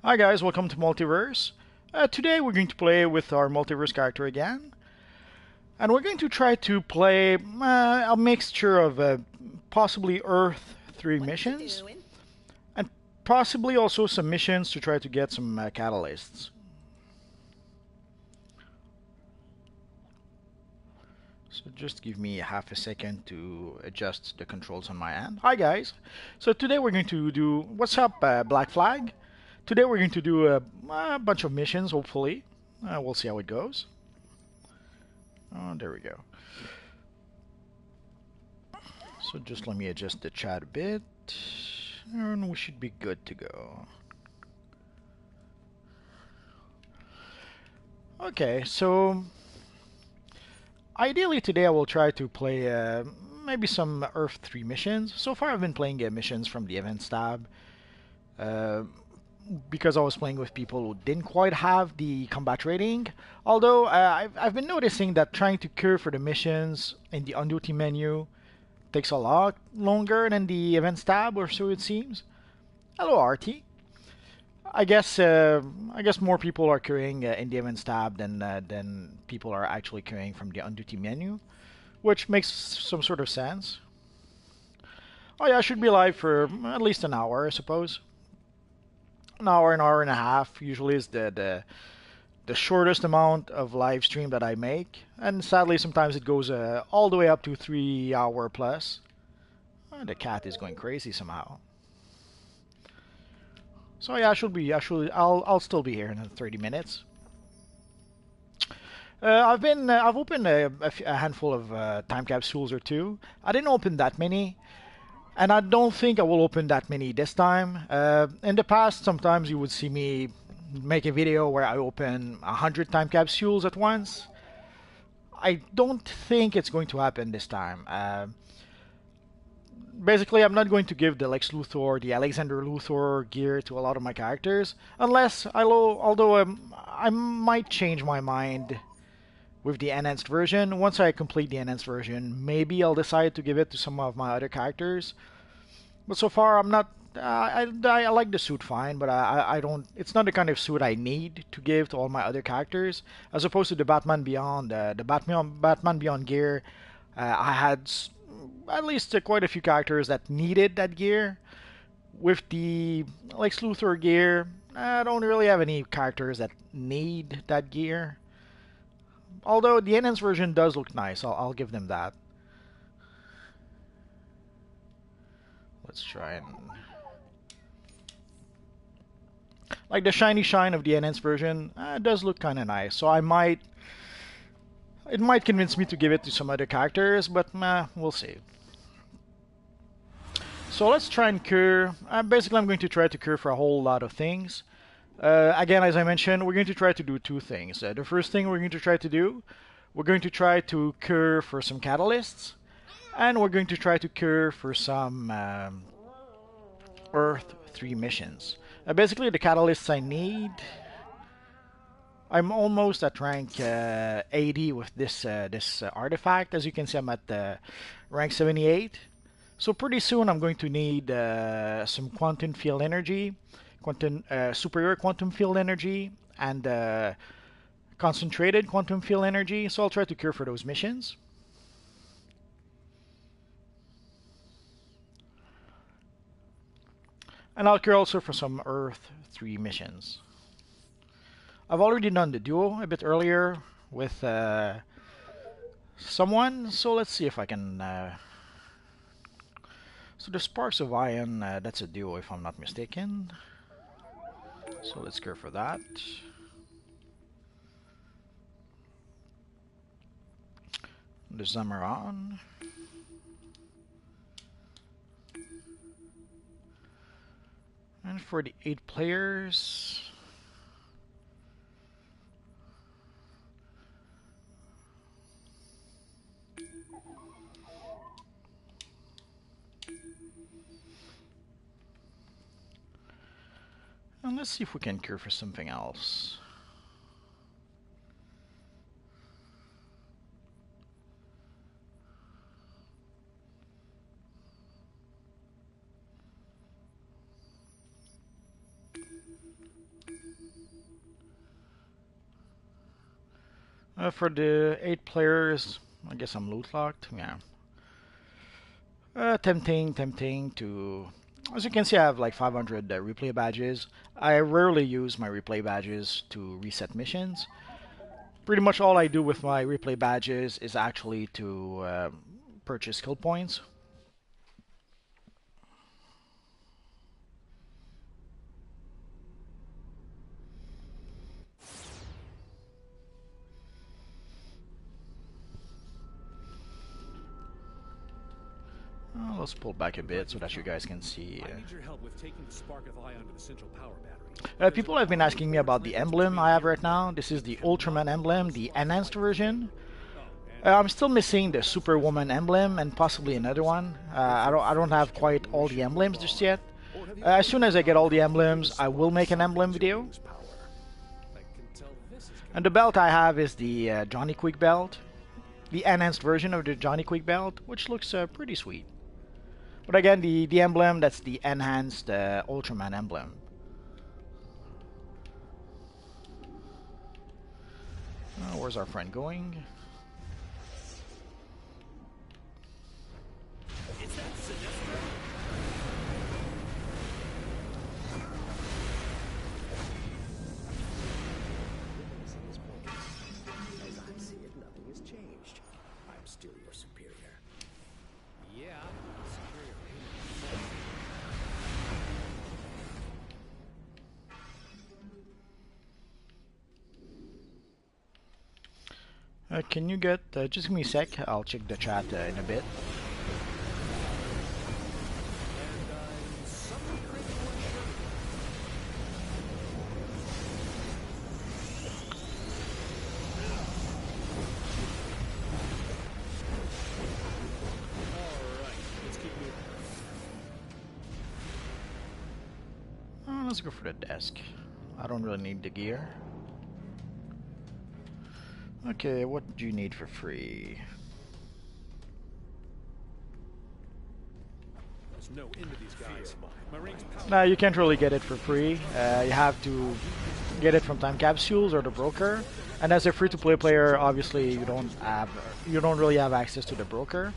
Hi guys, welcome to Multiverse. Today we're going to play with our Multiverse character again. And we're going to try to play a mixture of possibly Earth 3 missions and possibly also some missions to try to get some catalysts. So just give me half a second to adjust the controls on my end. Hi guys. So today we're going to do, what's up Black Flag? Today we're going to do a bunch of missions, hopefully. We'll see how it goes. Oh, there we go. So just let me adjust the chat a bit, and we should be good to go. Okay, so ideally today I will try to play maybe some Earth 3 missions. So far I've been playing missions from the Events tab. Because I was playing with people who didn't quite have the combat rating. Although I've been noticing that trying to cure for the missions in the on duty menu takes a lot longer than the events tab, or so it seems. Hello, RT. I guess more people are queuing in the events tab than people are actually queuing from the on duty menu, which makes some sort of sense. Oh yeah, I should be live for at least an hour, I suppose. An hour and a half usually is the shortest amount of live stream that I make, and sadly sometimes it goes all the way up to 3 hour plus. The cat is going crazy somehow. So yeah, I'll still be here in 30 minutes. I've opened a handful of time capsules or two. I didn't open that many. And I don't think I will open that many this time. In the past, sometimes you would see me make a video where I open 100 time capsules at once. I don't think it's going to happen this time. Basically, I'm not going to give the Lex Luthor, the Alexander Luthor gear to a lot of my characters, unless although I might change my mind with the enhanced version. Once I complete the enhanced version, maybe I'll decide to give it to some of my other characters. But so far, I'm not. I like the suit fine, but I don't. It's not the kind of suit I need to give to all my other characters, as opposed to the Batman Beyond. The Batman Beyond gear, I had at least quite a few characters that needed that gear. With the Lex Luthor gear, I don't really have any characters that need that gear. Although the enhanced version does look nice, I'll give them that. Let's try and like the shiny shine of the enhanced version does look kind of nice. So it might convince me to give it to some other characters, but we'll see. So let's try and cure. Basically, I'm going to try to cure for a whole lot of things. Again, as I mentioned, we're going to try to do two things. The first thing we're going to try to do, we're going to try to cure for some catalysts, and we're going to try to cure for some Earth 3 missions. Basically, the catalysts I need. I'm almost at rank 80 with this artifact. As you can see, I'm at rank 78. So pretty soon I'm going to need some quantum field energy, superior quantum field energy, and concentrated quantum field energy. So I'll try to cure for those missions. And I'll cure also for some Earth 3 missions. I've already done the duo a bit earlier with someone, so let's see if I can. So the Sparks of Iron, that's a duo if I'm not mistaken. So let's go for that. The Zamaron. And for the 8 players. And let's see if we can cure for something else. For the 8 players, I guess I'm loot locked. Yeah. Tempting to. As you can see, I have like 500 replay badges. I rarely use my replay badges to reset missions. Pretty much all I do with my replay badges is actually to purchase skill points. Let's pull back a bit so that you guys can see. I need your help with taking the spark of eye onto the central power battery. People have been asking me about the emblem I have right now. This is the Ultraman emblem, the enhanced version. I'm still missing the Superwoman emblem and possibly another one. I don't have quite all the emblems just yet. As soon as I get all the emblems, I will make an emblem video. And the belt I have is the Johnny Quick belt, the enhanced version of the Johnny Quick belt, which looks pretty sweet. But again, the emblem, that's the enhanced Ultraman emblem. Where's our friend going? Is that Sinestro? As I see it, nothing has changed. I'm still your superior. Yeah, superior. Can you get, just give me a sec, I'll check the chat in a bit. Let's go for the desk. I don't really need the gear. Okay, what do you need for free? There's no end to these guys. My ring's powered. No, you can't really get it for free. You have to get it from time capsules or the broker. And as a free-to-play player, obviously you don't really have access to the broker.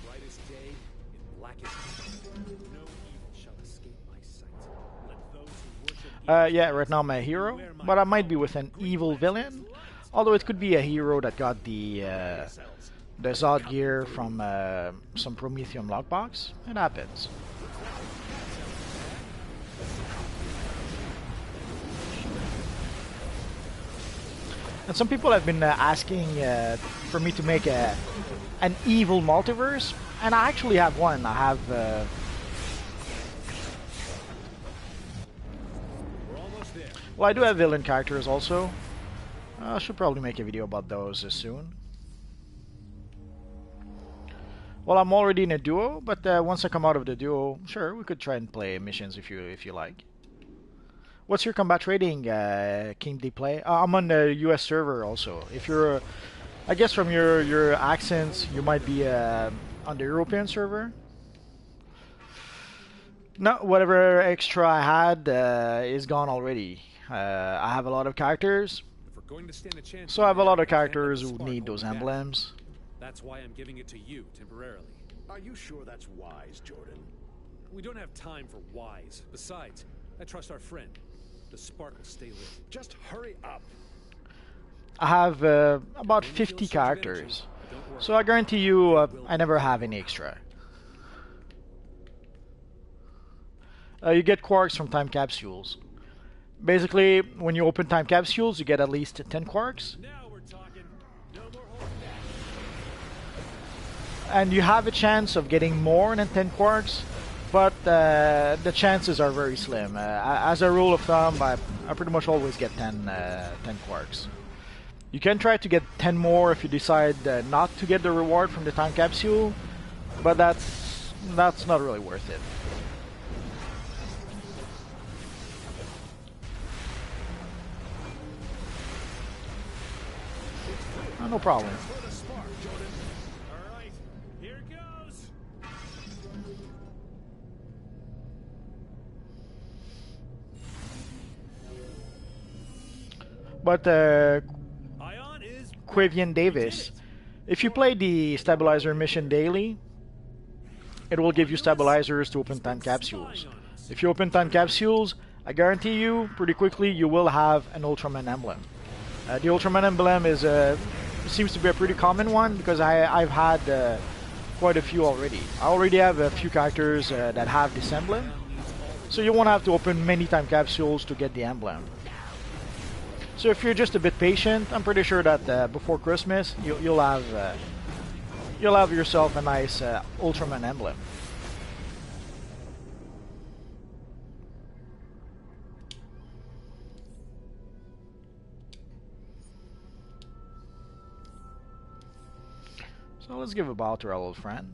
Brightest day in blackest night. No evil shall escape my sight. Let those who worship Yeah, right now I'm a hero, but I might be with an evil villain. Although it could be a hero that got the Zod gear from some Prometheum lockbox. It happens. And some people have been asking for me to make an evil multiverse, and I actually have one. I have. Well, I do have villain characters also. I should probably make a video about those soon. Well, I'm already in a duo, but once I come out of the duo, sure, we could try and play missions if you like. What's your combat rating, King D Play? I'm on the US server also. If you're, I guess from your accents, you might be on the European server. No, whatever extra I had is gone already. I have a lot of characters, If we're going to stand a chance, so I have a lot of characters who need those emblems. That's why I'm giving it to you temporarily. Are you sure that's wise, Jordan? We don't have time for whys. Besides, I trust our friend. The spark will stay lit. Just hurry up. I have about 50 characters, so I guarantee you I never have any extra. You get quarks from time capsules. Basically, when you open time capsules, you get at least 10 quarks. Now we're talking. No more holding back. And you have a chance of getting more than 10 quarks, but the chances are very slim. As a rule of thumb, I pretty much always get 10 quarks. You can try to get 10 more if you decide not to get the reward from the time capsule, but that's not really worth it. No problem. For the spark, Jordan. All right, here goes. But Ion is back. Quivian We did Davis, it. if you play the stabilizer mission daily, it will give you stabilizers to open He's been time capsules. spying on us. If you open time capsules, I guarantee you, pretty quickly, you will have an Ultraman emblem. The Ultraman emblem is seems to be a pretty common one because I've had quite a few already. I already have a few characters that have this emblem, so you won't have to open many time capsules to get the emblem. So if you're just a bit patient, I'm pretty sure that before Christmas you'll have yourself a nice Ultraman emblem. So let's give a bow to our old friend.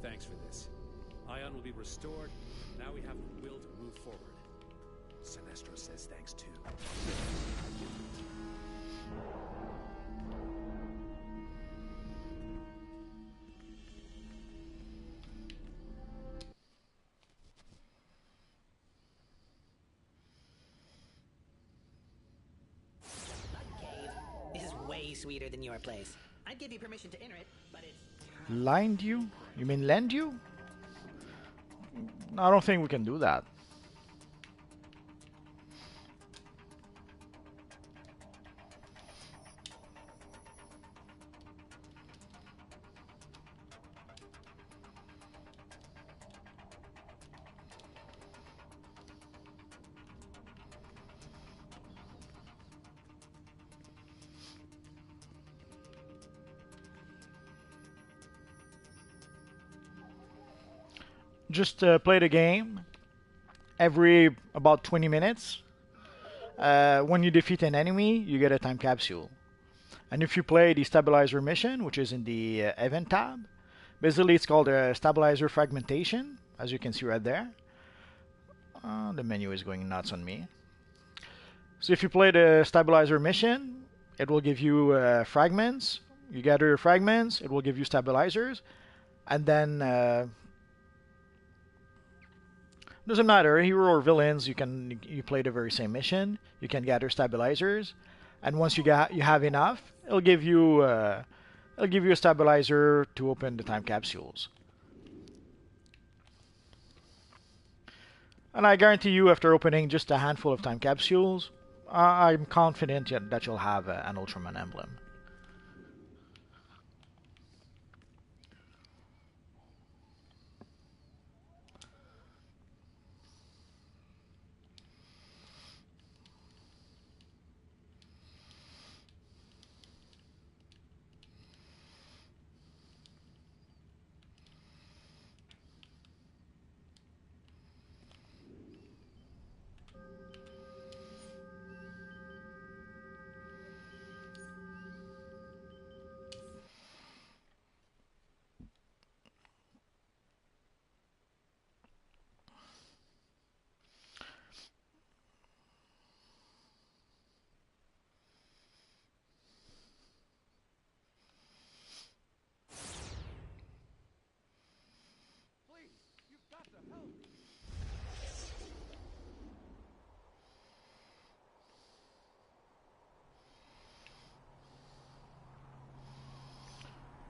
Thanks for this. Ion will be restored. Now we have the will to move forward. Sinestro says thanks too. This is way sweeter than your place. I'd give you permission to enter it, but it's... Lined you? You mean lend you? I don't think we can do that. Just play the game every about 20 minutes. When you defeat an enemy, you get a time capsule. And if you play the stabilizer mission, which is in the event tab, basically it's called stabilizer fragmentation, as you can see right there. The menu is going nuts on me. So if you play the stabilizer mission, it will give you fragments. You gather your fragments, it will give you stabilizers, and then doesn't matter, hero or villains, you play the very same mission. You can gather stabilizers, and once you have enough, it'll give you a stabilizer to open the time capsules. And I guarantee you, after opening just a handful of time capsules, I'm confident that you'll have an Ultraman emblem.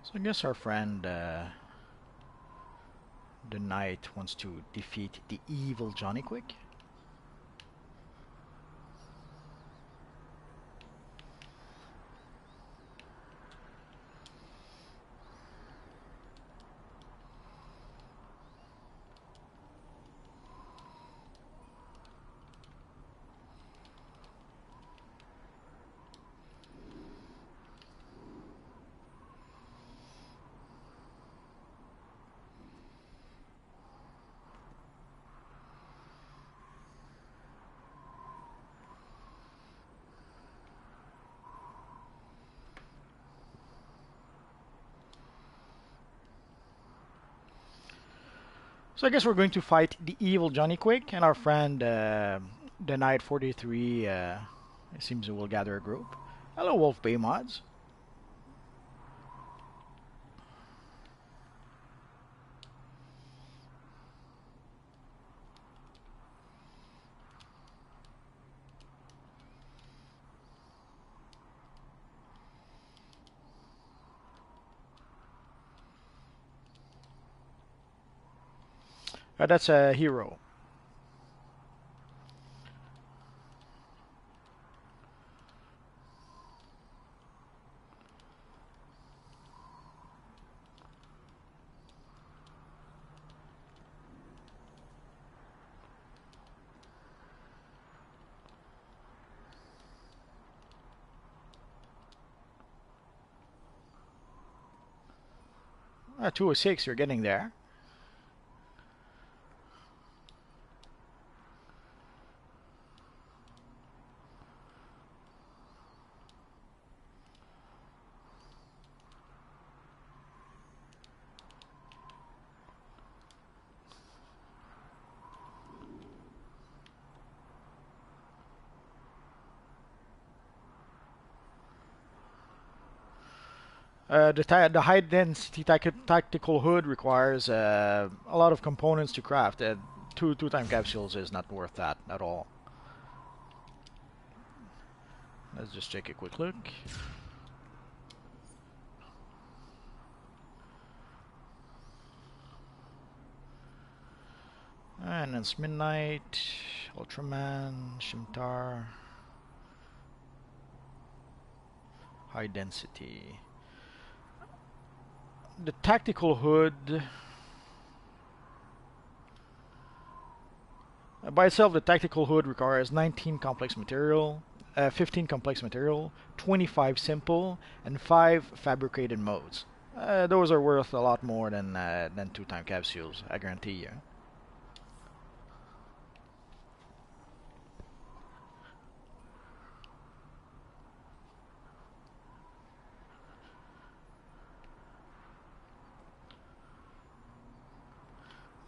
So I guess our friend, the knight, wants to defeat the evil Johnny Quick. So I guess we're going to fight the evil Johnny Quick, and our friend, the Knight 43, it seems we'll gather a group. Hello, Wolf Bay Mods. That's a hero. 206, you're getting there. The high density tactical hood requires a lot of components to craft. Two time capsules is not worth that at all. Let's just take a quick look. And it's Midnight, Ultraman, Shimtar, high density. The tactical hood by itself, the tactical hood requires 19 complex material, 15 complex material, 25 simple, and 5 fabricated modes. Those are worth a lot more than 2 time capsules, I guarantee you.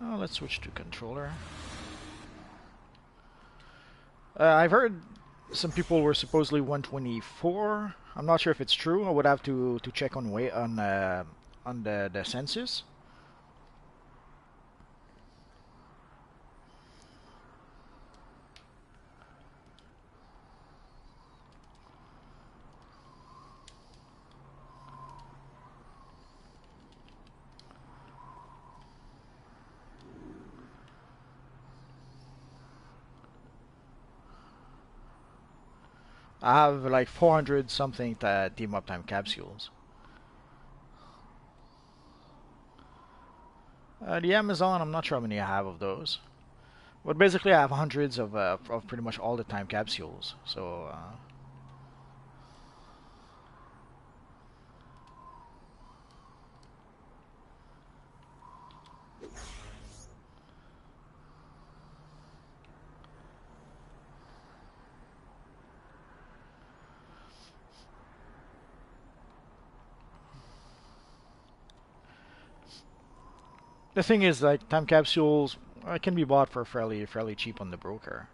Oh, let's switch to controller. I've heard some people were supposedly 124. I'm not sure if it's true. I would have to check on the census. I have like 400 something team up time capsules. The Amazon, I'm not sure how many I have of those. But basically, I have hundreds of pretty much all the time capsules. So. The thing is, like, time capsules can be bought for fairly cheap on the broker.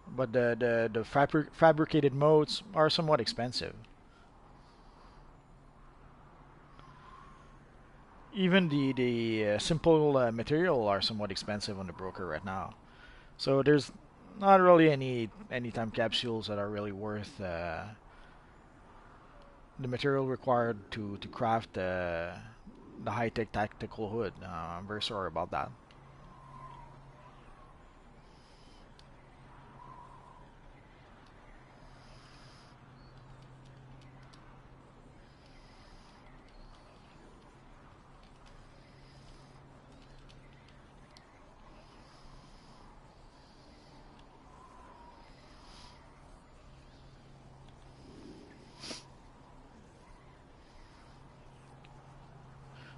But the fabricated modes are somewhat expensive. Even the simple material are somewhat expensive on the broker right now. So there's not really any time capsules that are really worth the material required to craft the high-tech tactical hood. I'm very sorry about that.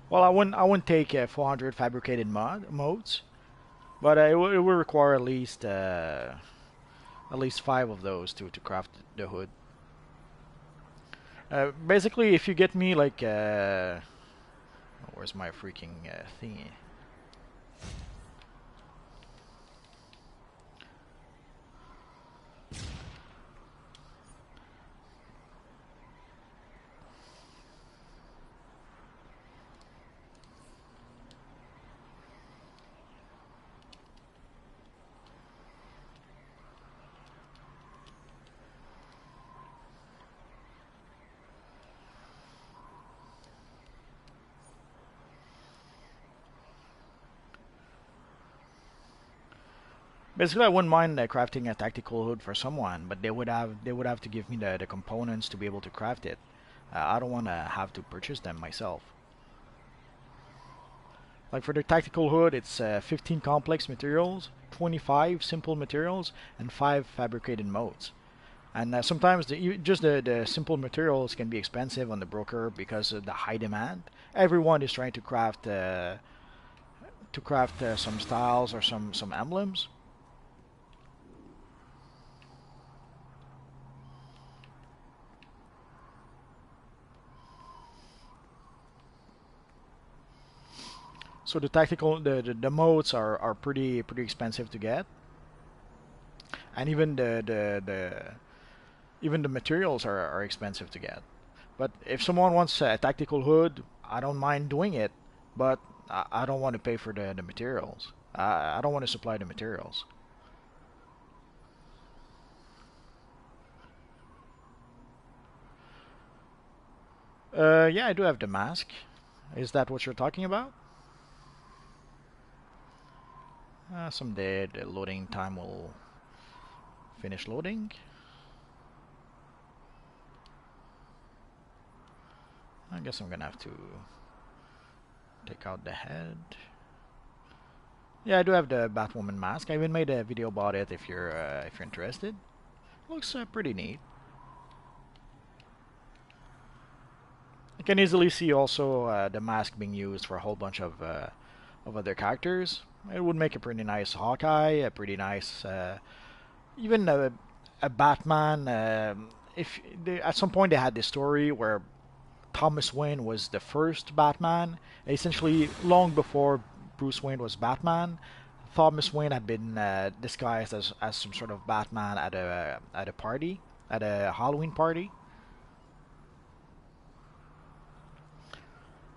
Well, I wouldn't take 400 fabricated modes, but it will require at least 5 of those to craft the hood. Basically, if you get me like where's my freaking thingy? Basically, I wouldn't mind crafting a tactical hood for someone, but they would have to give me the components to be able to craft it. I don't want to have to purchase them myself. Like for the tactical hood, it's 15 complex materials, 25 simple materials, and 5 fabricated modes. And sometimes just the simple materials can be expensive on the broker because of the high demand. Everyone is trying to craft some styles or some emblems. So the tactical the modes are pretty expensive to get, and even the materials are expensive to get. But if someone wants a tactical hood, I don't mind doing it, but I don't want to pay for the materials. I don't want to supply the materials. Yeah, I do have the mask. Is that what you're talking about? Someday the loading time will finish loading. I guess I'm gonna have to take out the head. Yeah, I do have the Batwoman mask. I even made a video about it if you're interested. Looks pretty neat. You can easily see also the mask being used for a whole bunch of other characters. It would make a pretty nice Hawkeye, a pretty nice even a Batman. If at some point they had this story where Thomas Wayne was the first Batman, essentially long before Bruce Wayne was Batman. Thomas Wayne had been disguised as some sort of Batman at a party, at a Halloween party.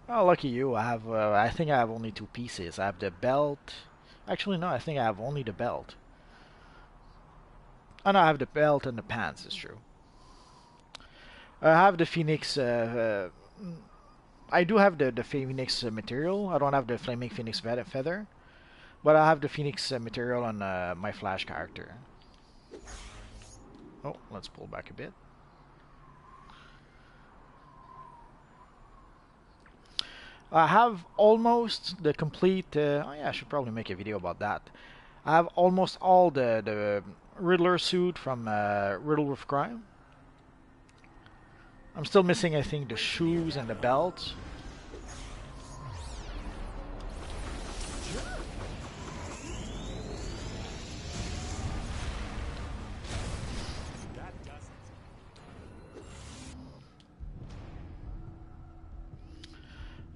Oh, lucky you! I think I have only two pieces. I have the belt. Actually, no, I think I have only the belt. Oh no, I have the belt and the pants. It's true. I have the Phoenix. I do have the Phoenix material. I don't have the Flaming Phoenix feather, but I have the Phoenix material on my Flash character. Oh, let's pull back a bit. I have almost the complete. Oh yeah, I should probably make a video about that. I have almost all the Riddler suit from Riddle with Crime. I'm still missing, I think, the shoes and the belt.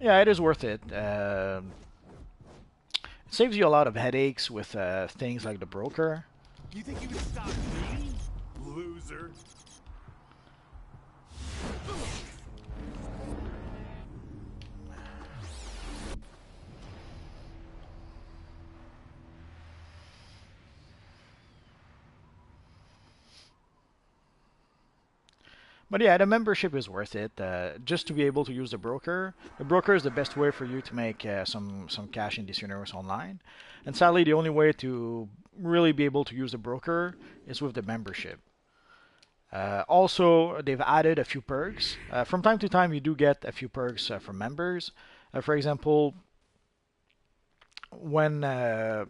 Yeah, it is worth it. It saves you a lot of headaches with things like the broker. You think you would stop me, loser? But yeah, the membership is worth it. Just to be able to use the broker. The broker is the best way for you to make some cash in this universe online. And sadly, the only way to really be able to use the broker is with the membership. Also, they've added a few perks. From time to time, you do get a few perks from members. For example, when uh,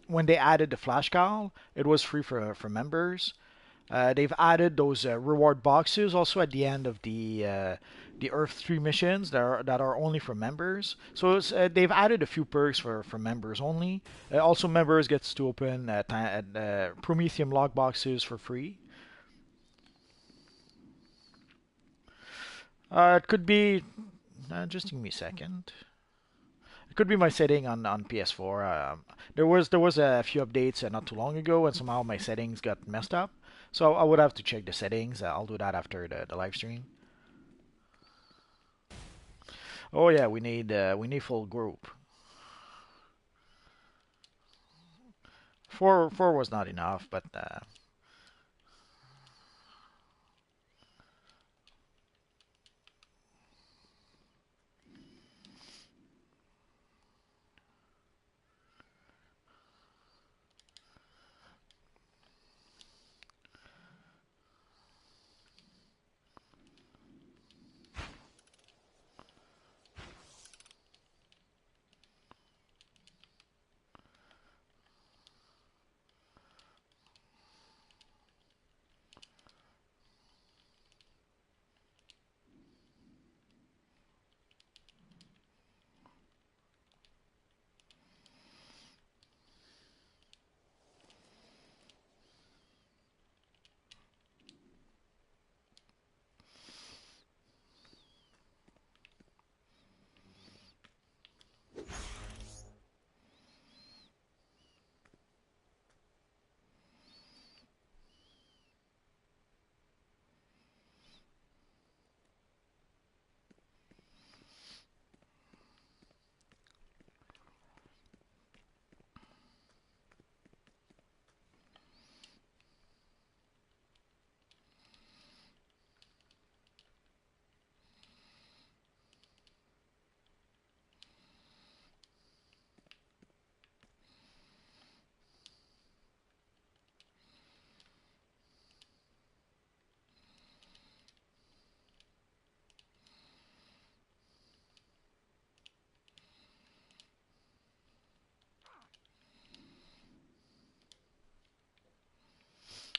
when they added the flash cowl, it was free for members. They've added those reward boxes also at the end of the Earth 3 missions that are only for members. So they've added a few perks for members only. Also, members gets to open Prometheum log boxes for free. It could be. Just give me a second. It could be my setting on PS4. There was a few updates not too long ago, and somehow my settings got messed up. So I would have to check the settings. I'll do that after the live stream. Oh yeah, we need full group. Four was not enough, but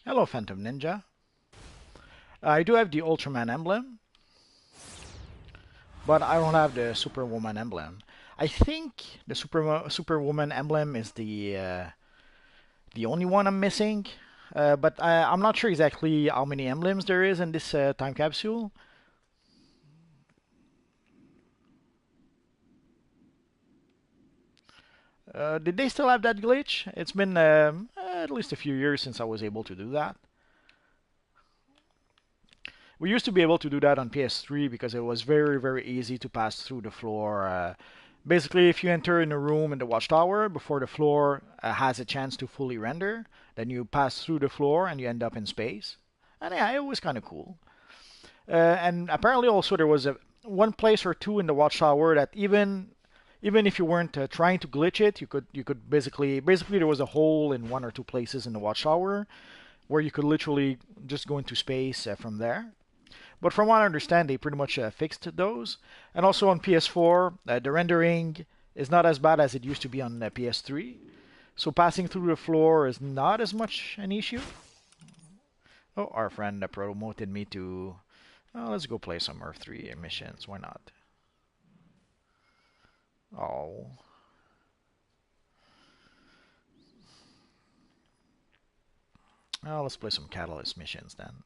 Hello, Phantom Ninja. I do have the Ultraman emblem, but I don't have the Superwoman emblem. I think the Superwoman emblem is the only one I'm missing. But I'm not sure exactly how many emblems there is in this time capsule. Did they still have that glitch? It's been at least a few years since I was able to do that. We used to be able to do that on PS3 because it was very, very easy to pass through the floor. Basically, if you enter in a room in the watchtower before the floor has a chance to fully render, then you pass through the floor and you end up in space. And yeah, it was kind of cool. And apparently, also there was a one place or two in the watchtower that even if you weren't trying to glitch it, you could basically there was a hole in one or two places in the watchtower where you could literally just go into space from there. But from what I understand, they pretty much fixed those. And also on PS4, the rendering is not as bad as it used to be on PS3. So passing through the floor is not as much an issue. Oh, our friend promoted me to. Oh, let's go play some Earth 3 missions. Why not? Oh. Oh, let's play some Catalyst missions then.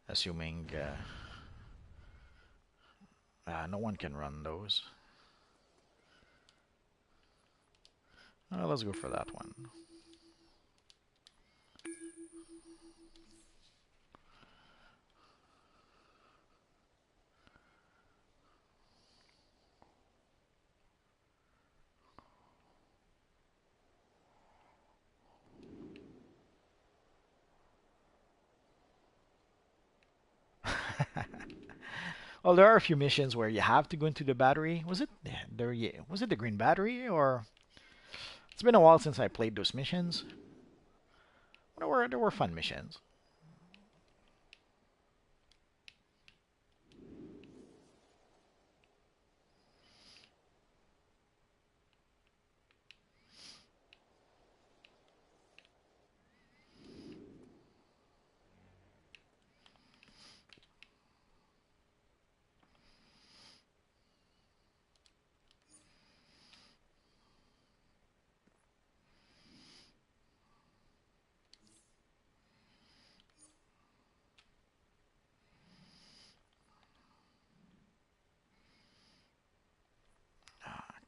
Assuming no one can run those. Let's go for that one. Well, there are a few missions where you have to go into the battery. Was it there? Was it the green battery or? It's been a while since I played those missions. There were fun missions.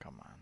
Come on.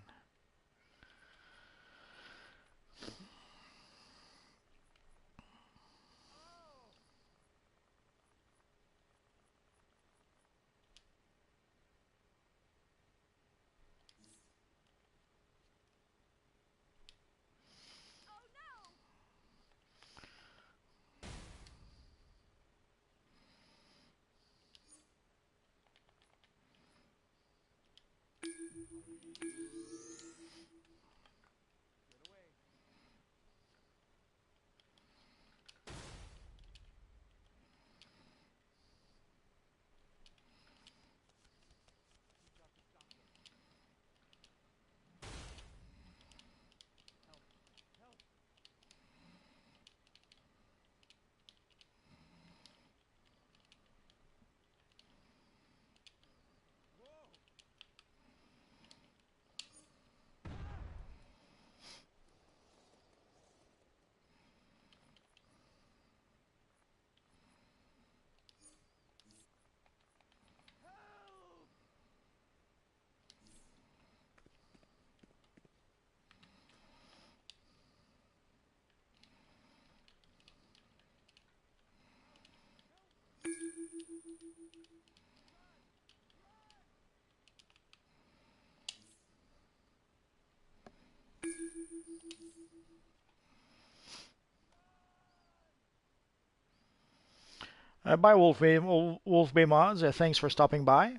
Bye, Wolf Bay Mods. Thanks for stopping by.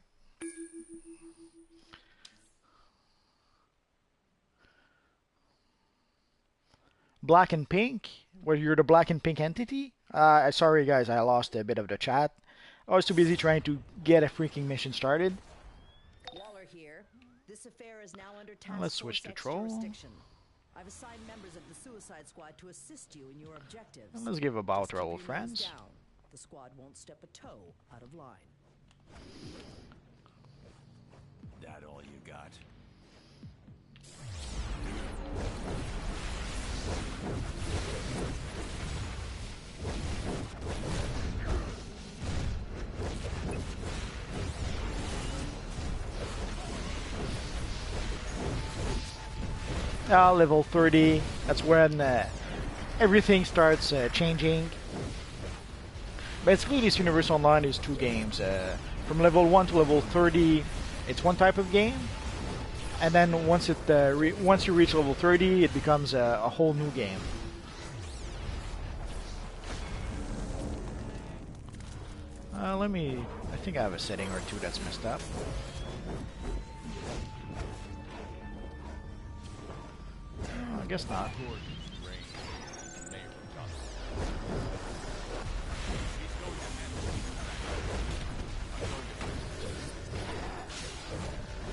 Black and pink. Where you're the black and pink entity. Sorry guys, I lost a bit of the chat. I was too busy trying to get a freaking mission started. Waller here. This affair is now under task Let's switch force to X troll. jurisdiction. I've assigned members of the Suicide Squad to assist you in your objectives. And let's give a bow Just to our keep old your nose friends. down. The squad won't step a toe out of line. That all you got? Level 30, that's when everything starts changing. Basically, this Universe Online is 2 games. From level 1 to level 30, it's one type of game. And then once you reach level 30, it becomes a whole new game. I think I have a setting or two that's messed up. I guess not.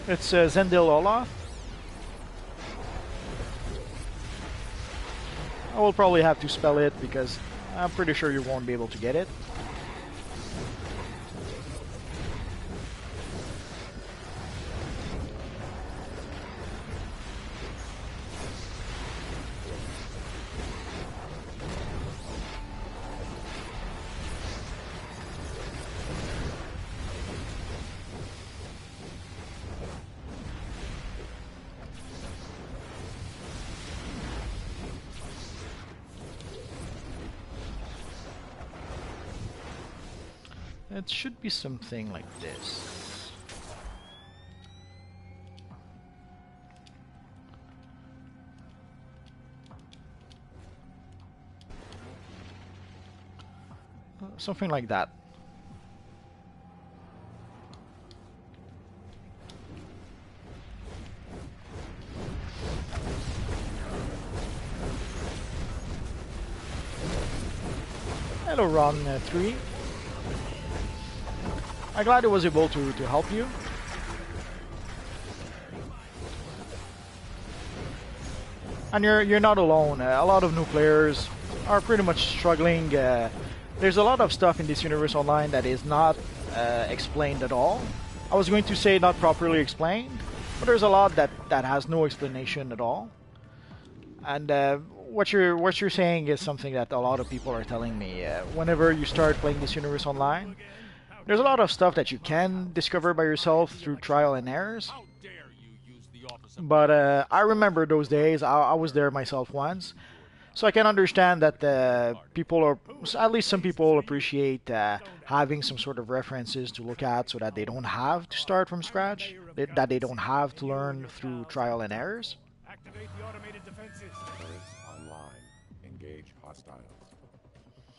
It's Zendil Olaf. I will probably have to spell it because I'm pretty sure you won't be able to get it. It should be something like this. Something like that. Hello, Ron 3. I'm glad I was able to help you. And you're not alone. A lot of new players are pretty much struggling. There's a lot of stuff in this Universe Online that is not explained at all. I was going to say not properly explained, but there's a lot that has no explanation at all. And what you're saying is something that a lot of people are telling me. Whenever you start playing this Universe Online, there's a lot of stuff that you can discover by yourself through trial and errors. But I remember those days. I was there myself once. So I can understand that people, or at least some people, appreciate having some sort of references to look at so that they don't have to start from scratch, that they don't have to learn through trial and errors. Activate the automated defenses. Turrets online. Engage hostiles.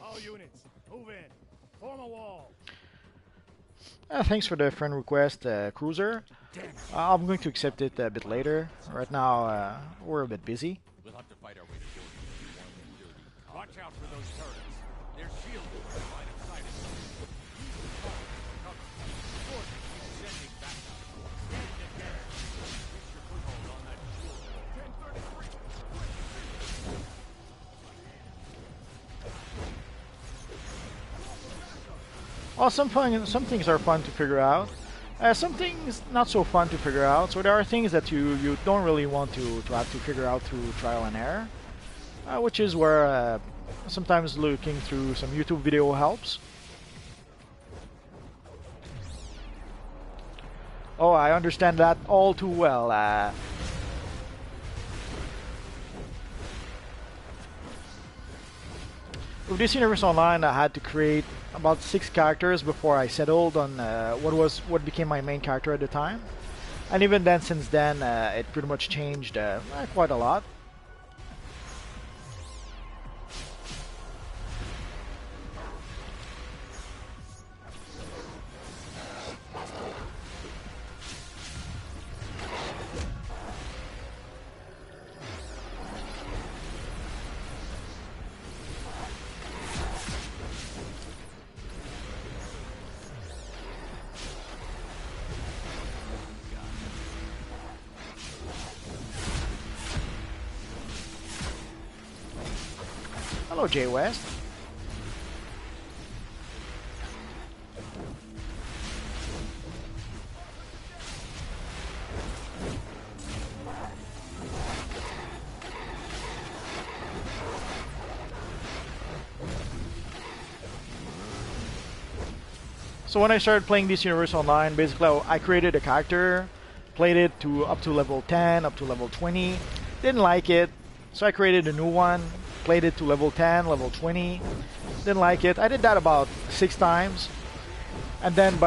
All units, move in. Form a wall. Thanks for the friend request, Cruiser. I'm going to accept it a bit later. Right now, we're a bit busy. We'll have to fight our way to Jordan. Watch out for those turrets. They're shielded by line of sight. Use the cover for cover. Jordan keeps sending backup. Stand together. Fix your foothold on that shield wall. 1033. Well, some things are fun to figure out. Some things not so fun to figure out. So there are things that you don't really want to have to figure out through trial and error, which is where sometimes looking through some YouTube video helps. Oh, I understand that all too well. With this Universe Online, I had to create about 6 characters before I settled on what became my main character at the time. And even then, since then, it pretty much changed quite a lot. Hello, Jay West. So when I started playing this universe online, basically I created a character, played it to up to level 10, up to level 20, didn't like it, so I created a new one, played it to level 10, level 20, didn't like it. I did that about 6 times, and then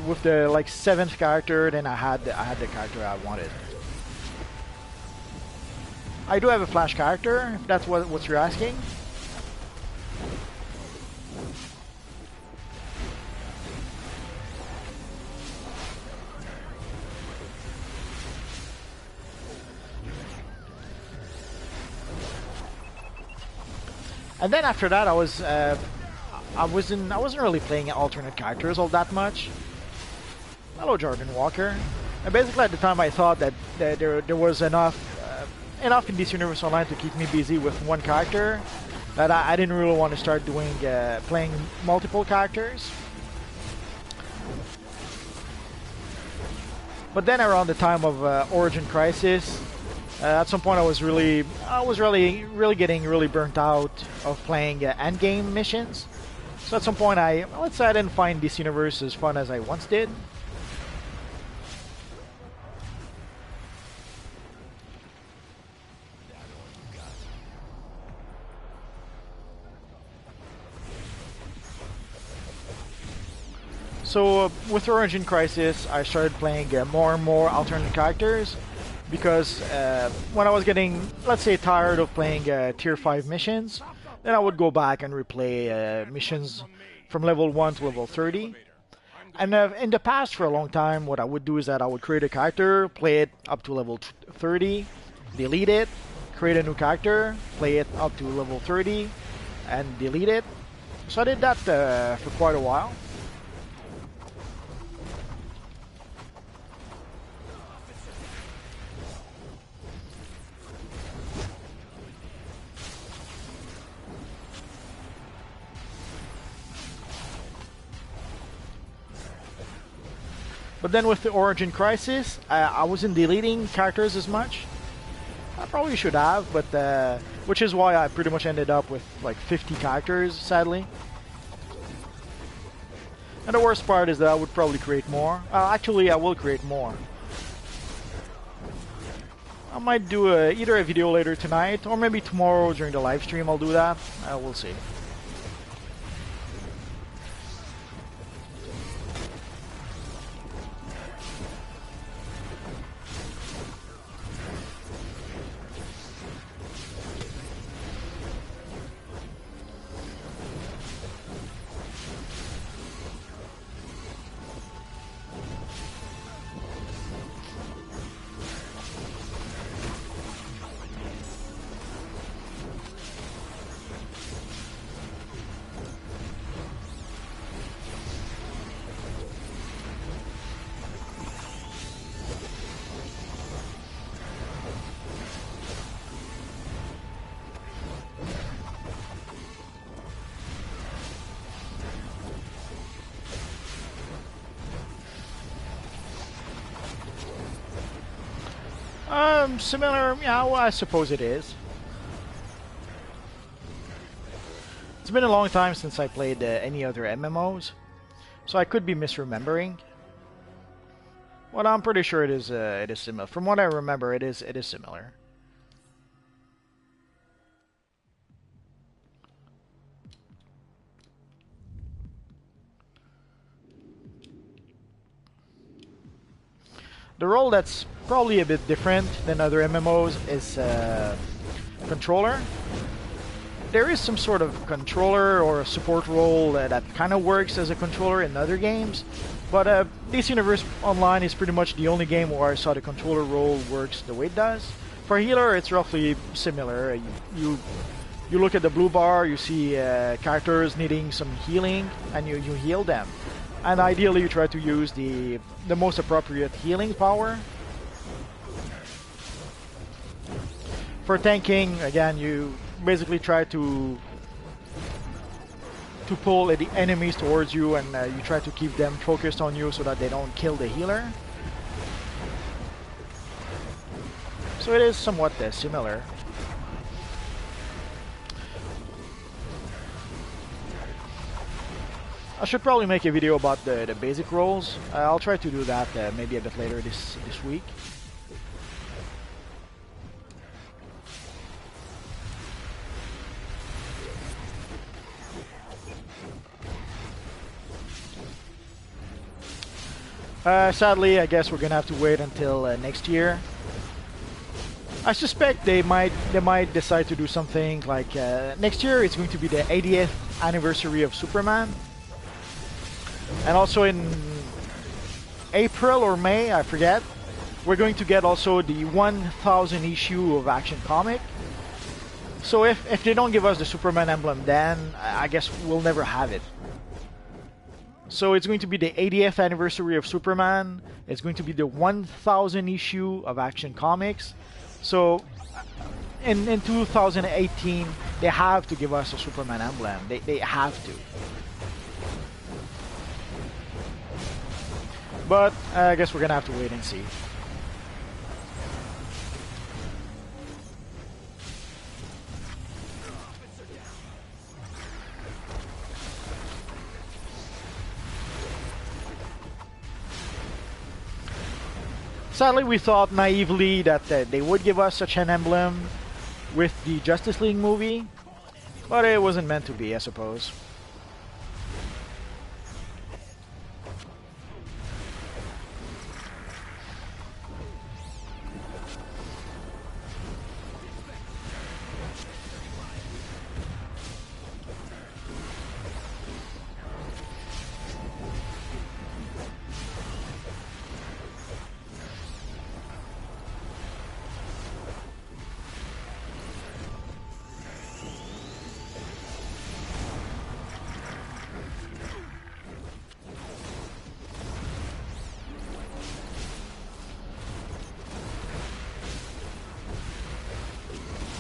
with the like 7th character, then I had the character I wanted. I do have a flash character, if that's what you're asking. And then after that, I wasn't really playing alternate characters all that much. Hello, Jordan Walker. And basically, at the time, I thought that there was enough in this universe online to keep me busy with one character, that I didn't really want to start playing multiple characters. But then around the time of Origin Crisis, at some point I was really getting really burnt out of playing endgame missions. So at some point let's say I didn't find this universe as fun as I once did. So with Origin Crisis, I started playing more and more alternate characters, because when I was getting, let's say, tired of playing tier 5 missions, then I would go back and replay missions from level 1 to level 30. And in the past, for a long time, what I would do is that I would create a character, play it up to level 30, delete it, create a new character, play it up to level 30, and delete it. So I did that for quite a while. But then with the Origin Crisis, I wasn't deleting characters as much. I probably should have, but which is why I pretty much ended up with like 50 characters, sadly. And the worst part is that I would probably create more. Actually, I will create more. I might do either a video later tonight, or maybe tomorrow during the live stream I'll do that. We'll see. Similar, yeah, well, I suppose it is. It's been a long time since I played any other MMOs, so I could be misremembering. Well, I'm pretty sure it is similar. From what I remember, it is similar. The role that's probably a bit different than other MMOs is controller. There is some sort of controller or a support role that kind of works as a controller in other games, but DC Universe Online is pretty much the only game where I saw the controller role works the way it does. For healer, it's roughly similar. You look at the blue bar, you see characters needing some healing, and you heal them. And ideally, you try to use the most appropriate healing power. For tanking, again, you basically try to to pull the enemies towards you, and you try to keep them focused on you so that they don't kill the healer. So it is somewhat similar. I should probably make a video about the basic roles. I'll try to do that maybe a bit later this week. Sadly, I guess we're gonna have to wait until next year. I suspect they might decide to do something like next year. It's going to be the 80th anniversary of Superman, and also in April or May, I forget, we're going to get also the 1000 issue of Action Comic. So if they don't give us the Superman emblem, then I guess we'll never have it. So it's going to be the 80th anniversary of Superman. It's going to be the 1000 issue of Action Comics. So in 2018, they have to give us a Superman emblem. They have to. But I guess we're gonna have to wait and see. Sadly, we thought naively that they would give us such an emblem with the Justice League movie, but it wasn't meant to be, I suppose.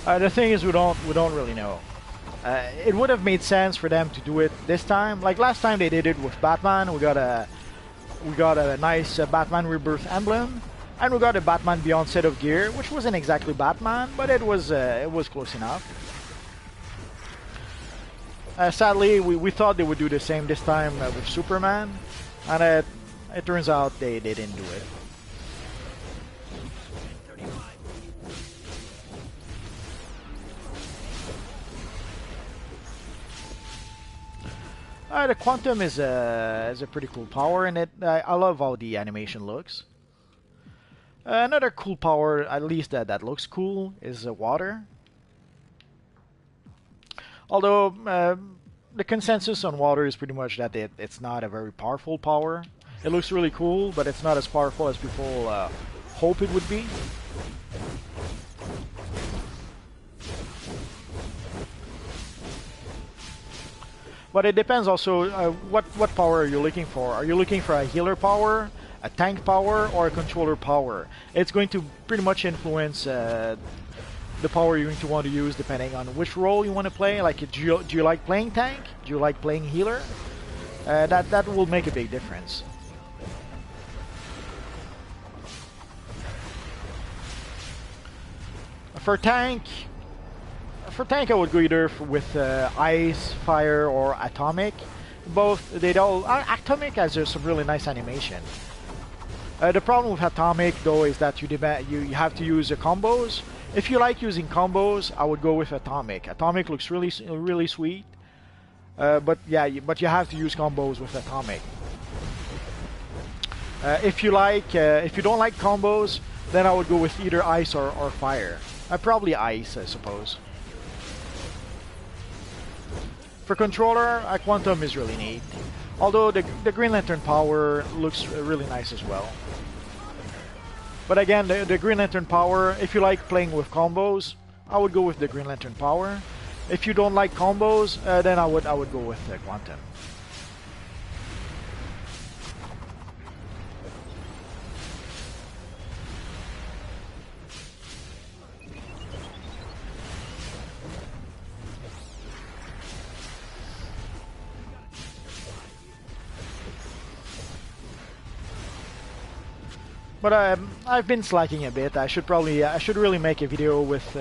The thing is, we don't really know. It would have made sense for them to do it this time. Like last time they did it with Batman, we got a nice Batman Rebirth emblem, and we got a Batman Beyond set of gear, which wasn't exactly Batman, but it was close enough. Sadly, we thought they would do the same this time with Superman, and it turns out they didn't do it. The Quantum is a pretty cool power, and I love how the animation looks. Another cool power, at least that looks cool, is water. Although the consensus on water is pretty much that it's not a very powerful power. It looks really cool, but it's not as powerful as people hope it would be. But it depends also what power are you looking for. Are you looking for a healer power, a tank power, or a controller power? It's going to pretty much influence the power you're going to want to use depending on which role you want to play. Like, do you like playing tank? Do you like playing healer? That will make a big difference. For tank, I would go either with ice, fire, or atomic. Both, atomic has some really nice animation. The problem with atomic though is that you have to use combos. If you like using combos, I would go with atomic. Atomic looks really sweet. But yeah, but you have to use combos with atomic. If you don't like combos, then I would go with either ice or fire. Probably ice, I suppose. For controller, Quantum is really neat. Although the Green Lantern power looks really nice as well. But again, the Green Lantern power, if you like playing with combos, I would go with the Green Lantern power. If you don't like combos, then I would go with Quantum. But I've been slacking a bit. I should really make a video with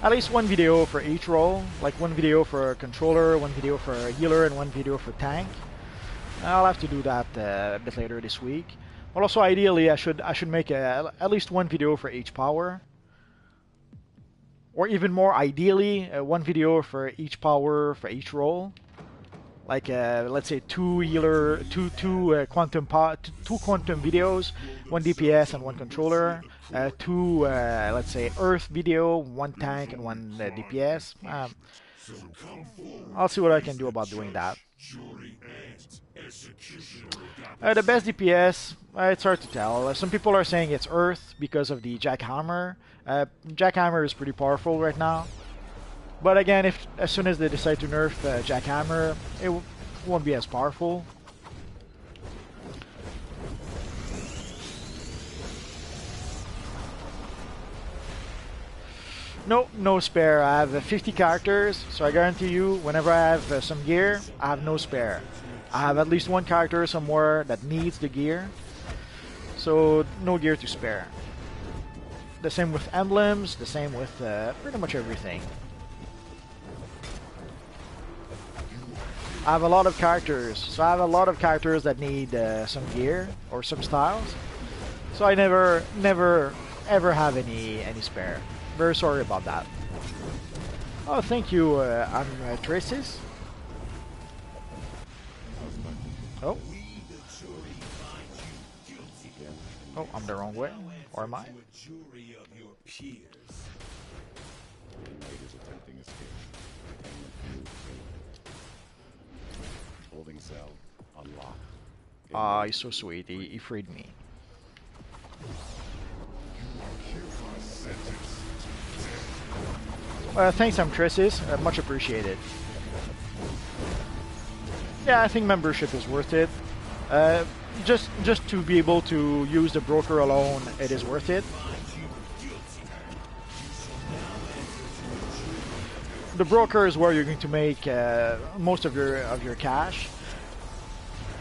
at least one video for each role, like one video for a controller, one video for a healer, and one video for tank. I'll have to do that a bit later this week. But also, ideally, I should make at least one video for each power, or even more ideally, one video for each power for each role. Like let's say two quantum videos, one DPS and one controller, two let's say Earth video, one tank and one DPS. I'll see what I can do about doing that. The best DPS, it's hard to tell. Some people are saying it's Earth because of the jackhammer. Jackhammer is pretty powerful right now. But again, as soon as they decide to nerf jackhammer, it won't be as powerful. No spare. I have 50 characters, so I guarantee you, whenever I have some gear, I have no spare. I have at least one character somewhere that needs the gear, so no gear to spare. The same with emblems, the same with pretty much everything. I have a lot of characters, so I have a lot of characters that need some gear or some styles. So I never ever have any spare. Very sorry about that. Oh, thank you. I'm Tracis. Oh. Oh, I'm the wrong way. Or am I? Holding cell unlocked. Ah, he's so sweet. He freed me. Thanks, Tracis. Much appreciated. Yeah, I think membership is worth it. Just to be able to use the broker alone, it is worth it. The broker is where you're going to make most of your cash.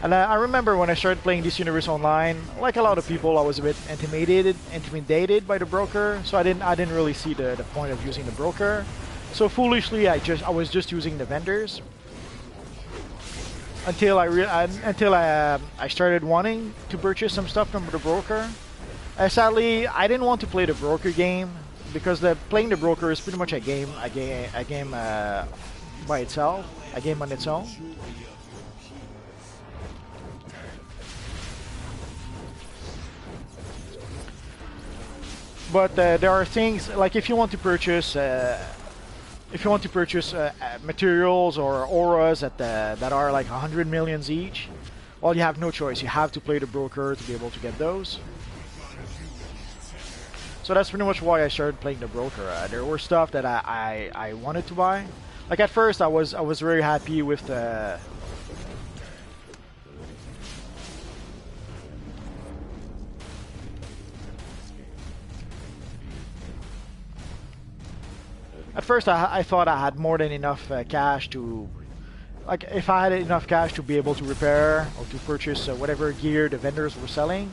And I remember when I started playing this universe online, like a lot of people, I was a bit intimidated by the broker, so I didn't really see the point of using the broker. So foolishly, I was just using the vendors until I started wanting to purchase some stuff from the broker. Sadly, I didn't want to play the broker game because playing the broker is pretty much a game by itself, a game on its own. But there are things like if you want to purchase materials or auras that are like 100 millions each, well, you have no choice. You have to play the broker to be able to get those. So that's pretty much why I started playing the broker. There were stuff that I wanted to buy. Like at first, I was very happy with the. At first, I thought I had more than enough cash to, like, if I had enough cash to be able to repair or to purchase whatever gear the vendors were selling,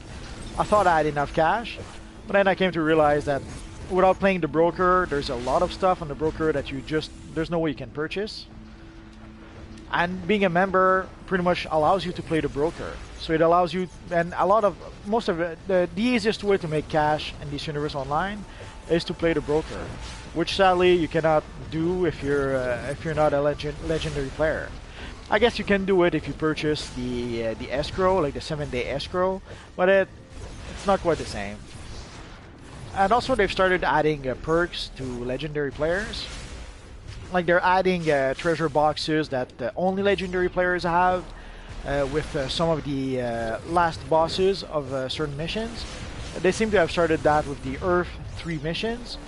I thought I had enough cash. But then I came to realize that without playing the broker, there's a lot of stuff on the broker that there's no way you can purchase. And being a member pretty much allows you to play the broker. So it allows you, and most of it, the easiest way to make cash in this universe online is to play the broker, which sadly you cannot do if you're not a legendary player. I guess you can do it if you purchase the escrow, like the 7-day escrow, but it's not quite the same. And also they've started adding perks to legendary players. Like they're adding treasure boxes that only legendary players have with some of the last bosses of certain missions. They seem to have started that with the Earth 3 missions.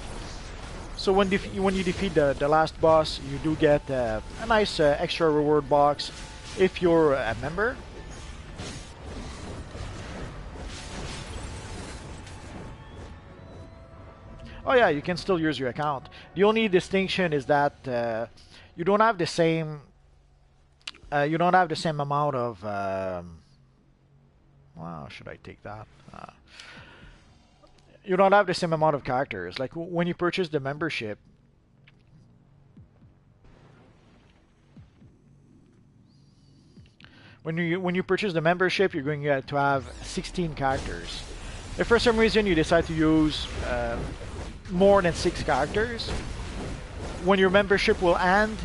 So when you defeat the last boss, you do get a nice extra reward box if you're a member. Oh yeah, you can still use your account. The only distinction is that you don't have the same amount of. Wow, should I take that? you don't have the same amount of characters. Like when you purchase the membership, when you purchase the membership, you're going to have 16 characters. If for some reason you decide to use more than 6 characters, when your membership will end,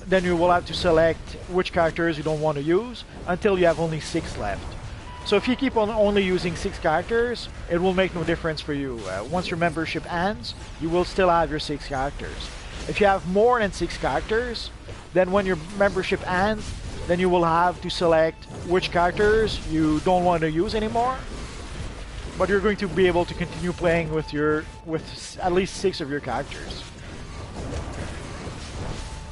then you will have to select which characters you don't want to use until you have only 6 left. So if you keep on only using 6 characters, it will make no difference for you. Once your membership ends, you will still have your 6 characters. If you have more than 6 characters, then when your membership ends, then you will have to select which characters you don't want to use anymore. But you're going to be able to continue playing with at least 6 of your characters.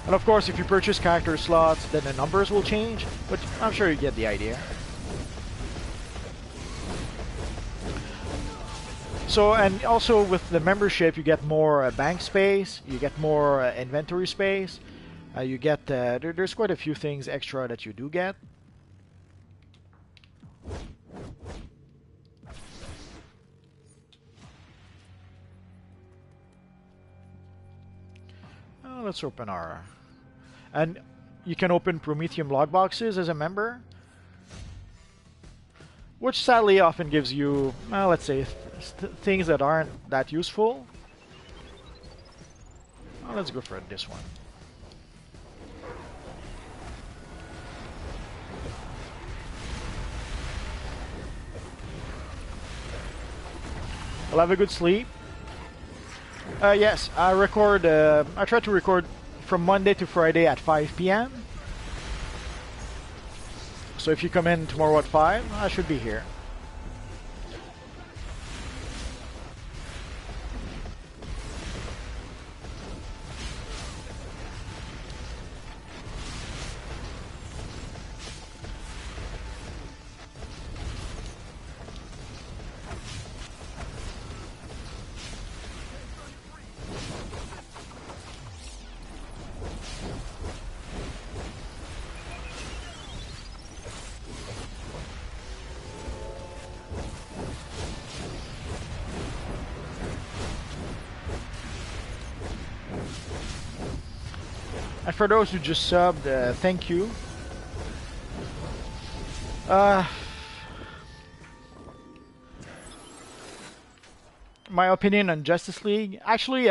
And of course, if you purchase character slots, then the numbers will change, but I'm sure you get the idea. So, and also with the membership, you get more bank space, you get more inventory space, you get, there's quite a few things extra that you do get. Let's open our... And you can open Prometheum log boxes as a member, which sadly often gives you, let's say, things that aren't that useful. Let's go for this one. I'll have a good sleep. Yes, I record. I try to record from Monday to Friday at 5 p.m. So if you come in tomorrow at 5, I should be here. And for those who just subbed, thank you. My opinion on Justice League. Actually,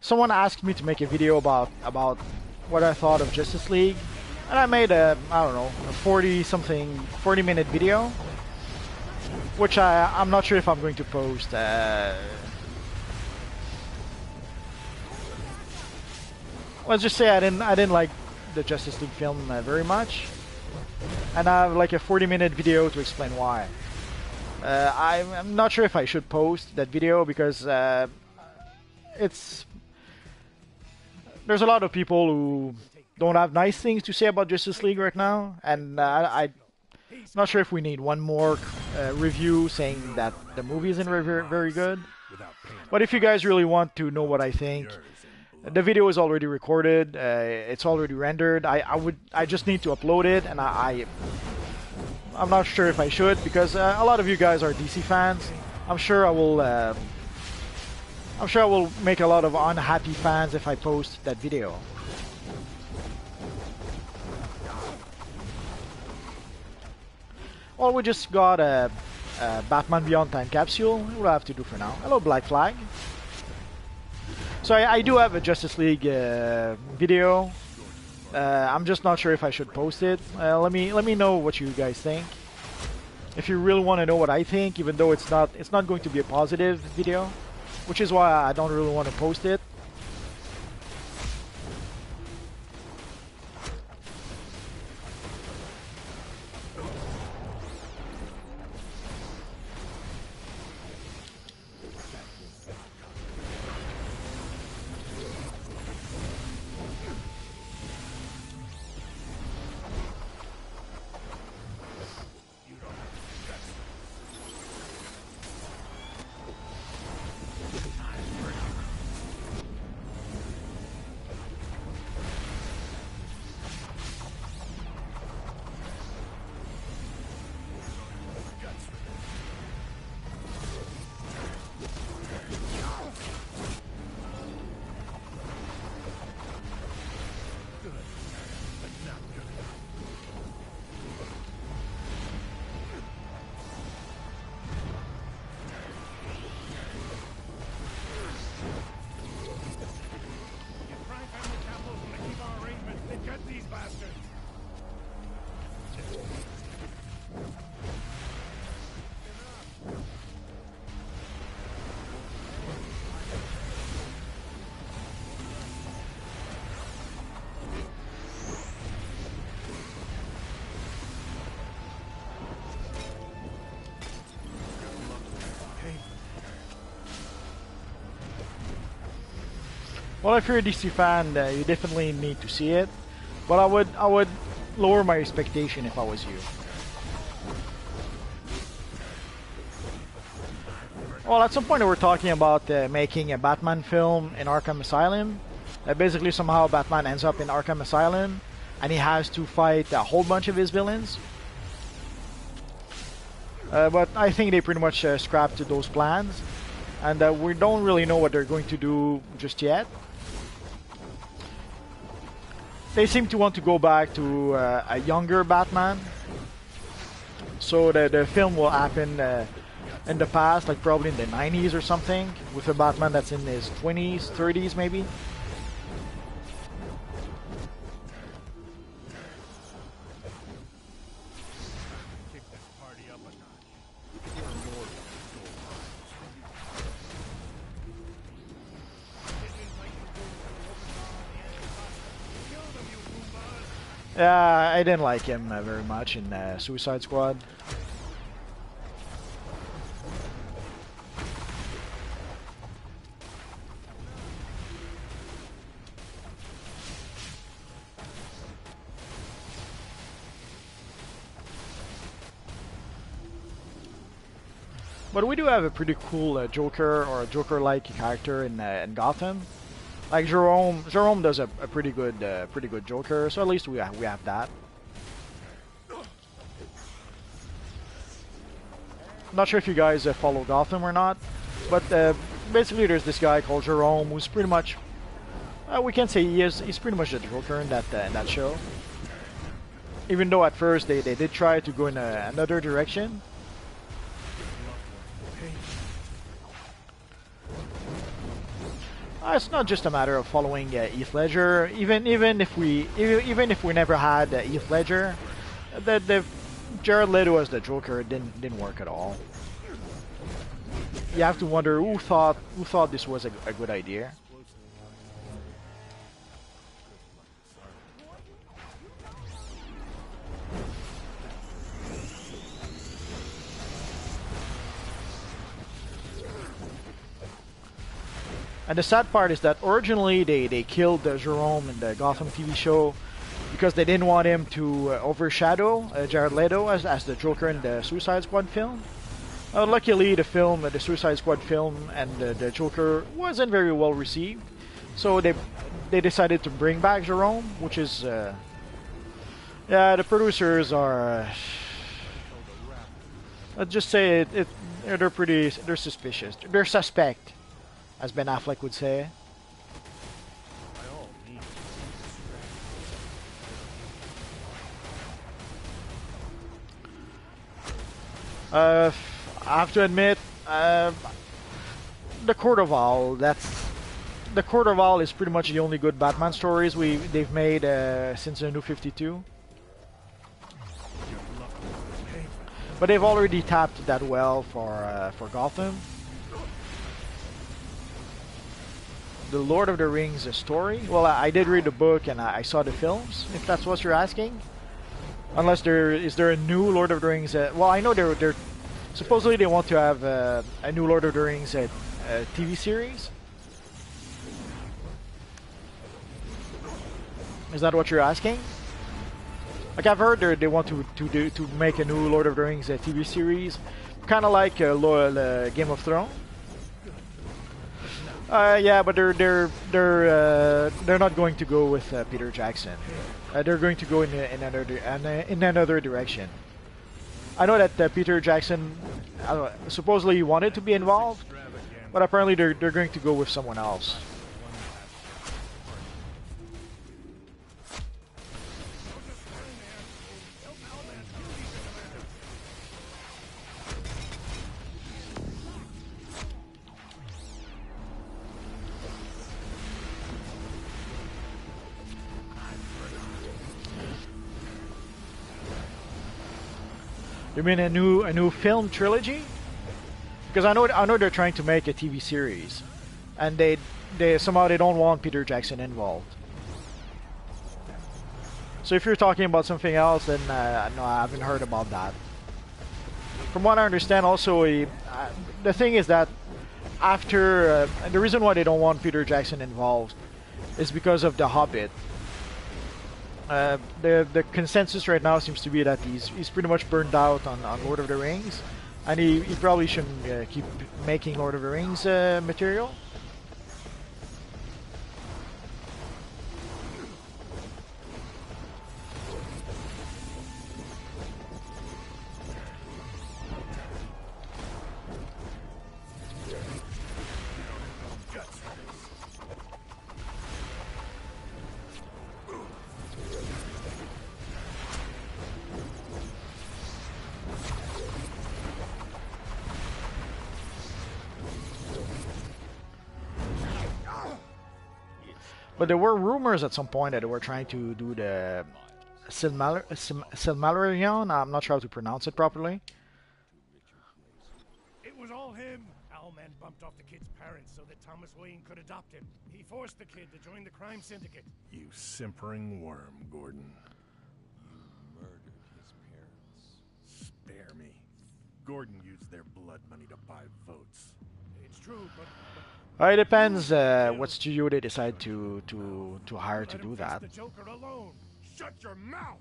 someone asked me to make a video about what I thought of Justice League, and I made I don't know, a 40-minute video, which I'm not sure if I'm going to post. Let's just say I didn't like the Justice League film very much, and I have like a 40-minute video to explain why. I'm not sure if I should post that video because there's a lot of people who don't have nice things to say about Justice League right now, and I'm not sure if we need one more review saying that the movie isn't very good. But if you guys really want to know what I think, the video is already recorded. It's already rendered. I just need to upload it, and I'm not sure if I should because a lot of you guys are DC fans. I'm sure I will make a lot of unhappy fans if I post that video. Well, we just got a Batman Beyond time capsule. We'll have to do for now. Hello, Black Flag. So I do have a Justice League video. I'm just not sure if I should post it. Let me know what you guys think. If you really want to know what I think, even though it's not going to be a positive video, which is why I don't really want to post it. Well, if you're a DC fan, you definitely need to see it. But I would lower my expectation if I was you. Well, at some point we were talking about making a Batman film in Arkham Asylum. Basically, somehow Batman ends up in Arkham Asylum, and he has to fight a whole bunch of his villains. But I think they pretty much scrapped those plans, and we don't really know what they're going to do just yet. They seem to want to go back to a younger Batman, so the film will happen in the past, like probably in the 90s or something, with a Batman that's in his 20s, 30s maybe. Kick this party up a notch. There are more Yeah, I didn't like him very much in Suicide Squad. But we do have a pretty cool Joker or a Joker-like character in Gotham. Like Jerome does a pretty good Joker. So at least we have that. Not sure if you guys follow Gotham or not, but basically there's this guy called Jerome who's pretty much we can say he's pretty much the Joker in that show. Even though at first they did try to go in another direction. It's not just a matter of following Heath Ledger. Even if we never had Heath Ledger, the Jared Leto as the Joker didn't work at all. You have to wonder who thought this was a good idea. And the sad part is that originally they killed Jerome in the Gotham TV show because they didn't want him to overshadow Jared Leto as the Joker in the Suicide Squad film. Luckily, the Suicide Squad film, and the Joker wasn't very well received, so they decided to bring back Jerome, which is yeah, the producers are let's just say they're suspicious, they're suspect, as Ben Affleck would say. I have to admit, the Court of Owl. The Court of Owl is pretty much the only good Batman stories they've made since the New 52. But they've already tapped that well for Gotham. The Lord of the Rings story. Well, I did read the book and I saw the films, if that's what you're asking. Unless is there a new Lord of the Rings? Well, I know they're supposedly they want to have a new Lord of the Rings TV series. Is that what you're asking? Like I've heard they want to make a new Lord of the Rings TV series, kind of like Game of Thrones. Yeah, but they're not going to go with Peter Jackson. They're going to go in another direction. I know that Peter Jackson supposedly he wanted to be involved, but apparently they're going to go with someone else. You mean a new film trilogy? Because I know they're trying to make a TV series, and they somehow they don't want Peter Jackson involved. So if you're talking about something else, then no, I haven't heard about that. From what I understand, also the thing is that after the reason why they don't want Peter Jackson involved is because of The Hobbit. The consensus right now seems to be that he's pretty much burned out on Lord of the Rings, and he probably shouldn't keep making Lord of the Rings material. But there were rumors at some point that they were trying to do the Silmarillion. I'm not sure how to pronounce it properly. It was all him. Owlman bumped off the kid's parents so that Thomas Wayne could adopt him. He forced the kid to join the crime syndicate. You simpering worm, Gordon. You murdered his parents. Spare me. Gordon used their blood money to buy votes. It's true, but It depends what studio they decide to hire to let him do face that. the Joker alone. Shut your mouth.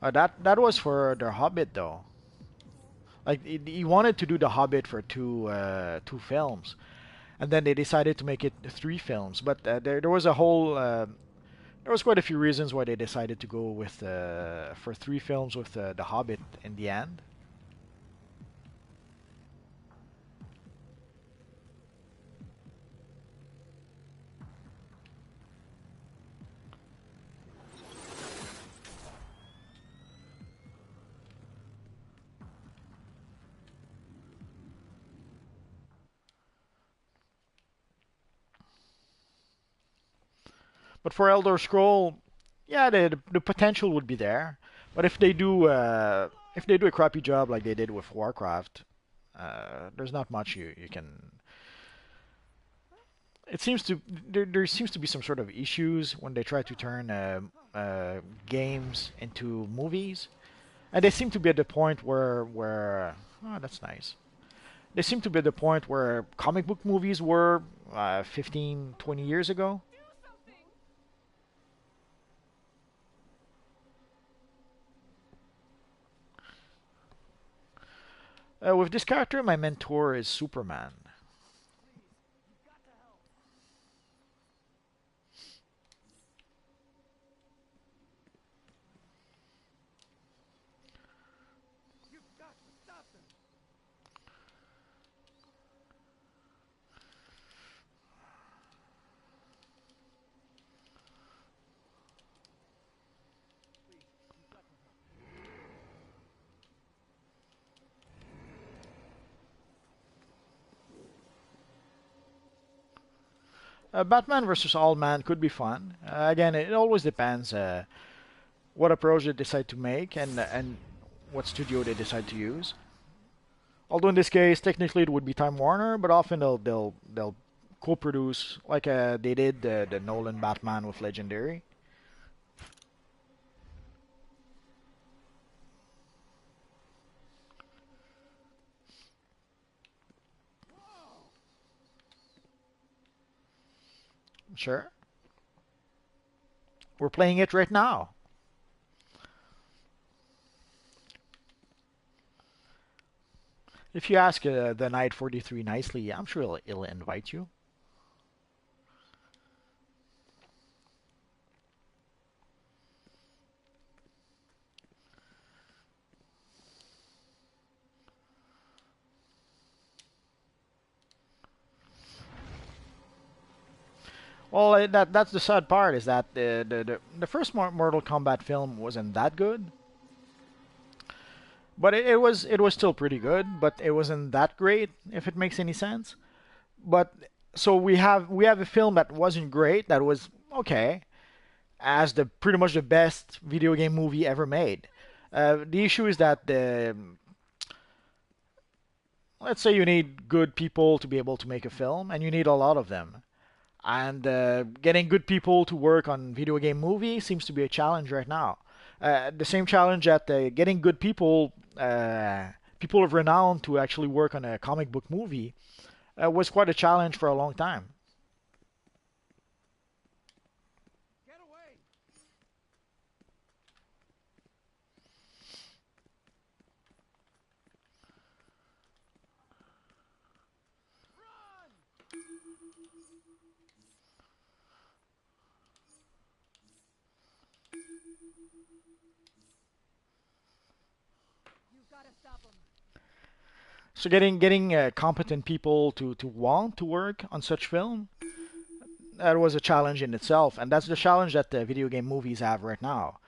That was for The Hobbit though. Like he wanted to do The Hobbit for two films, and then they decided to make it 3 films. But there was a whole there was quite a few reasons why they decided to go with for 3 films with The Hobbit in the end. But for Elder Scroll, yeah, the potential would be there. But if they do a crappy job like they did with Warcraft, there's not much you can. It seems to there seems to be some sort of issues when they try to turn games into movies, and they seem to be at the point where oh, that's nice. They seem to be at the point where comic book movies were 15, 20 years ago. With this character, my mentor is Superman. You've got to stop them. Batman versus All Man could be fun. Again, it always depends what approach they decide to make and what studio they decide to use. Although in this case, technically it would be Time Warner, but often they'll co-produce like they did the Nolan Batman with Legendary. Sure. We're playing it right now. If you ask the Knight 43 nicely, I'm sure it'll invite you. Well, that's the sad part is that the first Mortal Kombat film wasn't that good, but it was still pretty good, but it wasn't that great if it makes any sense. But so we have a film that wasn't great, that was okay, as the pretty much the best video game movie ever made. The issue is that let's say you need good people to be able to make a film, and you need a lot of them. And getting good people to work on video game movie seems to be a challenge right now. The same challenge that getting good people people of renown to actually work on a comic book movie was quite a challenge for a long time. Get away! So getting competent people to want to work on such film, that was a challenge in itself, and that's the challenge that the video game movies have right now.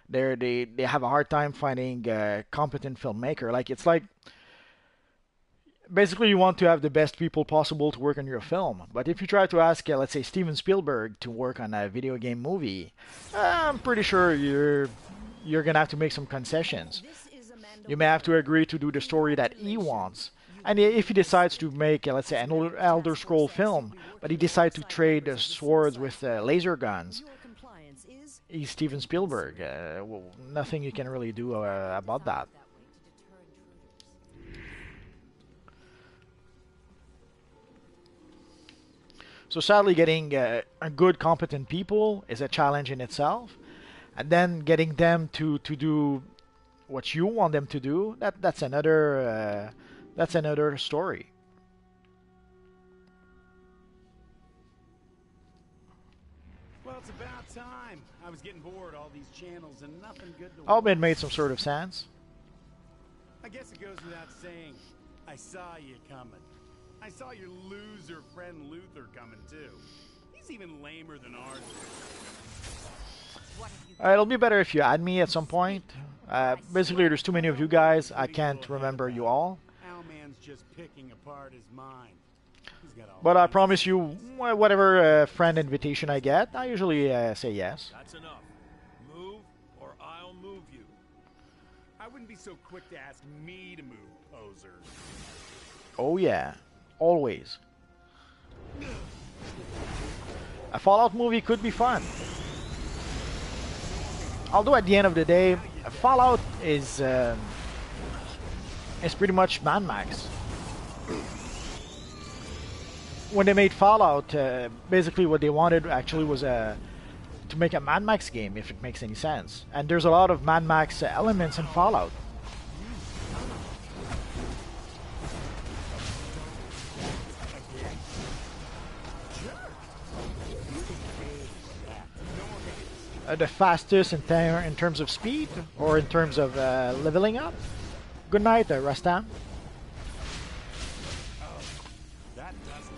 They have a hard time finding a competent filmmaker. Like it's like basically you want to have the best people possible to work on your film, but if you try to ask, let's say Steven Spielberg to work on a video game movie, I'm pretty sure you're gonna have to make some concessions. You may have to agree to do the story that he wants. And if he decides to make, let's say, an Elder Scroll film, but he decides to trade swords with laser guns, he's Steven Spielberg. Well, nothing you can really do about that. So sadly, getting a good, competent people is a challenge in itself, and then getting them to do what you want them to do, that's another story. Well, it's about time. I was getting bored all these channels and nothing good to Albin watch. made some sort of sense. I guess it goes without saying, I saw you coming. I saw your loser friend Luther coming too. He's even lamer than ours. It'll be better if you add me at some point. Basically, there's too many of you guys. I can't remember you all. Owlman's just picking apart his mind. He's got all But I kinds promise you, whatever friend invitation I get, I usually say yes. That's enough. Move, or I'll move you. I wouldn't be so quick to ask me to move, poser. Oh yeah, always. A Fallout movie could be fun. Although at the end of the day, Fallout is pretty much Mad Max. When they made Fallout, basically what they wanted actually was to make a Mad Max game, if it makes any sense. And there's a lot of Mad Max elements in Fallout. The fastest in terms of speed or in terms of leveling up. Good night, Rastam. That doesn't.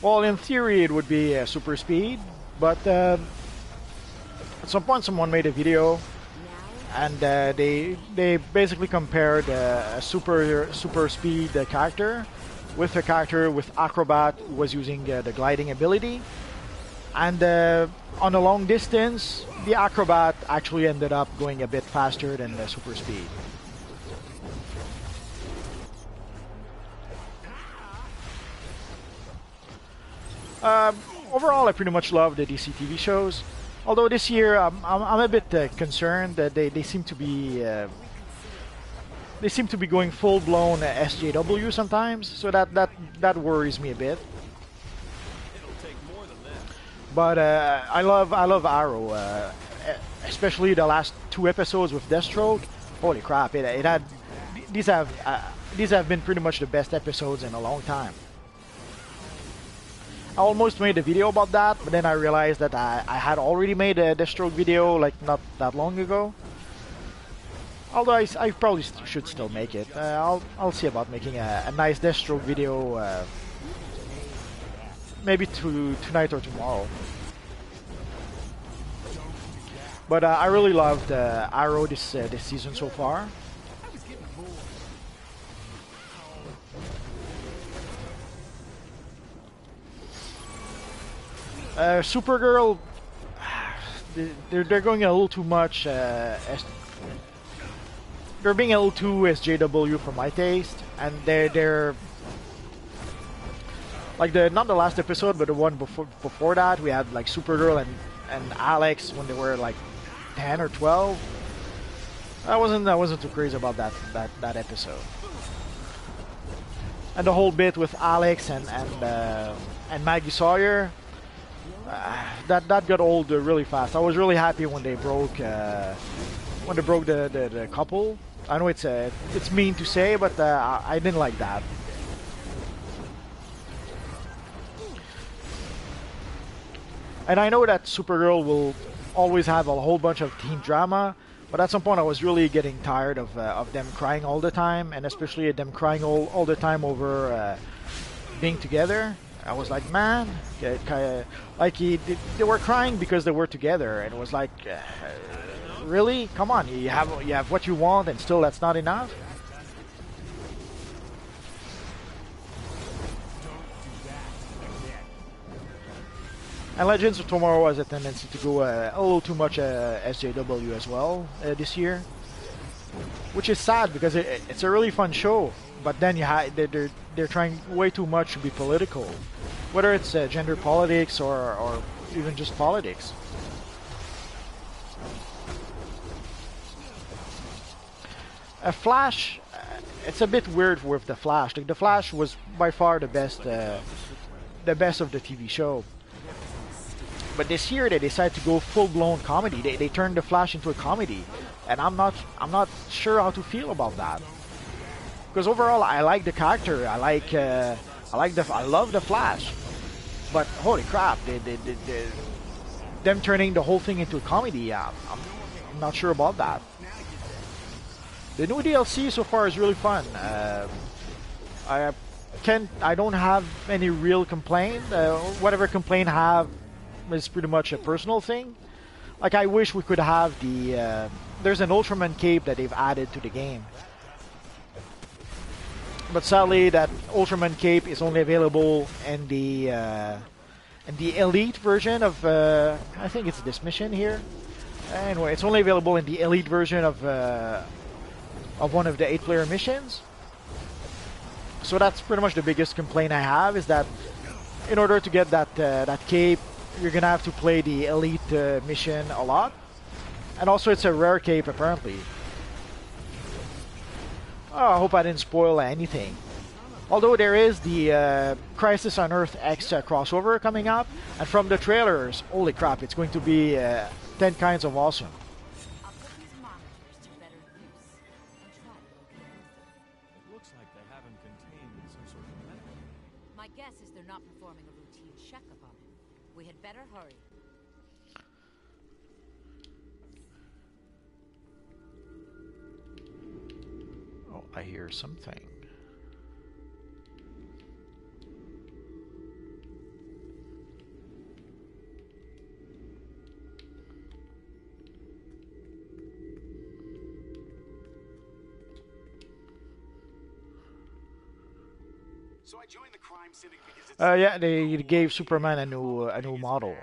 Well, in theory, it would be super speed, but at some point, someone made a video, and they basically compared a super speed character with a character with acrobat who was using the gliding ability, and on a long distance, the acrobat actually ended up going a bit faster than the super speed. Overall, I pretty much love the DC TV shows. Although this year, I'm a bit concerned that they seem to be going full-blown SJW sometimes. So that worries me a bit. It'll take more than that. But I love Arrow, especially the last 2 episodes with Deathstroke. Holy crap! It had these have been pretty much the best episodes in a long time. I almost made a video about that, but then I realized that I had already made a Deathstroke video like not that long ago. Although I probably should still make it. I'll see about making a nice Deathstroke video, maybe tonight or tomorrow. But I really loved Arrow this season so far. Supergirl, they're going a little too much they're being a little too SJW for my taste, and they're like the not the last episode, but the one before that. We had like Supergirl and Alex when they were like 10 or 12. I wasn't too crazy about that episode. And the whole bit with Alex and Maggie Sawyer, that got old really fast. I was really happy when they broke the couple. I know it's mean to say, but I didn't like that. And I know that Supergirl will always have a whole bunch of teen drama, but at some point I was really getting tired of them crying all the time, and especially them crying all the time over being together. I was like, man, like they were crying because they were together, and it was like, really? Come on, you have what you want, and still that's not enough. And Legends of Tomorrow has a tendency to go a little too much SJW as well this year, which is sad because it's a really fun show. But then they're trying way too much to be political, whether it's gender politics or even just politics. A Flash, it's a bit weird with the Flash. Like, the Flash was by far the best of the TV show. But this year they decided to go full-blown comedy. They turned the Flash into a comedy, and I'm not sure how to feel about that. Because overall, I like the character. I love the Flash. But holy crap, them turning the whole thing into a comedy. I'm not sure about that. The new DLC so far is really fun. I don't have any real complaint. Whatever complaint I have is pretty much a personal thing. Like, I wish we could have there's an Ultraman cape that they've added to the game. But sadly, that Ultraman cape is only available in the Elite version of, I think it's this mission here. Anyway, it's only available in the Elite version of one of the 8-player missions. So that's pretty much the biggest complaint I have, is that in order to get that cape, you're gonna have to play the Elite mission a lot. And also it's a rare cape apparently. Oh, I hope I didn't spoil anything. Although there is the Crisis on Earth X crossover coming up, and from the trailers, holy crap, it's going to be 10 kinds of awesome. I'll put these monitors to better use and try to locate Luther. It looks like they have him contained in some sort of medical. My guess is they're not performing a routine checkup on him. We had better hurry. Oh, I hear something. So I joined the crime syndicate because it's Yeah, they gave Superman a new model.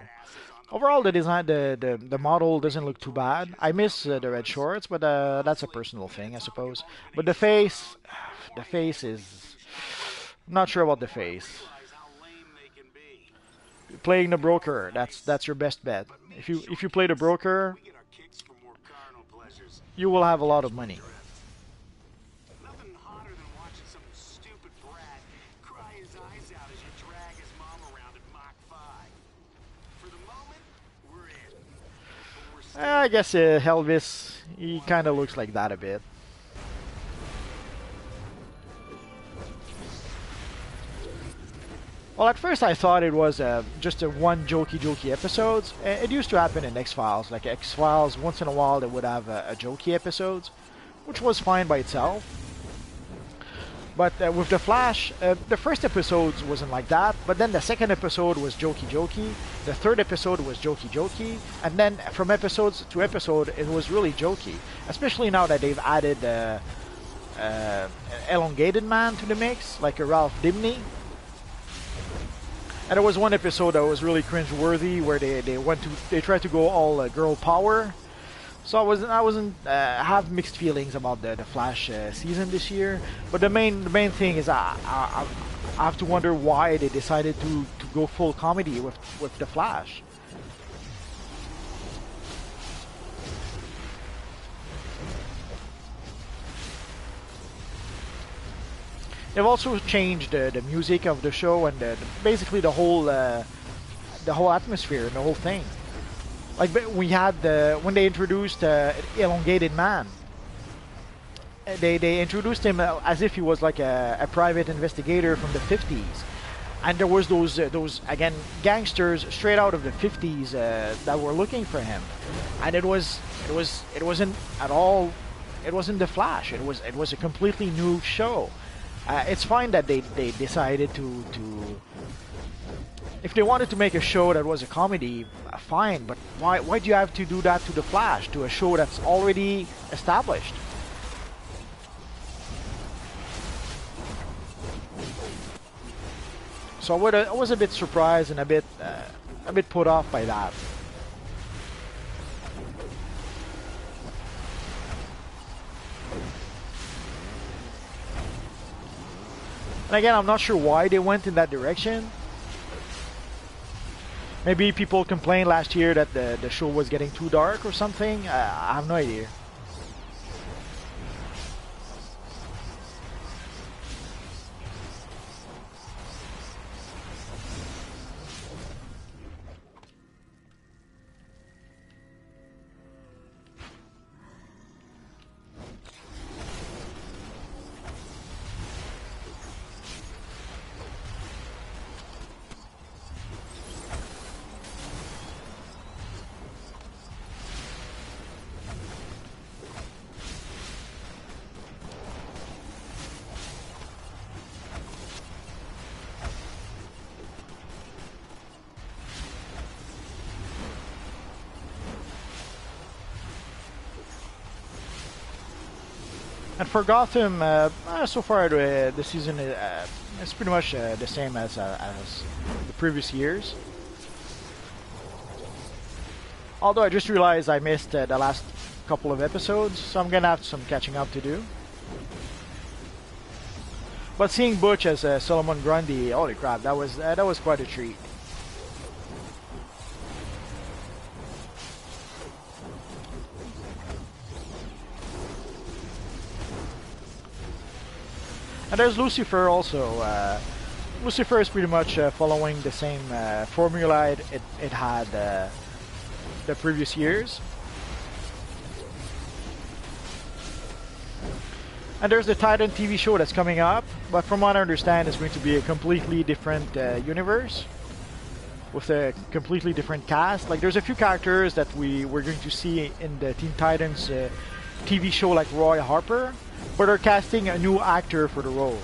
Overall, the design, the model doesn't look too bad. I miss the red shorts, but that's a personal thing, I suppose. But the face is, I'm not sure about the face. how lame they can be. Playing the broker, that's your best bet. If you play the broker, We get our kicks for more carnal pleasures. you will have a lot of money. Nothing hotter than watching some stupid brat cry his eyes out as you drag his mom around at Mach 5. For the moment, we're in. But we're still I guess Elvis, he kind of looks like that a bit. Well, at first I thought it was just a one jokey episodes. It used to happen in X-Files. Like X-Files, once in a while they would have a jokey episodes, which was fine by itself. But with The Flash, the first episodes wasn't like that, but then the second episode was jokey, the third episode was jokey, and then from episodes to episode it was really jokey. Especially now that they've added an elongated man to the mix, like a Ralph Dibny. And there was one episode that was really cringe-worthy where they tried to go all girl power. So I wasn't have mixed feelings about the Flash season this year. But the main thing is I have to wonder why they decided to go full comedy with the Flash. They've also changed the music of the show and basically the whole atmosphere and the whole thing. Like we had when they introduced Elongated Man, they introduced him as if he was like a private investigator from the 50s, and there was those again gangsters straight out of the 50s that were looking for him, and it wasn't at all, it wasn't the Flash. It was a completely new show. It's fine that they decided to if they wanted to make a show that was a comedy, fine, but why do you have to do that to the Flash, to a show that's already established? So I was a bit surprised and a bit put off by that. And again, I'm not sure why they went in that direction. Maybe people complained last year that the show was getting too dark or something. I have no idea. And for Gotham, so far the season is pretty much the same as the previous years. Although I just realized I missed the last couple of episodes, so I'm gonna have some catching up to do. But seeing Butch as Solomon Grundy, holy crap, that was quite a treat. And there's Lucifer also. Lucifer is pretty much following the same formula it had the previous years. And there's the Titan TV show that's coming up, but from what I understand, it's going to be a completely different universe with a completely different cast. Like there's a few characters that we're going to see in the Teen Titans TV show, like Roy Harper, but they're casting a new actor for the role.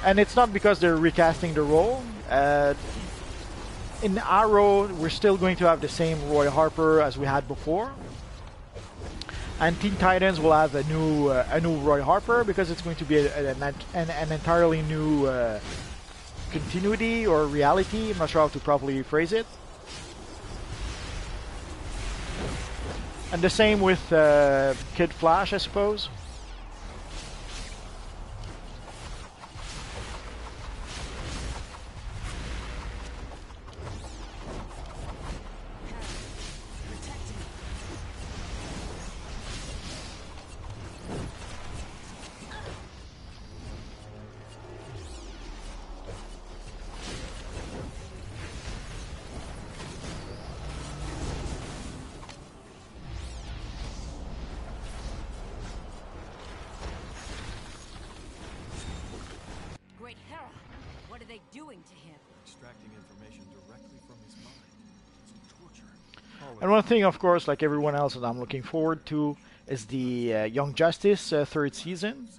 And it's not because they're recasting the role. In Arrow, we're still going to have the same Roy Harper as we had before. And Teen Titans will have a new Roy Harper because it's going to be an entirely new continuity or reality. I'm not sure how to properly phrase it. And the same with Kid Flash, I suppose. What are they doing to him? Extracting information directly from his mind. It's torture. And one thing, of course, like everyone else that I'm looking forward to, is the Young Justice third season.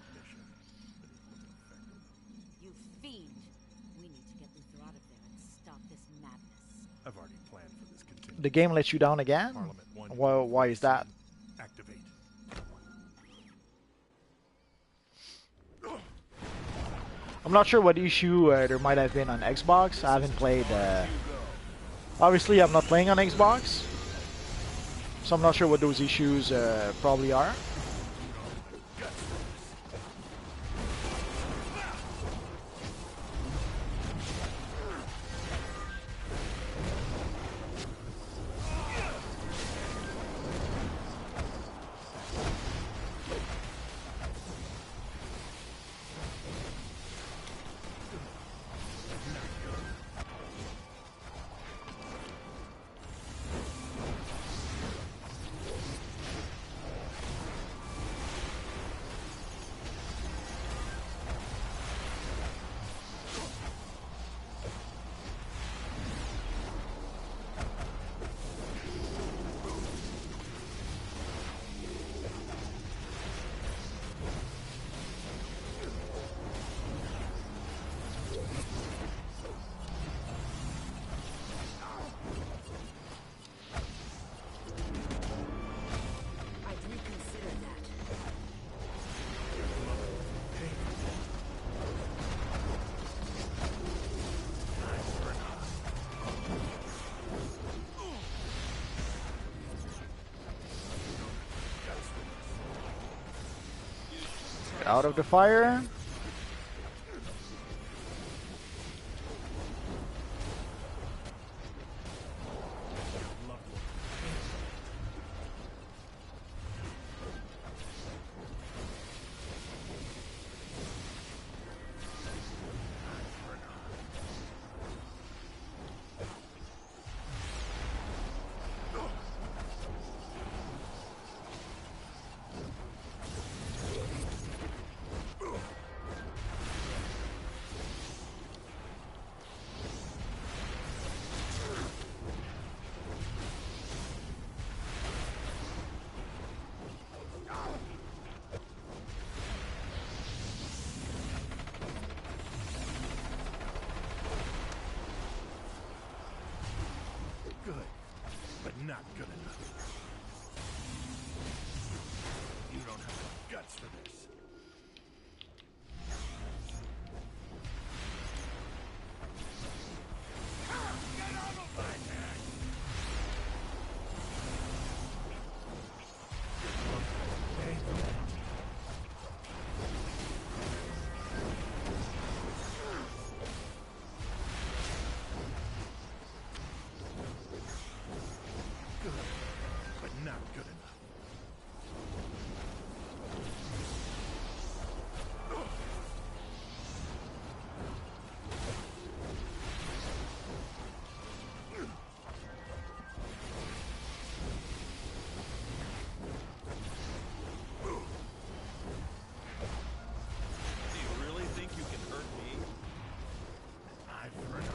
You fiend! We need to get Luther out of there and stop this madness. I've already planned for this contingency. The game lets you down again? Parliament Why is that? Activate. I'm not sure what issue there might have been on Xbox. I haven't played. Obviously, I'm not playing on Xbox, So I'm not sure what those issues probably are. I'd reconsider that. Get out of the fire. Good, but not good enough. You don't have the guts for this. Good, but not good enough. Do you really think you can hurt me? Eye for an eye.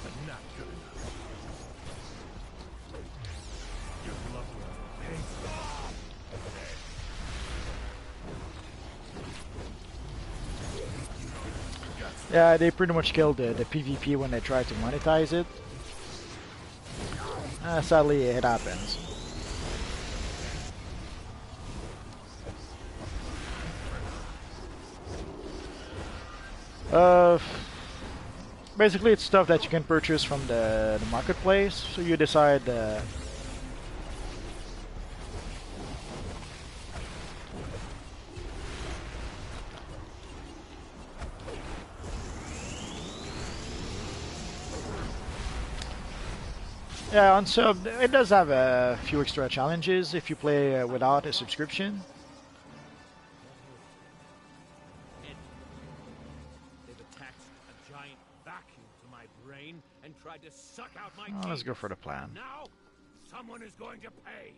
But not good enough. Your loved one pays for Yeah, they pretty much killed the PvP when they tried to monetize it. Sadly, it happens. Uh, Basically, it's stuff that you can purchase from the marketplace. So you decide. Yeah, on sub, it does have a few extra challenges if you play without a subscription. They've attached a giant vacuum to my brain and tried to suck out my Let's genius. go for the plan. Now, someone is going to pay.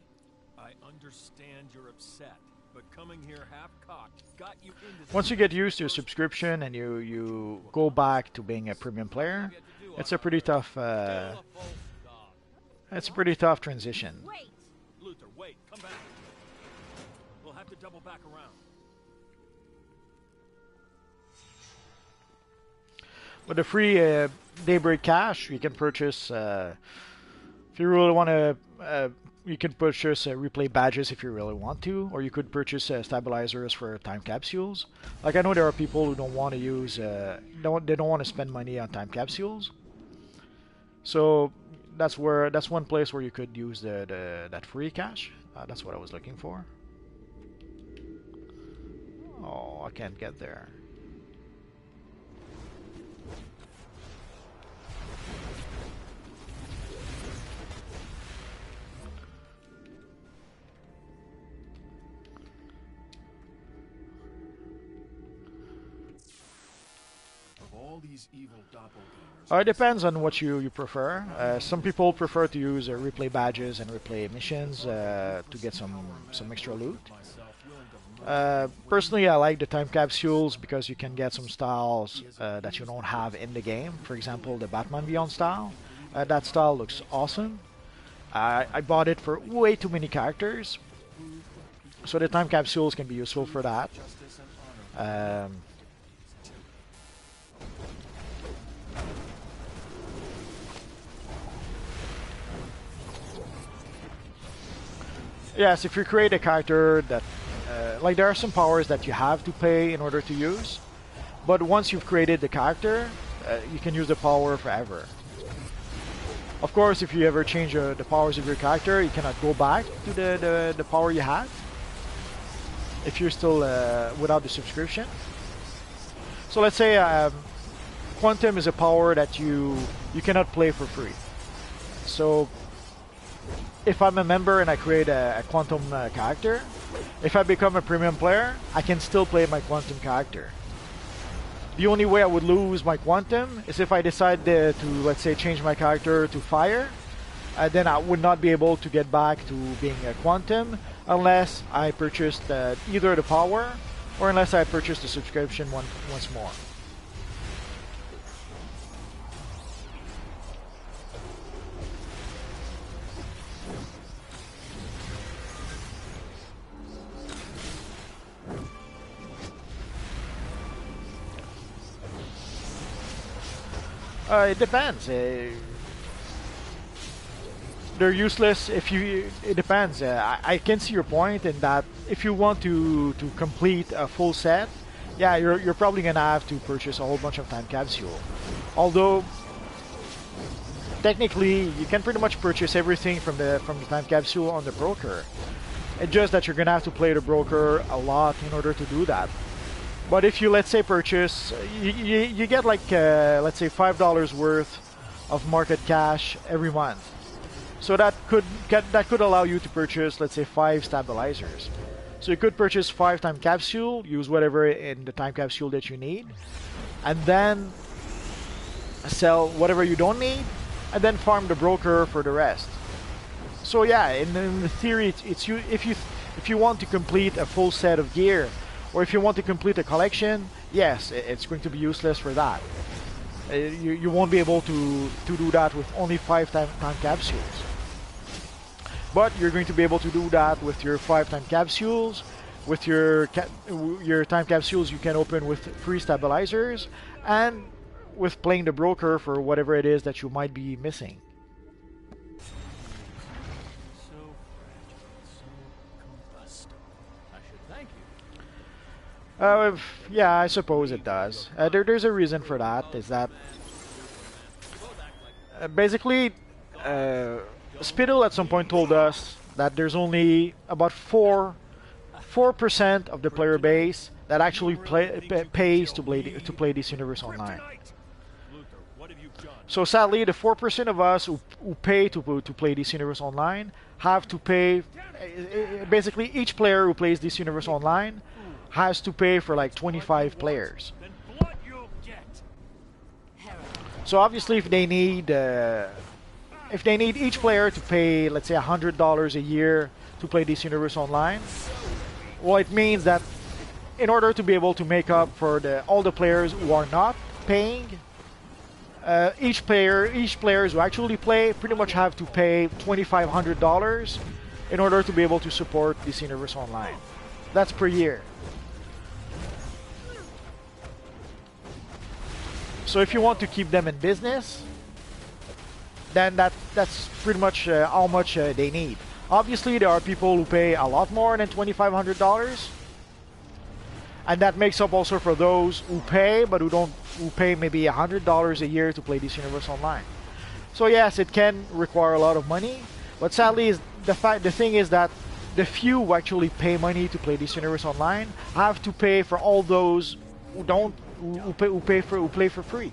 I understand you're upset, but coming here half-cocked got you into... Once you get used to a subscription and you go back to being a premium player, it's a pretty tough it's a pretty tough transition. Wait! Luther, wait, come back. We'll have to double back around. With the free Daybreak Cash, you can purchase If you really want to, you can purchase replay badges if you really want to, or you could purchase stabilizers for time capsules. Like I know there are people who don't want to use, they don't want to spend money on time capsules. So that's one place where you could use that free cash. That's what I was looking for. Oh, I can't get there. These evil doppelgangers. It depends on what you prefer. Some people prefer to use replay badges and replay missions to get some extra loot. Personally, I like the time capsules because you can get some styles that you don't have in the game. For example, the Batman Beyond style. That style looks awesome. I bought it for way too many characters, so the time capsules can be useful for that. Yes, if you create a character that, like there are some powers that you have to pay in order to use, but once you've created the character, you can use the power forever. Of course, if you ever change the powers of your character, you cannot go back to the power you had if you're still without the subscription. So let's say Quantum is a power that you cannot play for free. So if I'm a member and I create a Quantum character, if I become a premium player, I can still play my Quantum character. The only way I would lose my Quantum is if I decide to, let's say, change my character to Fire. Then I would not be able to get back to being a Quantum unless I purchased either the power or unless I purchased the subscription once more. It depends. They're useless if you. It depends. I can see your point in that if you want to complete a full set, yeah, you're probably gonna have to purchase a whole bunch of time capsule. Although technically, you can pretty much purchase everything from the time capsule on the broker. It's just that you're gonna have to play the broker a lot in order to do that. But if you, let's say, purchase, you get like, let's say, $5 worth of market cash every month. So that could allow you to purchase, let's say, 5 stabilizers. So you could purchase 5 time capsule, use whatever in the time capsule that you need, and then sell whatever you don't need, and then farm the broker for the rest. So yeah, in the theory, it's you if you want to complete a full set of gear, or if you want to complete a collection, yes, it's going to be useless for that. You won't be able to do that with only 5 time capsules. But you're going to be able to do that with your 5 time capsules, with your time capsules you can open with free stabilizers, and with playing the broker for whatever it is that you might be missing. Yeah, I suppose it does. There's a reason for that. Is that basically Spittle at some point told us that there's only about 4% of the player base that actually pays to play this universe online. So sadly, the 4% of us who pay to play this universe online have to pay. Basically, each player who plays this universe online has to pay for like 25 players. So obviously, if they need each player to pay, let's say, $100 a year to play this universe online, well, it means that in order to be able to make up for all the players who are not paying, each players who actually play pretty much have to pay $2,500 in order to be able to support this universe online. That's per year. So if you want to keep them in business, then that's pretty much how much they need. Obviously, there are people who pay a lot more than $2,500, and that makes up also for those who pay but who pay maybe $100 a year to play this universe online. So yes, it can require a lot of money, but sadly, the thing is that the few who actually pay money to play this universe online have to pay for all those who don't who play for free.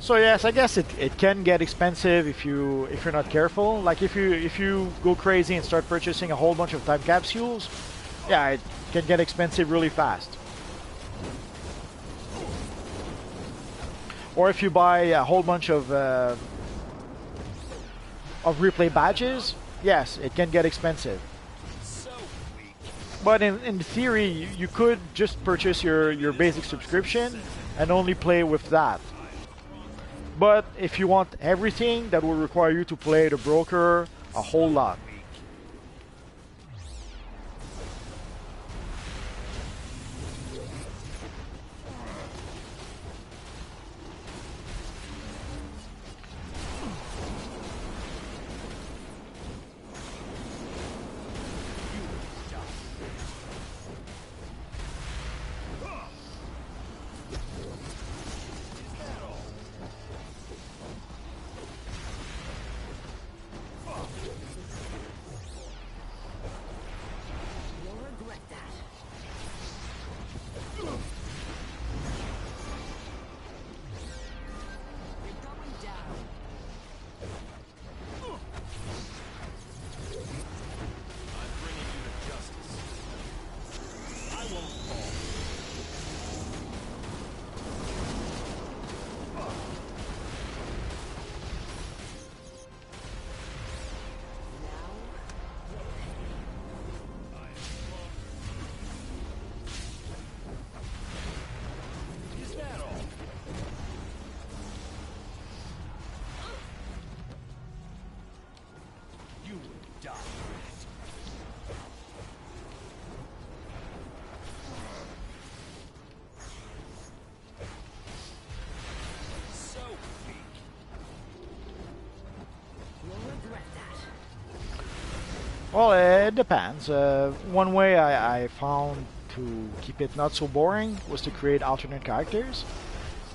So yes, I guess it can get expensive if you're not careful. Like if you go crazy and start purchasing a whole bunch of time capsules, yeah, it can get expensive really fast. Or if you buy a whole bunch of replay badges, yes, it can get expensive. But in theory, you could just purchase your basic subscription and only play with that. But if you want everything, that will require you to play the broker a whole lot. Well, it depends. One way I found to keep it not so boring was to create alternate characters.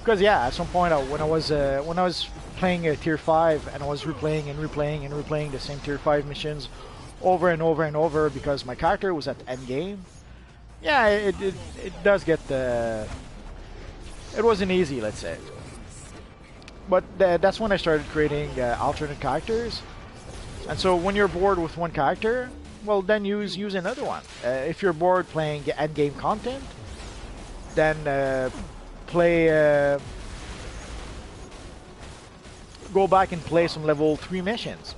Because yeah, at some point when I was playing a tier 5 and I was replaying and replaying and replaying the same tier 5 missions over and over and over because my character was at end game. Yeah, it does get it wasn't easy, let's say. But that's when I started creating alternate characters. And so when you're bored with one character, well then use another one. If you're bored playing end game content, then go back and play some level 3 missions.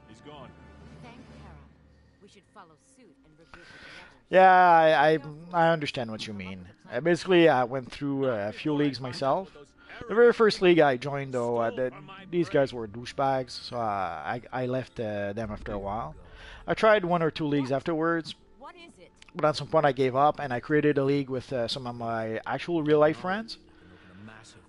He's gone. Thank Hera. We should follow suit and regroup with the others. Yeah, I understand what you mean. Basically, I went through a few leagues myself. The very first league I joined, though, these guys were douchebags, so I left them after a while. I tried 1 or 2 leagues afterwards, What is it? but at some point I gave up and I created a league with some of my actual real-life friends.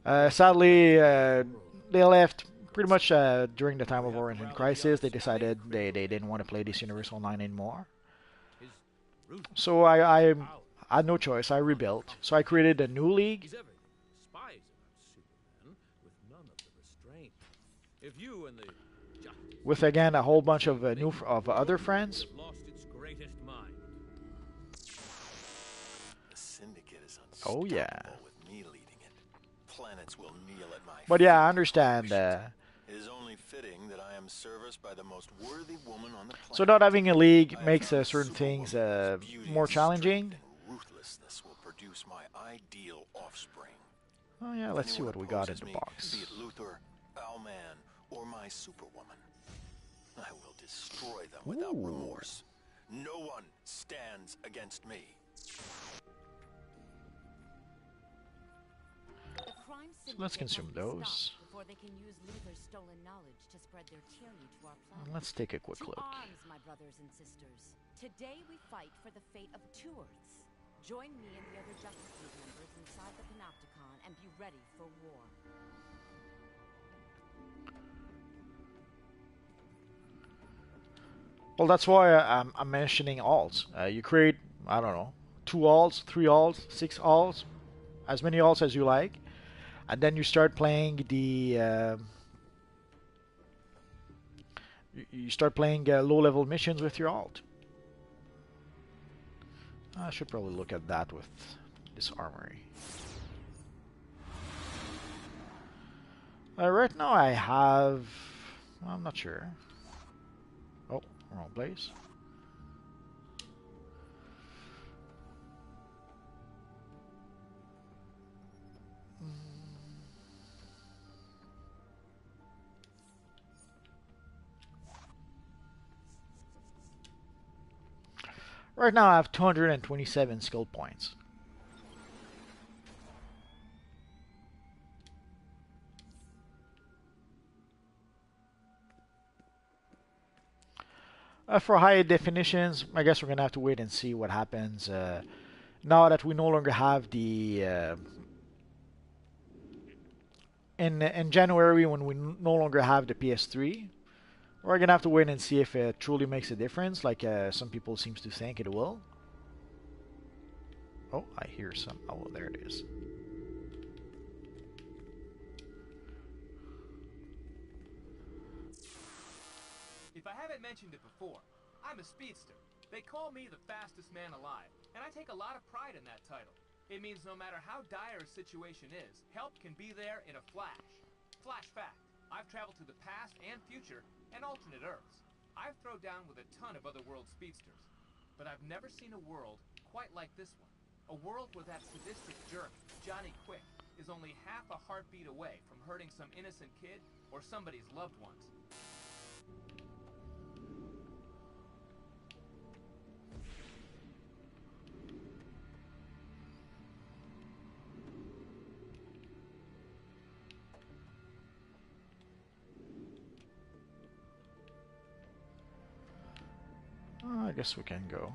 Sadly, they left pretty much during the time of Origin Crisis. They decided they didn't want to play this universe online anymore. So I had no choice. I rebuilt. So I created a new league If you and the with again a whole bunch of other friends. have lost its greatest mind. The Syndicate is Oh unstoppable yeah. with me leading it. Planets will kneel at my But yeah, I feet. understand. It is only fitting that I am serviced by the most worthy woman on the planet. So not having a league I have makes found a certain things superwoman whose beauty, more challenging. strength, and ruthlessness will produce my ideal offspring. Oh yeah, If let's see anyone what we got in opposes the me, box. Be it Luthor, Owlman, or my superwoman, I will destroy them without Ooh. remorse. No one stands against me. The crime Let's syndicate consume must be those. stopped before they can use Luther's stolen knowledge to spread their tyranny to our planet. Let's take a quick To look. arms, my brothers and sisters. Today we fight for the fate of 2 Earths. Join me and the other Justice League members inside the Panopticon and be ready for war. Well, that's why I'm mentioning alts. You create, I don't know, 2 alts, 3 alts, 6 alts, as many alts as you like, and then you start playing the you start playing low-level missions with your alt. I should probably look at that with this armory. Right now I have... I'm not sure. Oh, wrong place. Right now I have 227 skill points. For higher definitions, I guess we're gonna have to wait and see what happens now that we no longer have the in January when we no longer have the PS3. We're gonna have to wait and see if it truly makes a difference, like some people seems to think it will. Oh, I hear some. Oh, there it is. If I haven't mentioned it before, I'm a speedster. They call me the fastest man alive, and I take a lot of pride in that title. It means no matter how dire a situation is, help can be there in a flash. Flash fact, I've traveled to the past and future and alternate Earths. I've thrown down with a ton of other world speedsters, but I've never seen a world quite like this one. A world where that sadistic jerk, Johnny Quick, is only half a heartbeat away from hurting some innocent kid or somebody's loved ones. I guess we can go.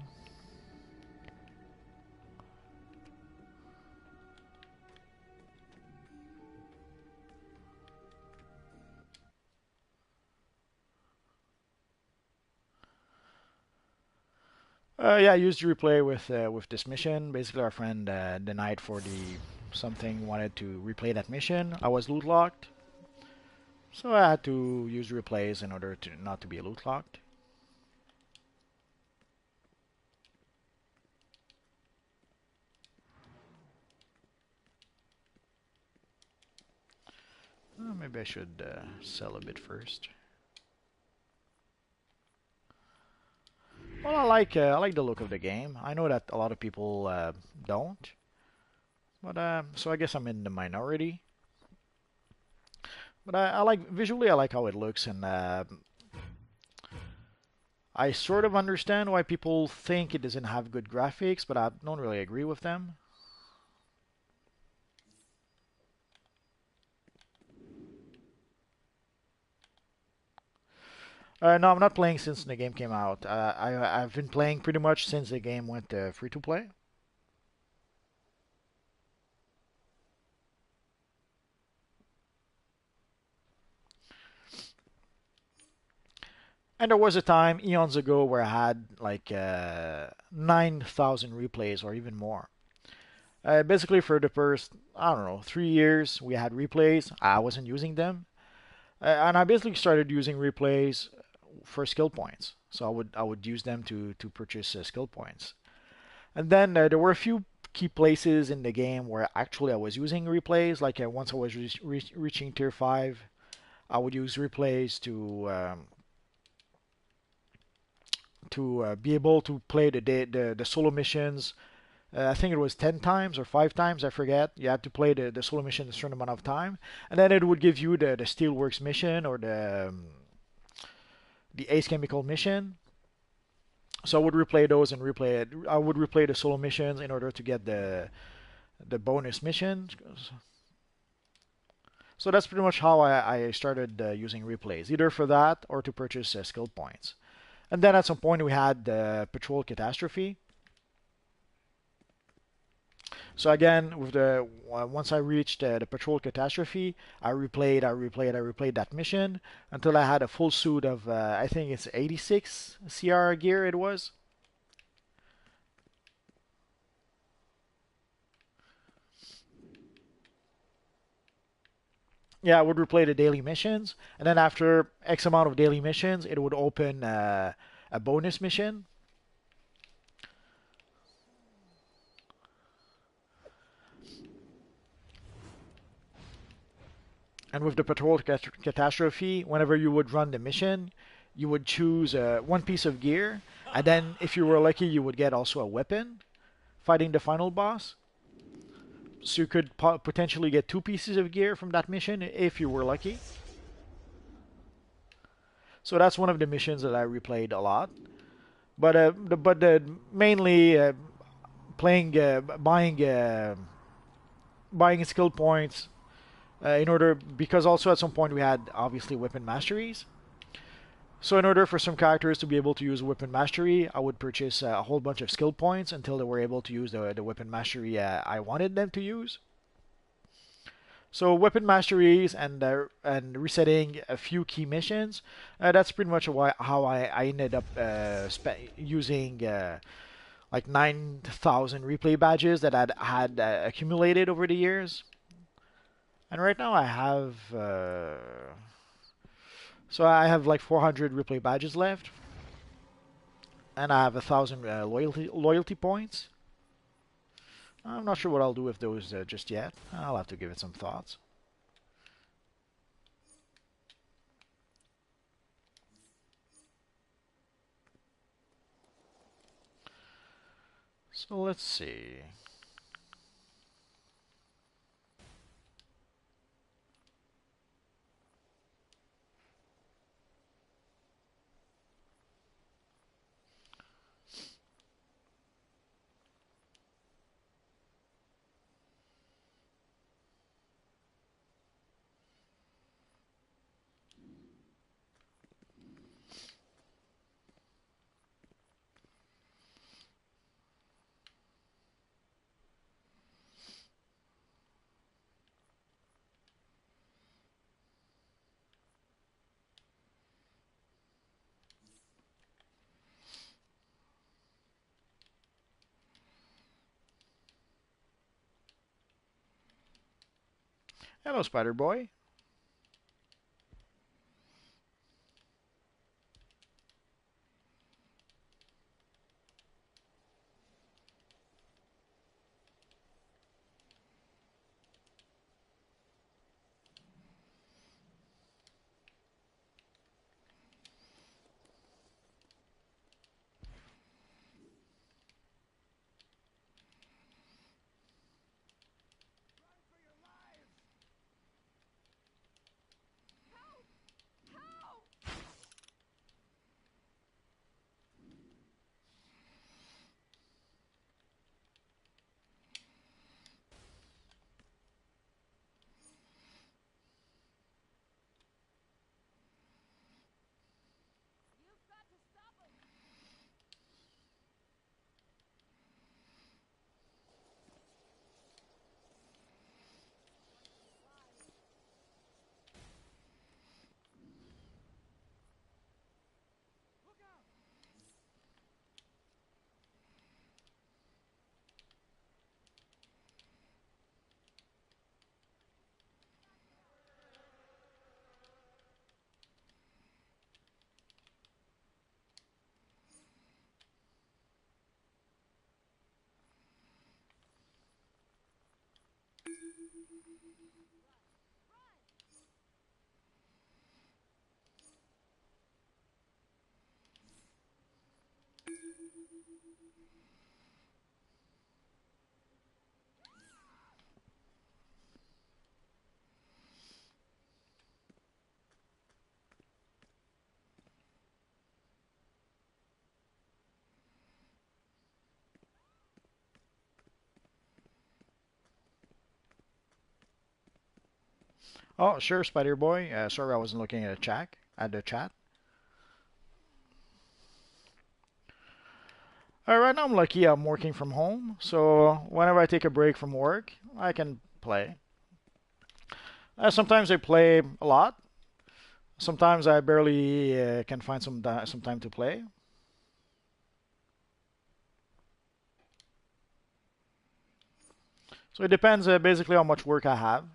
Yeah, I used to replay with this mission. Basically, our friend denied for the something, wanted to replay that mission. I was loot locked, so I had to use replays in order to not to be loot locked. Maybe I should sell a bit first. Well, I like the look of the game. I know that a lot of people don't, but so I guess I'm in the minority. But I like visually, I like how it looks, and I sort of understand why people think it doesn't have good graphics, but I don't really agree with them. No, I'm not playing since the game came out. I've been playing pretty much since the game went free to play. And there was a time eons ago where I had like 9,000 replays or even more. Basically, for the first, I don't know, 3 years, we had replays. I wasn't using them. And I basically started using replays for skill points. So I would use them to purchase skill points. And then there were a few key places in the game where actually I was using replays. Like once I was reaching tier 5, I would use replays to be able to play the solo missions. I think it was 10 times or 5 times, I forget. You had to play the solo mission a certain amount of time. And then it would give you the Steelworks mission or the Ace Chemical mission. So I would replay those and replay it. I would replay the solo missions in order to get the bonus mission. So that's pretty much how I started using replays, either for that or to purchase skill points. And then at some point we had the Patrol Catastrophe. So again, with the once I reached the Patrol Catastrophe, I replayed that mission until I had a full suit of I think it's 86 CR gear it was. Yeah, I would replay the daily missions, and then after X amount of daily missions, it would open a bonus mission. And with the Patrol Catastrophe, whenever you would run the mission, you would choose one piece of gear, and then if you were lucky, you would get also a weapon fighting the final boss. So you could potentially get 2 pieces of gear from that mission if you were lucky. So that's one of the missions that I replayed a lot. But mainly playing, buying skill points in order, because also at some point we had obviously weapon masteries. So in order for some characters to be able to use weapon mastery, I would purchase a whole bunch of skill points until they were able to use the weapon mastery I wanted them to use. So weapon masteries and resetting a few key missions. That's pretty much how I ended up using like 9,000 replay badges that I'd had accumulated over the years. And right now I have so I have like 400 replay badges left, and I have 1,000 loyalty points. I'm not sure what I'll do with those just yet. I'll have to give it some thoughts. So let's see. Hello, Spider Boy. Oh, sure, Spider Boy. Sorry, I wasn't looking at the chat. At the chat. Right now I'm lucky. I'm working from home, so whenever I take a break from work, I can play. Sometimes I play a lot. Sometimes I barely can find some time to play. So it depends basically how much work I have.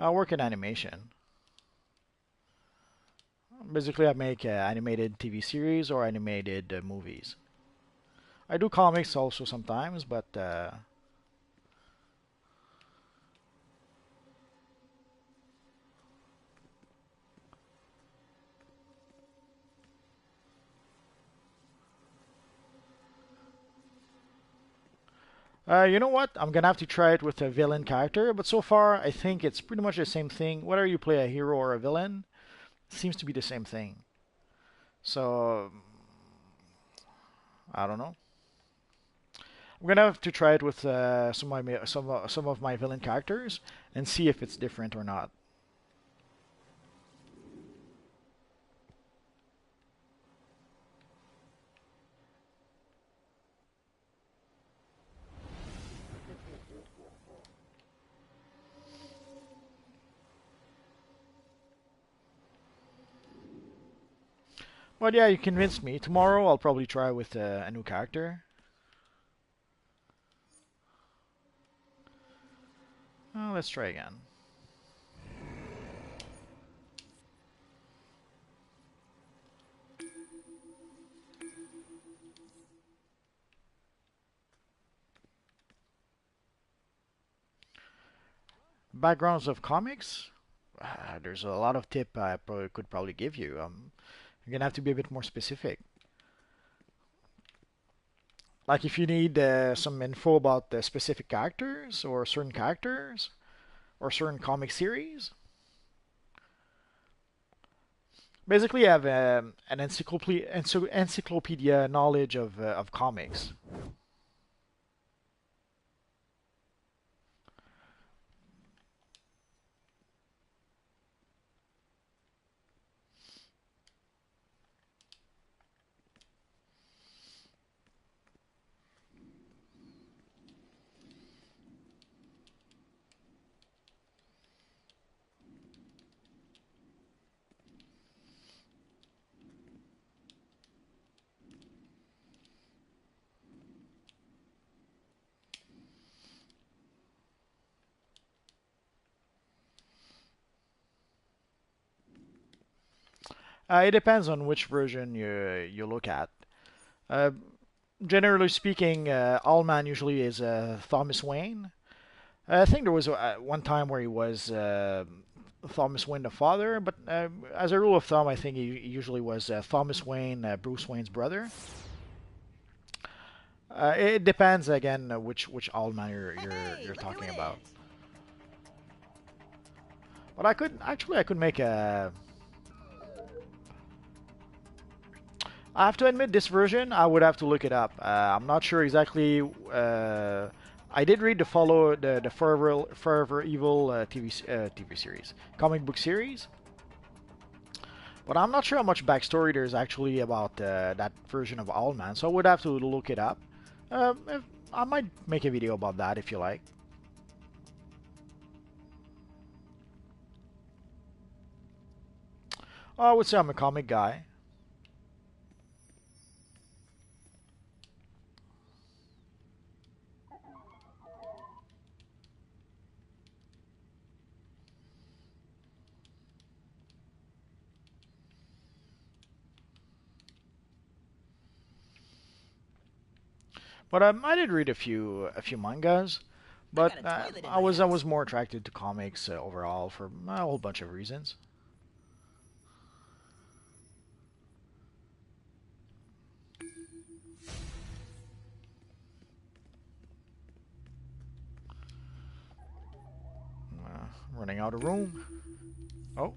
I work in animation. Basically, I make animated TV series or animated movies. I do comics also sometimes, but you know what? I'm gonna have to try it with a villain character, but so far I think it's pretty much the same thing. Whether you play a hero or a villain, it seems to be the same thing. So I don't know. I'm gonna have to try it with some of my villain characters and see if it's different or not. But yeah, you convinced me. Tomorrow I'll probably try with a new character. Let's try again. Backgrounds of comics. There's a lot of tip I could probably give you. You're gonna have to be a bit more specific. Like if you need some info about the specific characters or certain characters or certain comic series. Basically, I have an encyclopedia knowledge of comics. It depends on which version you look at. Uh, Generally speaking, Allman usually is Thomas Wayne. I think there was one time where he was Thomas Wayne the father, but as a rule of thumb, I think he usually was Thomas Wayne, Bruce Wayne's brother. It depends again which Allman you're talking about. But I could make a. I have to admit, this version I would have to look it up. I'm not sure exactly. I did read the Forever Evil TV series, comic book series, but I'm not sure how much backstory there's actually about that version of Owlman. So I would have to look it up. I might make a video about that if you like. I would say I'm a comic guy. But I did read a few mangas, but got a toilet in I my was I house. was more attracted to comics overall for a whole bunch of reasons. Running out of room. Oh.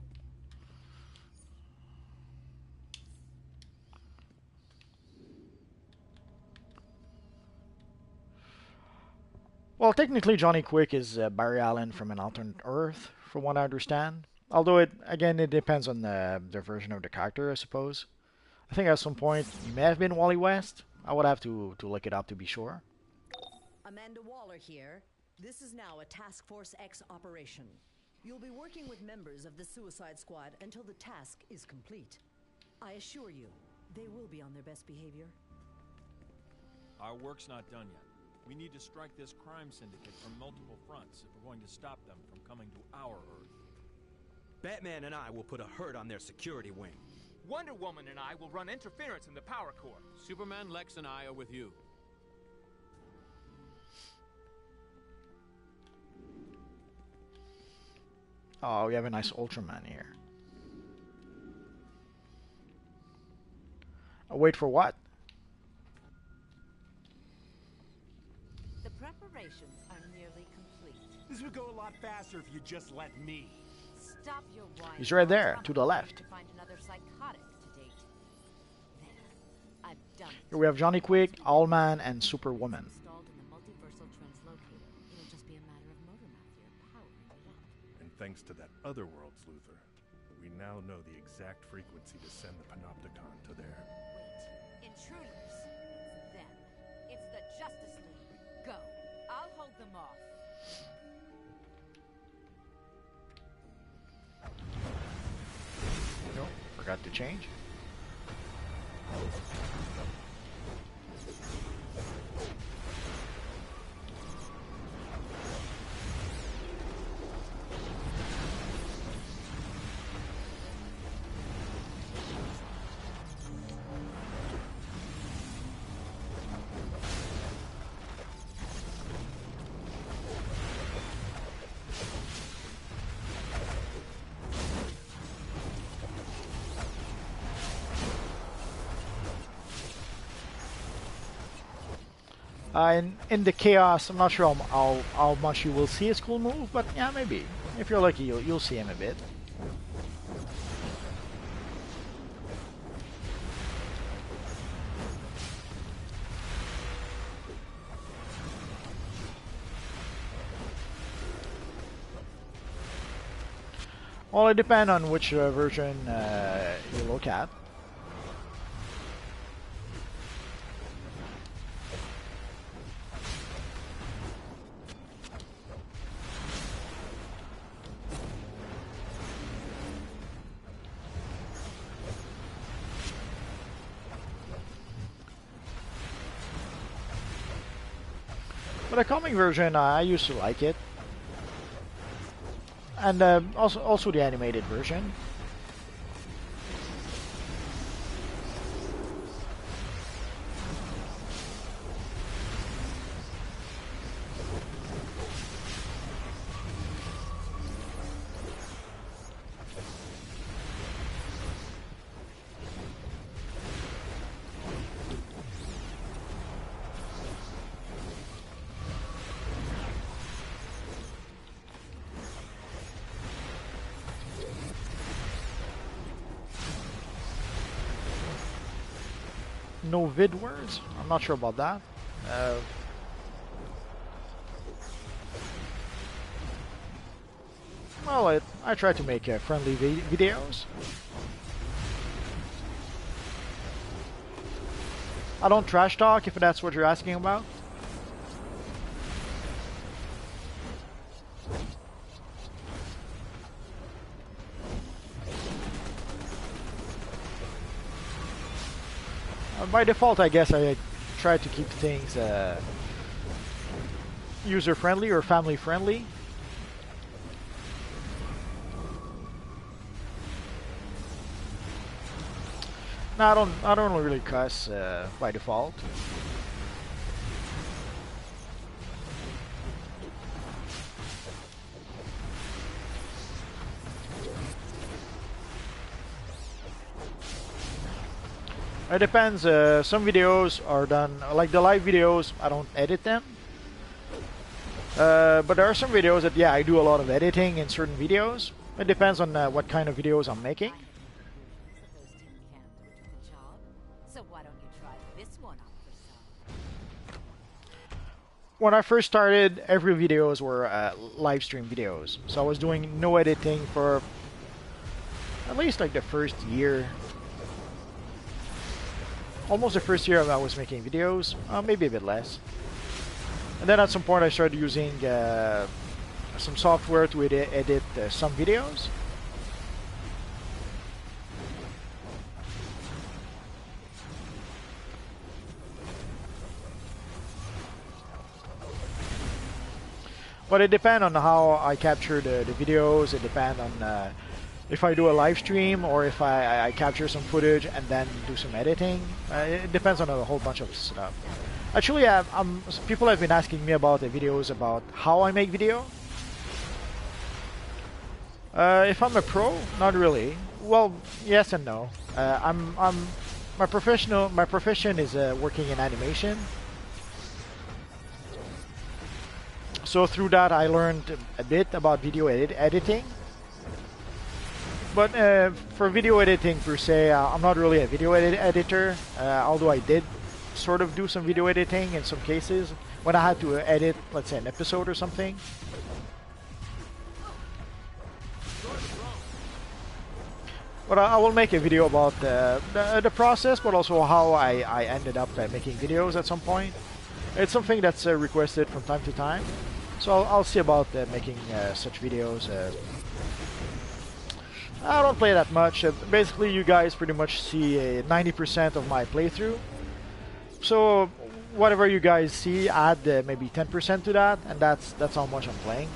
Well, technically, Johnny Quick is Barry Allen from an alternate Earth, from what I understand. Although it depends on the version of the character, I suppose. I think at some point he may have been Wally West. I would have to look it up to be sure. Amanda Waller here. This is now a Task Force X operation. You'll be working with members of the Suicide Squad until the task is complete. I assure you, they will be on their best behavior. Our work's not done yet. We need to strike this crime syndicate from multiple fronts if we're going to stop them from coming to our Earth. Batman and I will put a hurt on their security wing. Wonder Woman and I will run interference in the power core. Superman, Lex, and I are with you. Oh, we have a nice Ultraman here. Wait for what? The preparations are nearly complete. This would go a lot faster if you just let me. Stop your whining. He's right there, I'm to the left. to find another psychotic to date. There, I've done it. Here we have Johnny Quick, Owlman, and Superwoman. Installed in the multiversal translocator. It'll just be a matter of motor mouth here powering it up. And thanks to that other world's Luthor, we now know the exact frequency to send the Panopticon to there. Wait, intruders. It's them. It's the Justice League. Go. I'll hold them off. No, forgot to change. In the chaos, I'm not sure how much you will see his cool move, but yeah, maybe. If you're lucky, you'll see him a bit. Well, it depends on which version you look at. But the comic version, I used to like it, and also the animated version. No vid words? I'm not sure about that. Well, I try to make friendly videos. I don't trash talk, if that's what you're asking about. By default, I guess I try to keep things user-friendly or family-friendly. No, I don't really cuss by default. It depends. Some videos are done, like the live videos, I don't edit them. But there are some videos that, yeah, I do a lot of editing in certain videos. It depends on what kind of videos I'm making. So why don't you try this one out for some? When I first started, every videos were live stream videos. So I was doing no editing for at least like the first year. Almost the first year I was making videos, maybe a bit less. And then at some point I started using some software to edit some videos. But it depends on how I capture the videos. It depends on if I do a live stream or if I capture some footage and then do some editing. It depends on a whole bunch of stuff. Actually, people have been asking me about the videos about how I make video. If I'm a pro, not really. Well, yes and no. My profession is working in animation. So through that, I learned a bit about video editing. But for video editing per se, I'm not really a video editor, although I did sort of do some video editing in some cases when I had to edit, let's say, an episode or something. But I will make a video about the process, but also how I ended up making videos at some point. It's something that's requested from time to time, so I'll see about making such videos. I don't play that much. Basically, you guys pretty much see 90% of my playthrough. So whatever you guys see, add maybe 10% to that, and that's how much I'm playing.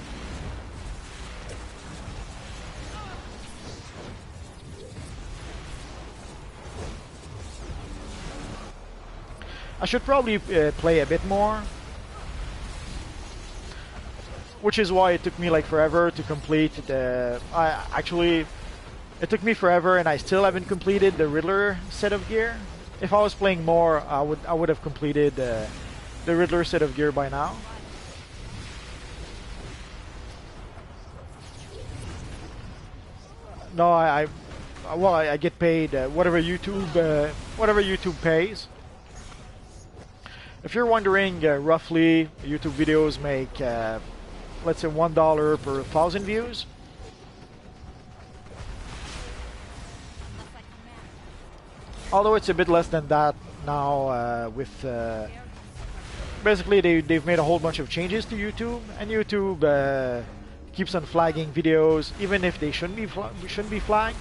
I should probably play a bit more, which is why it took me like forever to complete the. It took me forever, and I still haven't completed the Riddler set of gear. If I was playing more, I would have completed the Riddler set of gear by now. No, I get paid whatever YouTube pays. If you're wondering, roughly YouTube videos make let's say $1 per 1,000 views. Although it's a bit less than that now with basically they've made a whole bunch of changes to YouTube, and YouTube keeps on flagging videos even if they shouldn't be flagged.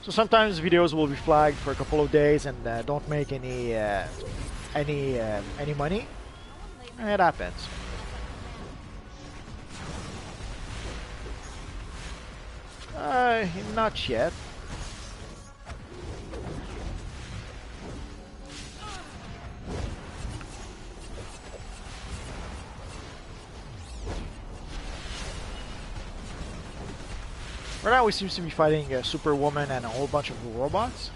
So sometimes videos will be flagged for a couple of days and don't make any money. It happens. Not yet. Right now we seem to be fighting Superwoman and a whole bunch of robots.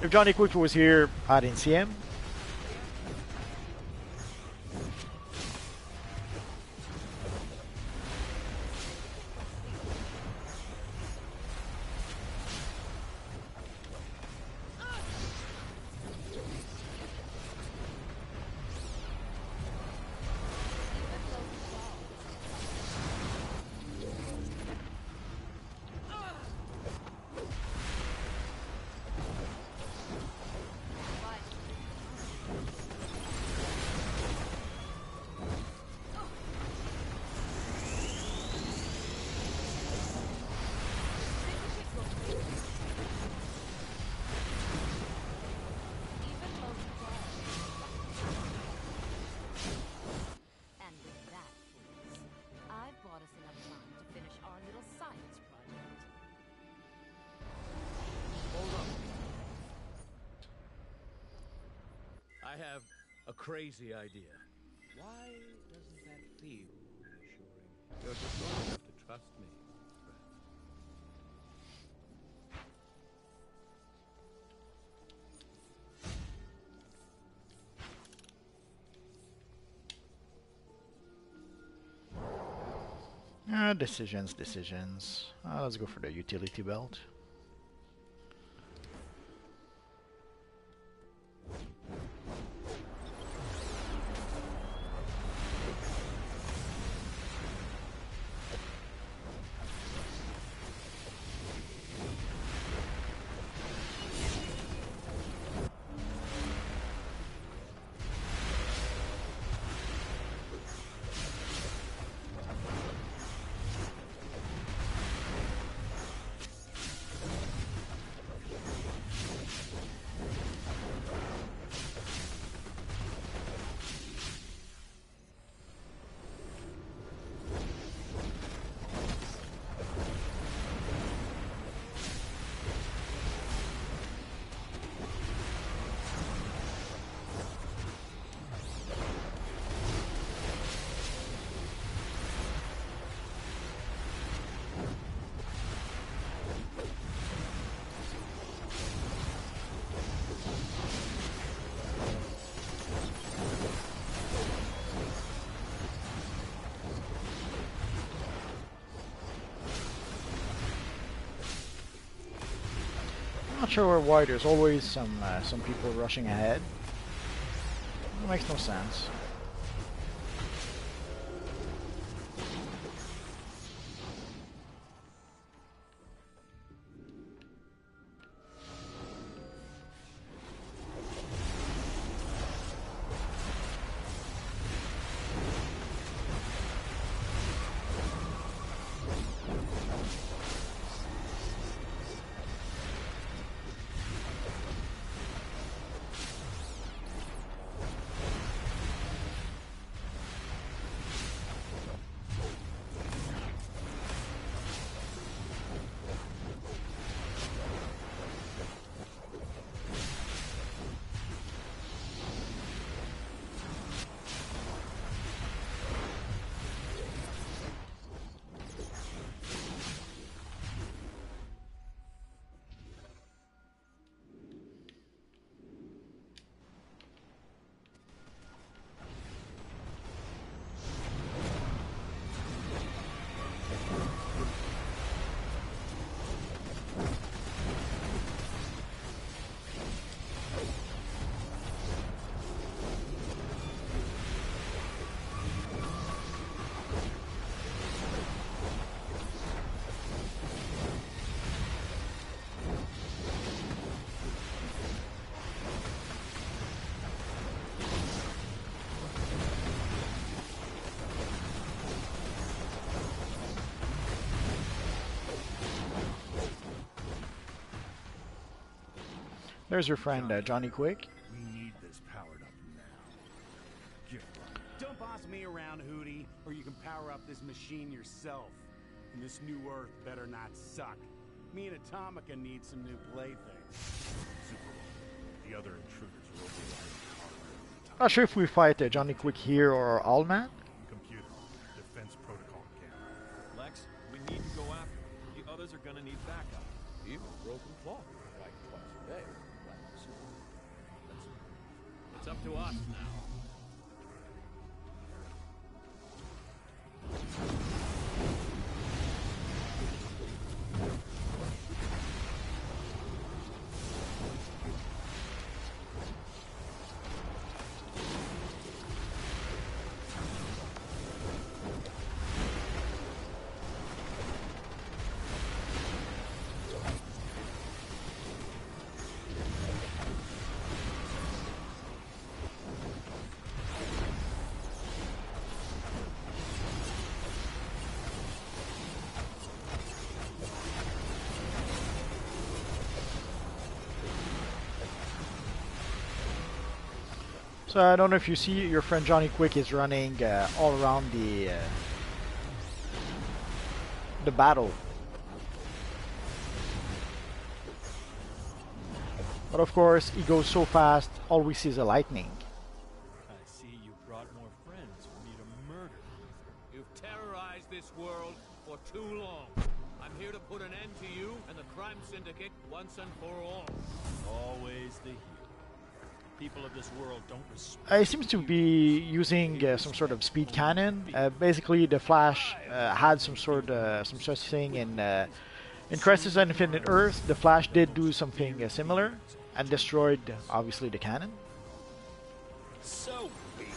If Johnny Quick was here, I didn't see him. I have a crazy idea. Why doesn't that feel reassuring? You're just going to have to trust me, friend. Decisions. Let's go for the utility belt. Not sure why there's always some people rushing ahead. It makes no sense. There's your friend, Johnny Quick. We need this powered up now. Get right. Don't boss me around, Hootie, or you can power up this machine yourself. And this new Earth better not suck. Me and Atomica need some new playthings. Super. The other intruders are overriding. Not sure if we fight Johnny Quick here or Allman. Computer. Defense protocol camera. Lex, we need to go after them. The others are gonna need backup. Even broken clock, right twice a day. It's up to us now. So I don't know if you see, your friend Johnny Quick is running all around the battle. But of course, he goes so fast, all we see is a lightning. friends for me to murder. You've terrorized this world for too long. I'm here to put an end to you and the crime syndicate once and for all. Always the hero. People of this world don't respect. It seems to be using some sort of speed cannon. Basically, the Flash had some such thing in Crisis on Infinite Earth. The Flash did do something similar and destroyed, obviously, the cannon. So weak.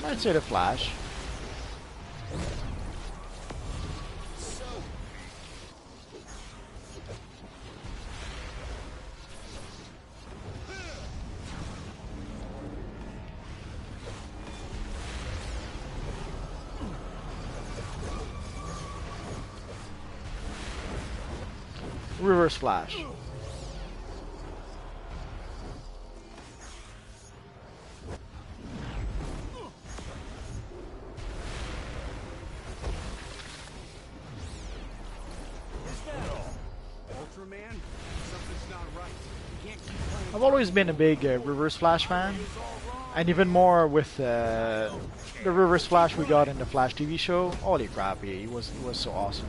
I'd say the Flash. Reverse Flash. I've always been a big Reverse Flash fan, and even more with the Reverse Flash we got in the Flash TV show. Holy crap, he was so awesome.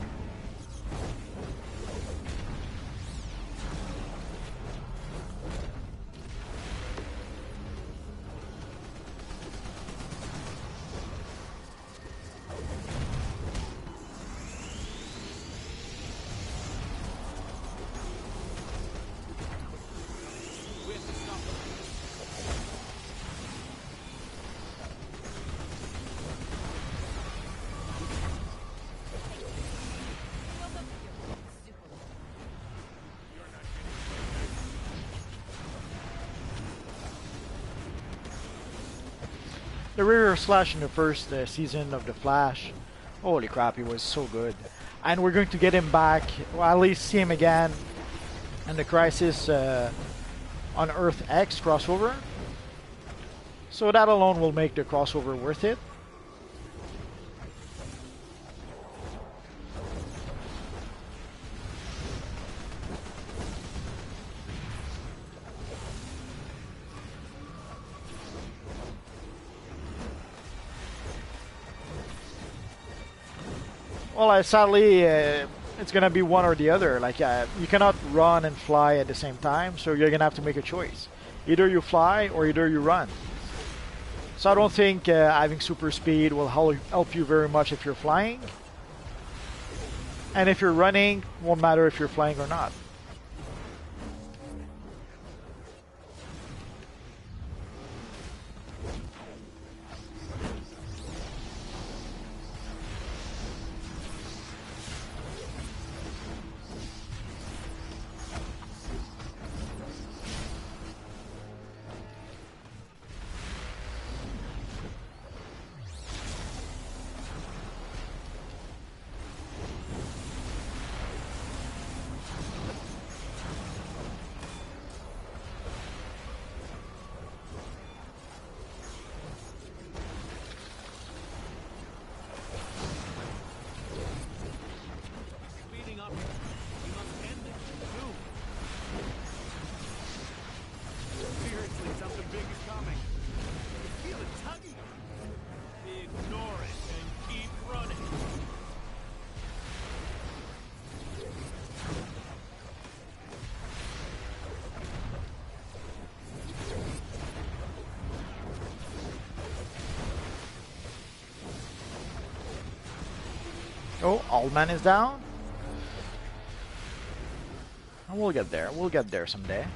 The Reverse Flash in the first season of The Flash, holy crap, he was so good. And we're going to get him back, or at least see him again in the Crisis on Earth X crossover. So that alone will make the crossover worth it. Well, sadly, it's gonna be one or the other. Like, you cannot run and fly at the same time, so you're gonna have to make a choice. Either you fly or either you run. So I don't think having super speed will help you very much if you're flying. And if you're running, won't matter if you're flying or not. Oh, Altman is down. We'll get there. We'll get there someday.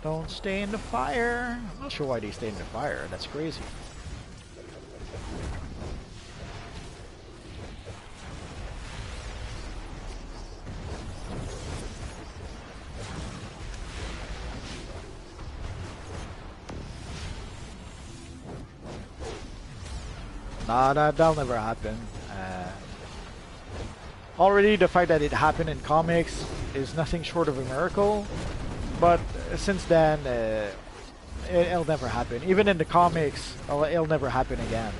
Don't stay in the fire. I'm not sure why they stay in the fire. That's crazy. Nah, that'll never happen. Already the fact that it happened in comics is nothing short of a miracle. But since then, it'll never happen. Even in the comics, it'll never happen again.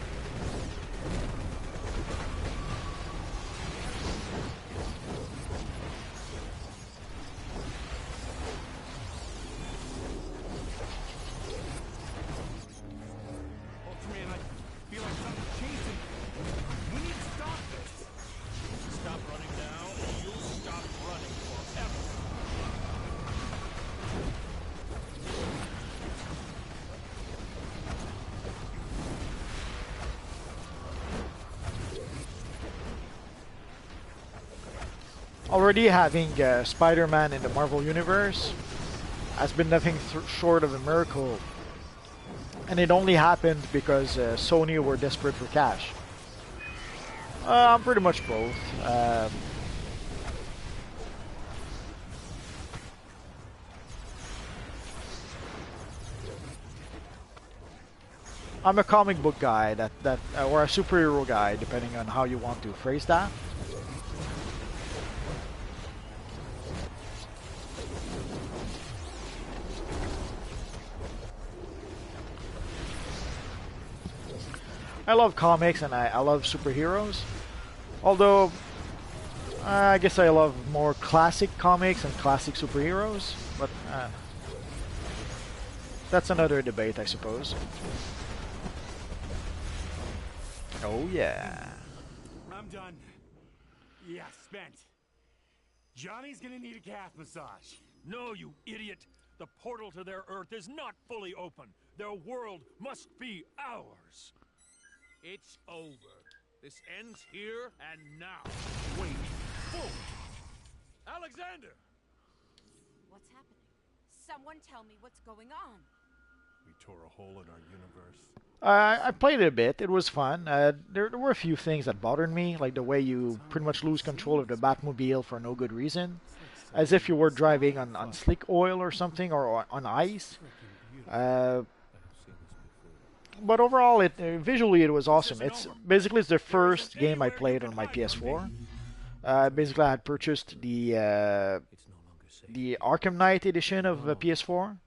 Ultraman, I feel like something's chasing. We need to stop this. Stop running now, and you'll stop running forever. Already having Spider-Man in the Marvel Universe has been nothing short of a miracle. And it only happened because Sony were desperate for cash. I'm pretty much both. I'm a comic book guy, or a superhero guy, depending on how you want to phrase that. I love comics and I love superheroes. Although, I guess I love more classic comics and classic superheroes. But, that's another debate, I suppose. Oh, yeah. I'm done. Yeah, spent. Johnny's gonna need a calf massage. No, you idiot! The portal to their Earth is not fully open. Their world must be ours. It's over. This ends here and now. Wait. Fool! Alexander! What's happening? Someone tell me what's going on. We tore a hole in our universe. I played it a bit. It was fun. There were a few things that bothered me, like the way you pretty much lose control of the Batmobile for no good reason. As if you were driving on slick oil or something, or on ice. But overall, visually it was awesome. It's the first game I played on my PS4. Basically, I had purchased the Arkham Knight edition of PS4,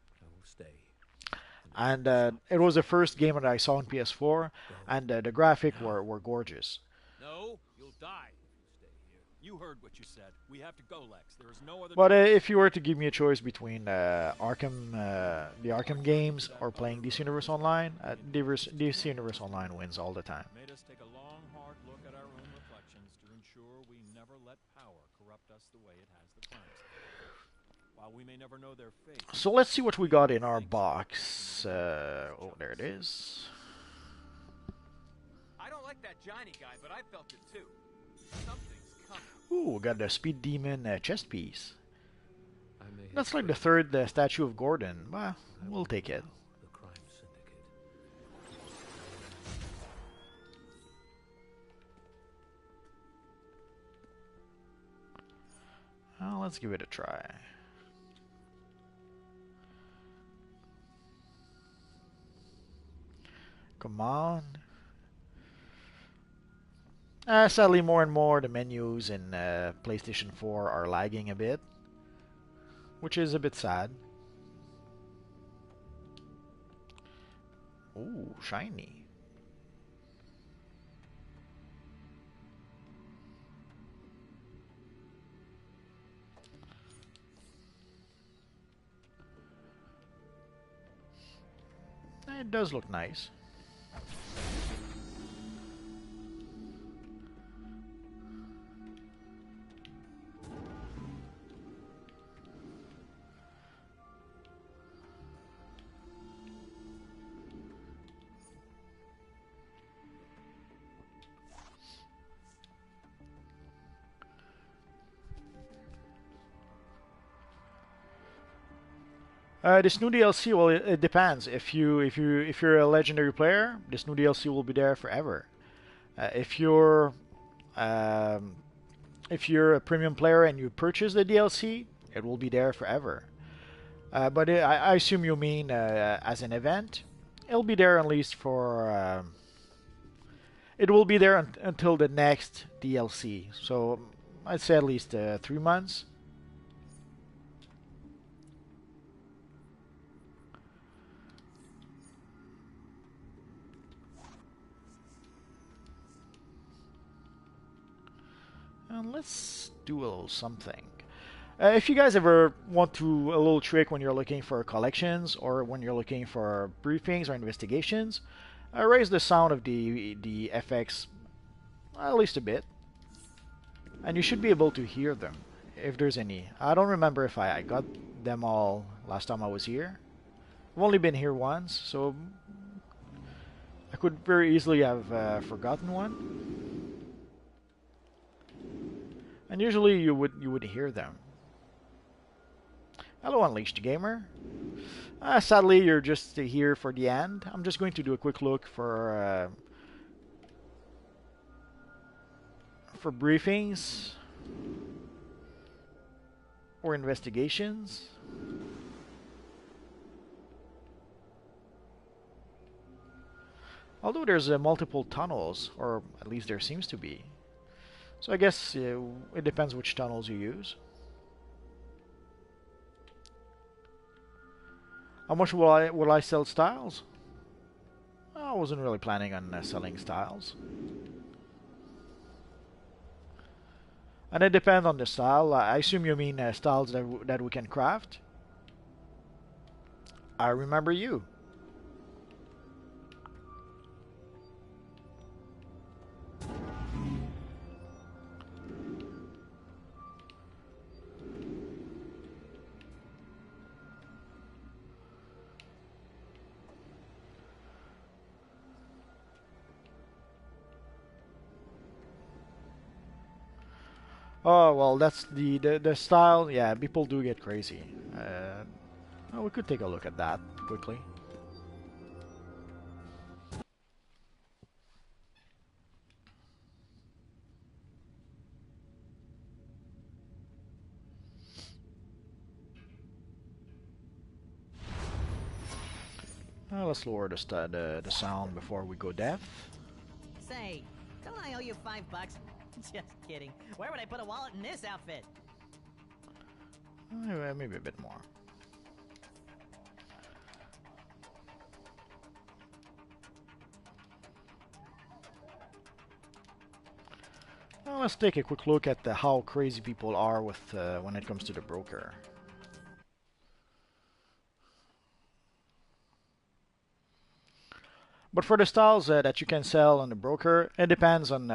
and it was the first game that I saw on PS4, and the graphics were gorgeous. No, you'll die if you stay here. You heard what you said. We have to go, Lex. There is no other. But if you were to give me a choice between the Arkham games or playing DC Universe Online, DC Universe Online wins all the time. Made us take a long, hard look at our own reflections to ensure we never let power corrupt us the way it has the crimes. While we may never know their fate. So let's see what we got in our box. Oh, there it is. I don't like that Johnny guy, but I felt it too. Something's coming. Ooh, we got the Speed Demon chest piece. That's like the third statue of Gordon. Well, we'll take it. The crime syndicate. Well, let's give it a try. Come on. Sadly, more and more the menus in PlayStation 4 are lagging a bit, which is a bit sad. Ooh, shiny. It does look nice. This new DLC, well, it depends. If you're a legendary player, this new DLC will be there forever. If you're a premium player and you purchase the DLC, it will be there forever. But I assume you mean as an event. It'll be there at least for. It will be there until the next DLC. So I'd say at least 3 months. And let's do a little something. If you guys ever want to a little trick when you're looking for collections or when you're looking for briefings or investigations, raise the sound of the FX at least a bit, and you should be able to hear them if there's any. I don't remember if I got them all last time I was here. I've only been here once, so I could very easily have forgotten one. And usually you would hear them. Hello, Unleashed Gamer. Sadly, you're just here for the end. I'm just going to do a quick look for briefings or investigations. Although there's multiple tunnels, or at least there seems to be. So I guess it depends which tunnels you use. How much will I sell styles? I wasn't really planning on selling styles. And it depends on the style. I assume you mean styles that we can craft. I remember you. Oh, well, that's the style. Yeah, people do get crazy. Oh, we could take a look at that quickly. Let's lower the sound before we go deaf. Say, don't I owe you $5? Just kidding. Where would I put a wallet in this outfit? Maybe a bit more. Well, let's take a quick look at how crazy people are with when it comes to the broker. But for the styles that you can sell on the broker, it depends on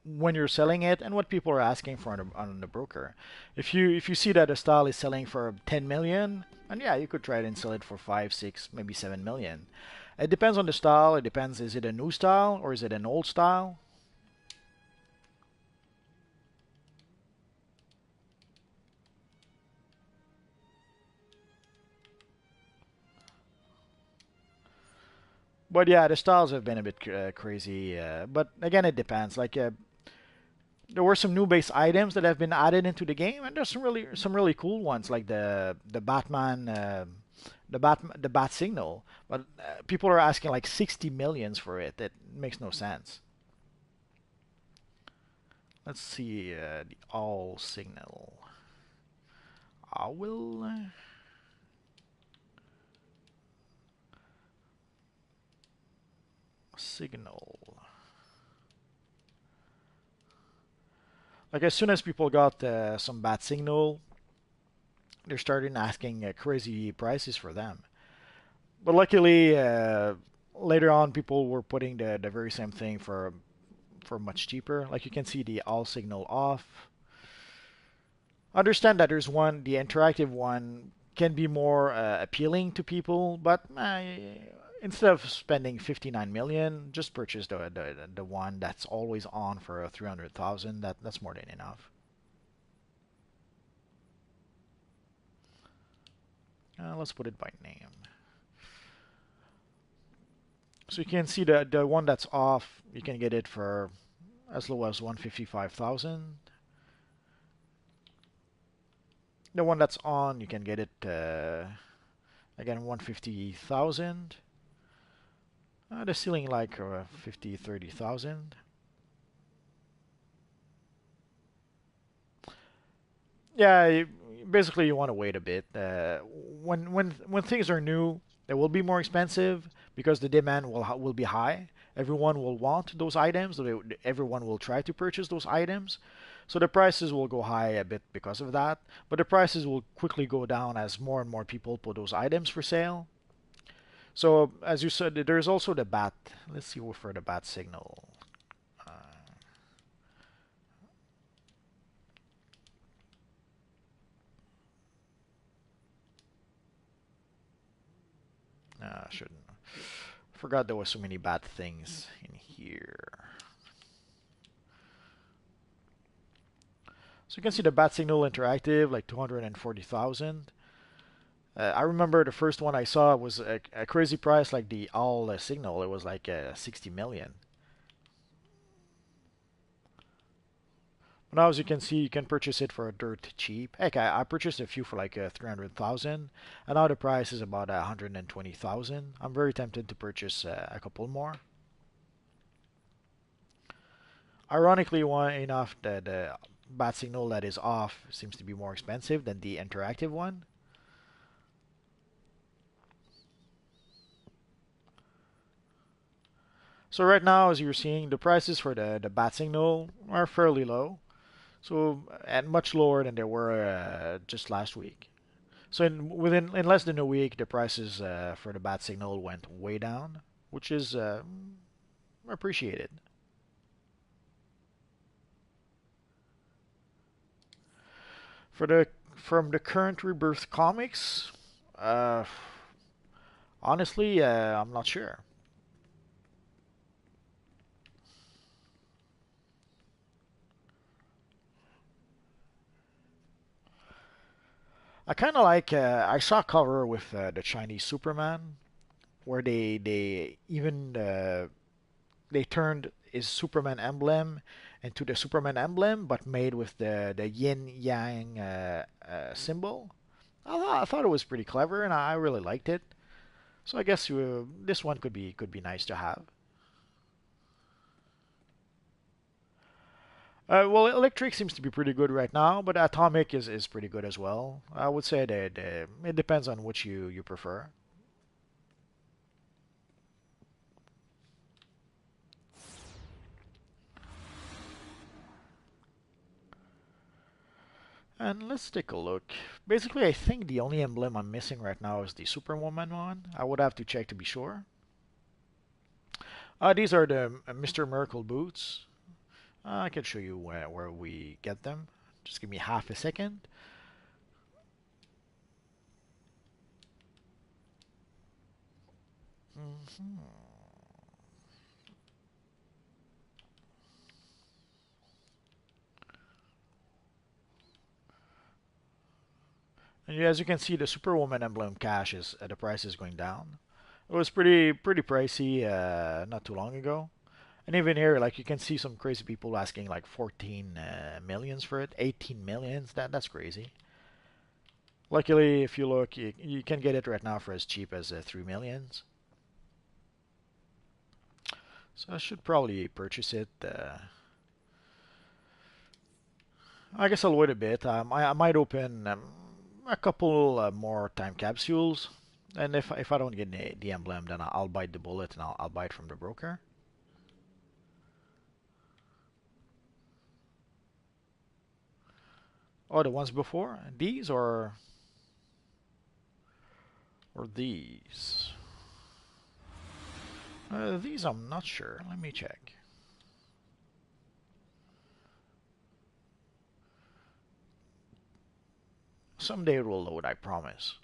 when you're selling it and what people are asking for on the broker. If you see that a style is selling for 10 million, and yeah, you could try it and sell it for 5, 6, maybe 7 million. It depends on the style. It depends, is it a new style or is it an old style? But yeah, the styles have been a bit crazy. But again, it depends. Like there were some new base items that have been added into the game, and there's some really cool ones, like the Batman, the Bat Signal. But people are asking like 60 millions for it. That makes no sense. Let's see the All Signal. I will. Signal. Like as soon as people got some Bat Signal, they're starting asking crazy prices for them. But luckily, later on, people were putting the very same thing for much cheaper. Like you can see the all signal off. Understand that there's one, the interactive one can be more appealing to people, but instead of spending 59 million, just purchase the one that's always on for 300,000. That's more than enough. Let's put it by name. So you can see the one that's off, you can get it for as low as 155,000. The one that's on, you can get it again 150,000. The ceiling like 50, 30,000. Yeah, basically you want to wait a bit. When things are new, they will be more expensive because the demand will be high. Everyone will want those items. Everyone will try to purchase those items. So the prices will go high a bit because of that. But the prices will quickly go down as more and more people put those items for sale. So as you said, there's also the bat. Let's see for the bat signal. Shouldn't. Forgot there was so many bad things in here. So you can see the bat signal interactive, like 240,000. I remember the first one I saw was a crazy price, like the all signal. It was like 60 million. Now, as you can see, you can purchase it for dirt cheap. Heck, I purchased a few for like 300,000, and now the price is about 120,000. I'm very tempted to purchase a couple more. Ironically, enough, the bat signal that is off seems to be more expensive than the interactive one. So right now, as you're seeing, the prices for the bat signal are fairly low. So and much lower than they were just last week. So in less than a week, the prices for the bat signal went way down, which is appreciated. From the current Rebirth comics, honestly, I'm not sure. I kind of like. I saw a cover with the Chinese Superman, where they even they turned his Superman emblem into the Superman emblem, but made with the yin yang symbol. I thought it was pretty clever, and I really liked it. So I guess this one could be nice to have. Well, electric seems to be pretty good right now, but atomic is pretty good as well. I would say that it depends on which you prefer. And let's take a look. Basically, I think the only emblem I'm missing right now is the Superwoman one. I would have to check to be sure. These are the Mr. Miracle boots. I can show you where we get them. Just give me half a second. And as you can see, the Superwoman emblem cash is the price is going down. It was pretty pricey not too long ago. And even here, like you can see some crazy people asking like 14 millions for it, 18 millions. That's crazy. Luckily, if you look, you can get it right now for as cheap as 3 millions. So I should probably purchase it. I guess I'll wait a bit. I might open a couple more time capsules, and if I don't get the emblem, then I'll bite the bullet and I'll buy it from the broker. Oh, the ones before? These or these? These I'm not sure. Let me check. Someday it will load, I promise.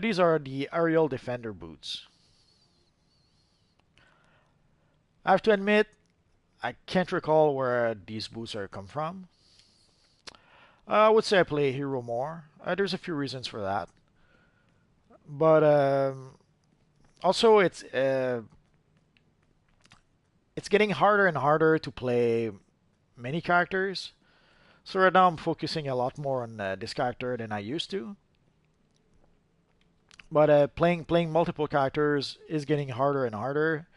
These are the Aerial Defender boots. I have to admit, I can't recall where these boots are come from. I would say I play Hero more. There's a few reasons for that. But also it's getting harder and harder to play many characters. So right now I'm focusing a lot more on this character than I used to. But playing multiple characters is getting harder and harder.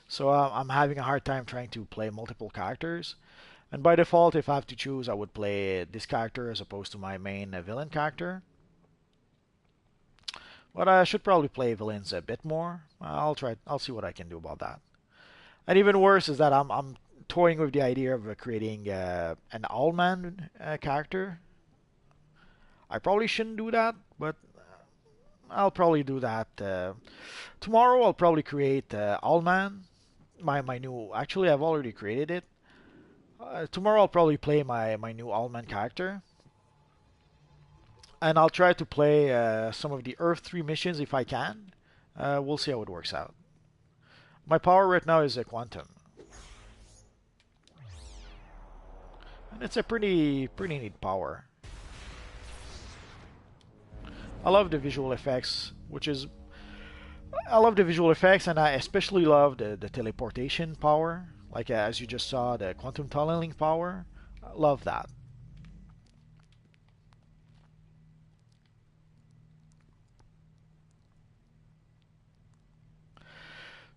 So I'm having a hard time trying to play multiple characters. And by default, if I have to choose, I would play this character as opposed to my main villain character. But I should probably play villains a bit more. I'll see what I can do about that. And even worse is that I'm toying with the idea of creating an Owlman character. I probably shouldn't do that, but I'll probably do that tomorrow. I'll probably create Owlman, my new. Actually, I've already created it. Tomorrow I'll probably play my new Owlman character, and I'll try to play some of the Earth 3 missions if I can. We'll see how it works out. My power right now is a Quantum. And it's a pretty neat power. I love the visual effects, I love the visual effects, and I especially love the teleportation power. Like as you just saw, the quantum tunneling power. I love that.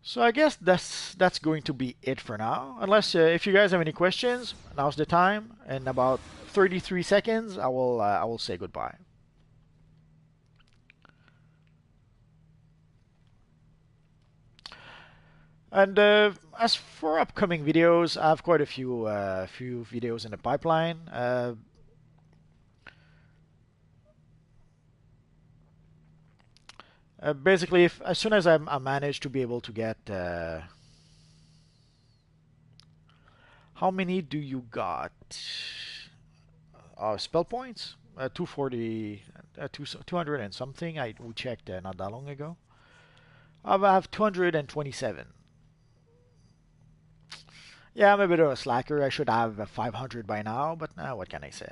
So I guess that's going to be it for now. Unless if you guys have any questions, now's the time. In about 33 seconds, I will say goodbye. And as for upcoming videos, I have quite a few videos in the pipeline. Basically, as soon as I manage to be able to get how many do you got? Spell points? 240, 200 and something. We checked not that long ago. I have 227. Yeah, I'm a bit of a slacker. I should have 500 by now, but what can I say?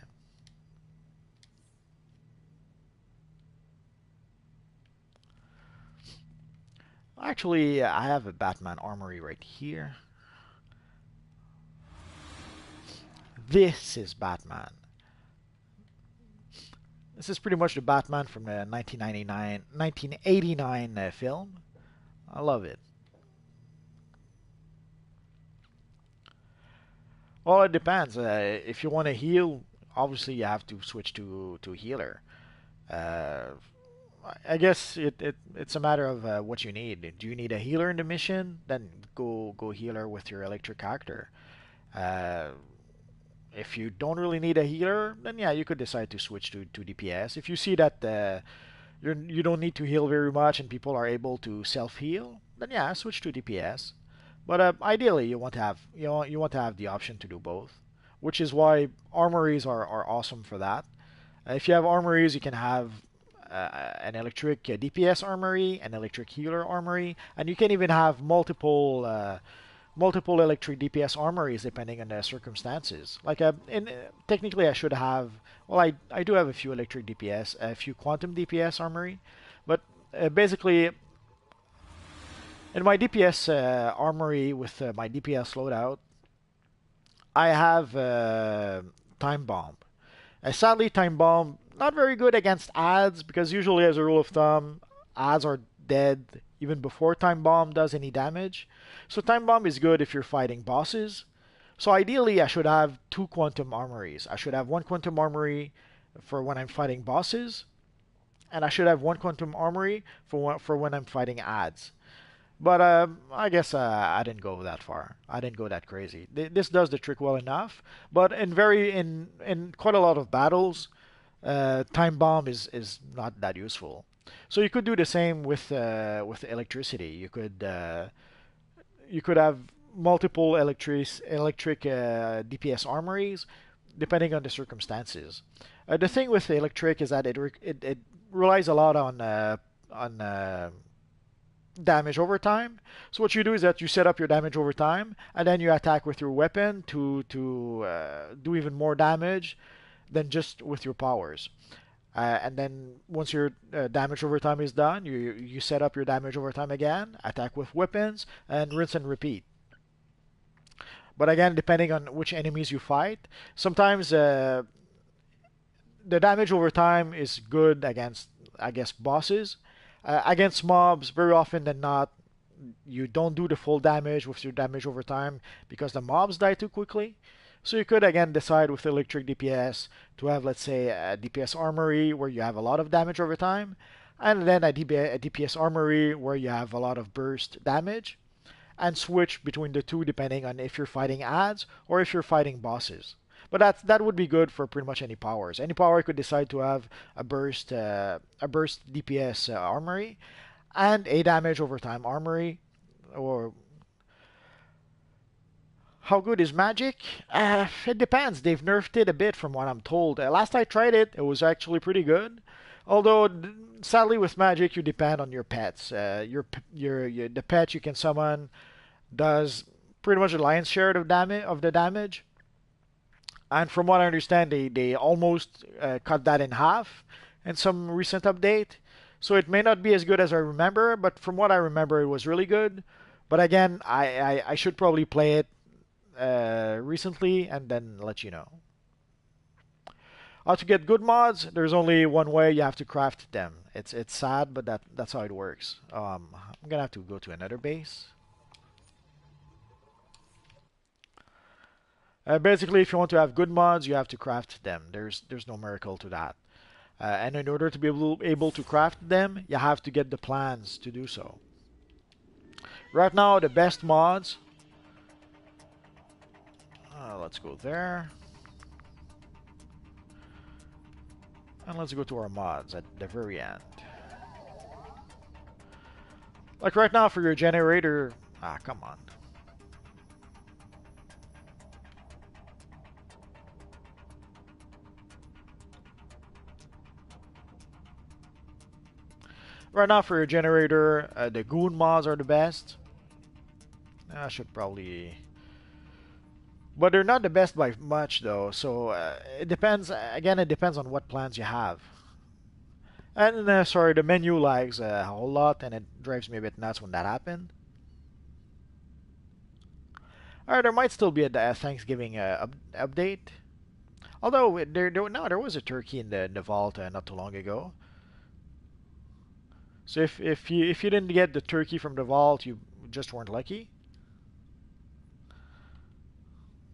Actually, I have a Batman armory right here. This is Batman. This is pretty much the Batman from the 1989 film. I love it. Well, it depends. If you want to heal, obviously you have to switch to healer. I guess it's a matter of what you need. Do you need a healer in the mission? Then go healer with your electric character. If you don't really need a healer, then yeah, you could decide to switch to DPS. If you see that you don't need to heal very much and people are able to self heal, then yeah, switch to DPS. But ideally, you want to have the option to do both, which is why armories are awesome for that. If you have armories, you can have an electric DPS armory, an electric healer armory, and you can even have multiple electric DPS armories depending on the circumstances. Like technically, I should have. Well, I do have a few electric DPS, a few quantum DPS armory, but basically. In my DPS armory with my DPS loadout, I have Time Bomb. Sadly, Time Bomb not very good against ads because usually, as a rule of thumb, ads are dead even before Time Bomb does any damage. So Time Bomb is good if you're fighting bosses. So ideally, I should have 2 quantum armories. I should have 1 quantum armory for when I'm fighting bosses, and I should have 1 quantum armory for when I'm fighting ads. But I guess I didn't go that far. I didn't go that crazy. This does the trick well enough, but in quite a lot of battles, Time Bomb is not that useful. So you could do the same with electricity. You could have multiple electric DPS armories depending on the circumstances. The thing with electric is that it relies a lot on damage over time. So what you do is that you set up your damage over time, and then you attack with your weapon to do even more damage than just with your powers. And then once your damage over time is done, you set up your damage over time again, attack with weapons, and rinse and repeat. But again, depending on which enemies you fight, sometimes the damage over time is good against, I guess, bosses. Against mobs, very often than not, you don't do the full damage with your damage over time because the mobs die too quickly. So you could again decide with electric DPS to have, let's say, a DPS armory where you have a lot of damage over time, and then a DPS armory where you have a lot of burst damage, and switch between the two depending on if you're fighting ads or if you're fighting bosses. But that would be good for pretty much any powers. Any power could decide to have a burst DPS armory and a damage over time armory. Or how good is magic? It depends. They've nerfed it a bit from what I'm told. Last I tried it, it was actually pretty good. Although sadly with magic you depend on your pets. The pet you can summon does pretty much the lion's share of the damage. And from what I understand, they almost cut that in half in some recent update. So it may not be as good as I remember, but from what I remember, it was really good. But again, I should probably play it recently and then let you know. How to get good mods? There's only one way. You have to craft them. It's sad, but that's how it works. I'm gonna have to go to another base. Basically, if you want to have good mods, you have to craft them. There's no miracle to that. And in order to be able to craft them, you have to get the plans to do so. Right now, the best mods. Let's go there. And let's go to our mods at the very end. Like right now for your generator. Come on. Right now for your generator, the goon mods are the best. I should probably... But they're not the best by much though, so it depends, again it depends on what plans you have. And sorry, the menu lags a whole lot and it drives me a bit nuts when that happens. Alright, there might still be a Thanksgiving update. Although, there was a turkey in the vault not too long ago. So if you didn't get the turkey from the vault, you just weren't lucky.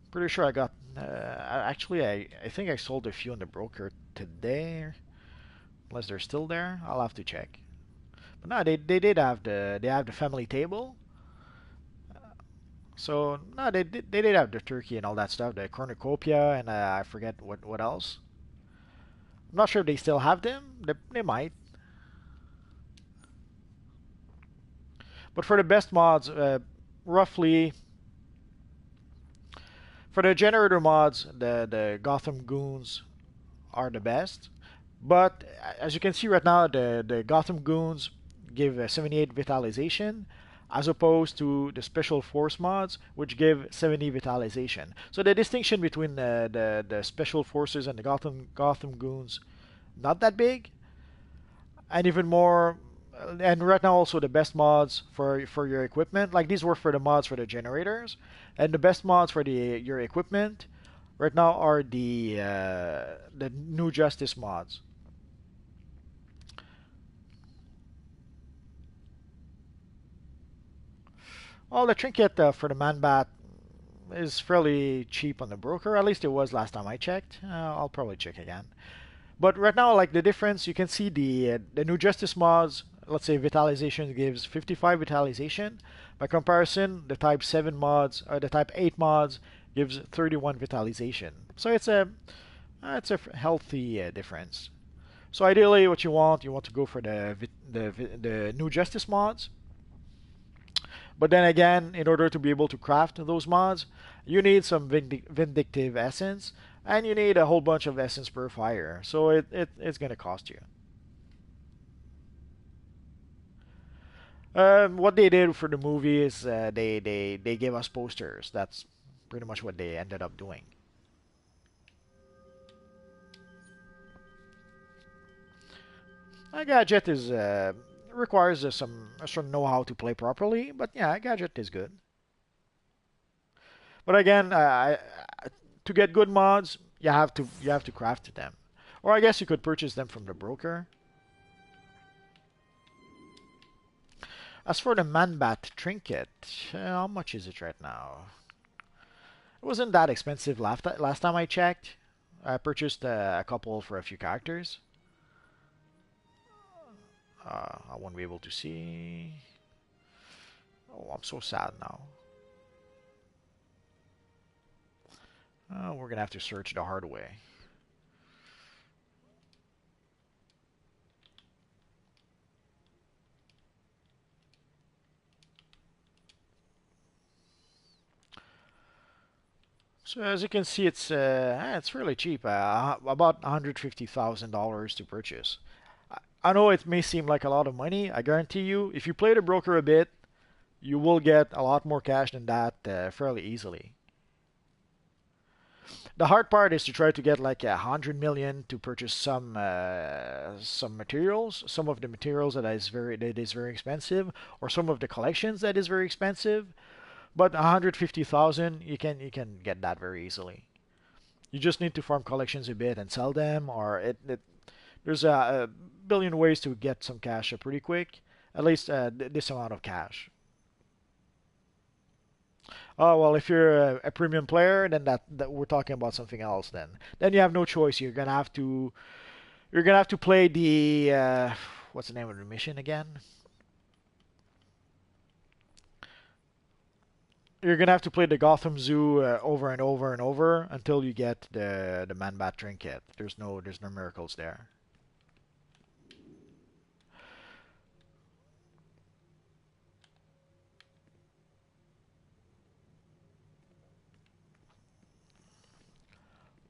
Pretty sure I got. Actually, I think I sold a few on the broker today, unless they're still there. I'll have to check. But no, they did have the family table. So no, they did have the turkey and all that stuff, the cornucopia, and I forget what else. I'm not sure if they still have them. They might. But for the best mods, roughly, for the generator mods, the Gotham Goons are the best. But as you can see right now, the Gotham Goons give 78 vitalization, as opposed to the Special Force mods, which give 70 vitalization. So the distinction between the Special Forces and the Gotham Goons, not that big. And even more... And right now also the best mods for your equipment, like these were for the mods for the generators, and the best mods for your equipment right now are the new Justice mods. Well, the trinket for the Man-Bat is fairly cheap on the broker, at least it was last time I checked. I'll probably check again. But right now, like the difference, you can see the new Justice mods. Let's say vitalization gives 55 vitalization. By comparison, the Type 7 mods or the Type 8 mods gives 31 vitalization. So it's a healthy difference. So ideally, what you want to go for the new Justice mods. But then again, in order to be able to craft those mods, you need some vindictive essence, and you need a whole bunch of essence per fire. So it's gonna cost you. What they did for the movie is they gave us posters. That's pretty much what they ended up doing. A gadget is requires some know-how to play properly, but yeah, a gadget is good. But again, to get good mods, you have to craft them, or I guess you could purchase them from the broker. As for the Man-Bat trinket, how much is it right now? It wasn't that expensive last time I checked. I purchased a couple for a few characters. I won't be able to see. Oh, I'm so sad now. We're gonna have to search the hard way. So as you can see, it's really cheap. About $150,000 to purchase. I know it may seem like a lot of money. I guarantee you, if you play the broker a bit, you will get a lot more cash than that fairly easily. The hard part is to try to get like 100 million to purchase some materials, some of the materials that is very expensive, or some of the collections that is very expensive. But 150,000, you can get that very easily. You just need to farm collections a bit and sell them, or there's a billion ways to get some cash pretty quick. At least this amount of cash. Oh well, if you're a premium player, then that we're talking about something else. Then you have no choice. You're gonna have to play the what's the name of the mission again? You're gonna have to play the Gotham Zoo over and over and over until you get the Man-Bat trinket. There's no miracles there.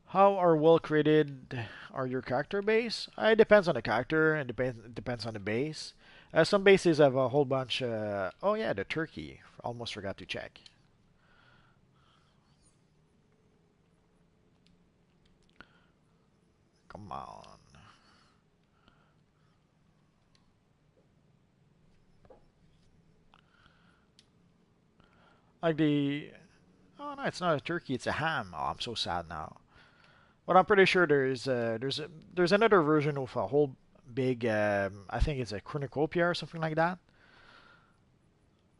How well created are your character base? It depends on the character and depends on the base. Some bases have a whole bunch. Oh yeah, the turkey. Almost forgot to check. Come on. Like the. Oh no, it's not a turkey. It's a ham. Oh, I'm so sad now. But I'm pretty sure there's another version of a whole big. I think it's a cornucopia or something like that.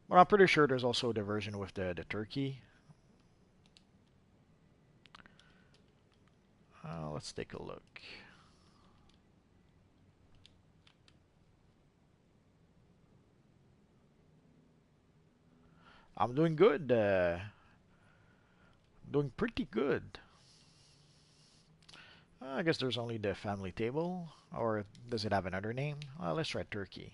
But I'm pretty sure there's also the version with the turkey. Let's take a look. I'm doing good. Doing pretty good. I guess there's only the family table. Or does it have another name? Let's try turkey.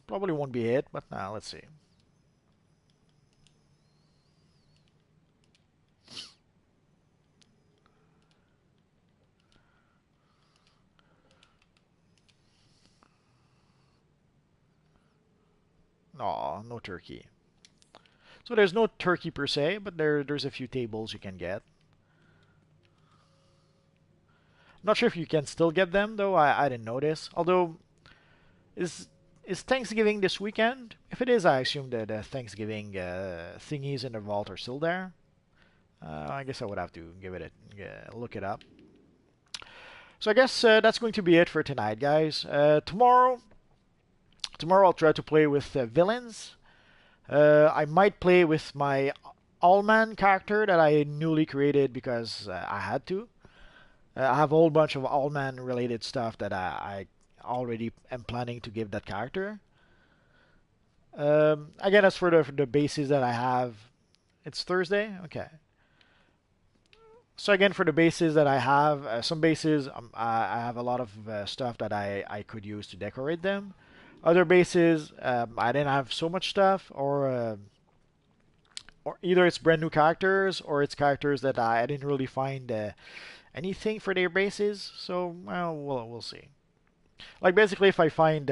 Probably won't be it, but let's see. No, no turkey. So there's no turkey per se, but there's a few tables you can get. Not sure if you can still get them though. I didn't notice. Although, is Thanksgiving this weekend? If it is, I assume that Thanksgiving thingies in the vault are still there. I guess I would have to give it look it up. So I guess that's going to be it for tonight, guys. Tomorrow I'll try to play with villains. I might play with my Allman character that I newly created because I had to. I have a whole bunch of Allman related stuff that I already am planning to give that character. Again, as for the bases that I have, it's Thursday? Okay. So again, for the bases that I have, some bases I have a lot of stuff that I could use to decorate them. Other bases I didn't have so much stuff, or either it's brand new characters or it's characters that I didn't really find anything for their bases. So well, we'll see. Like basically, if I find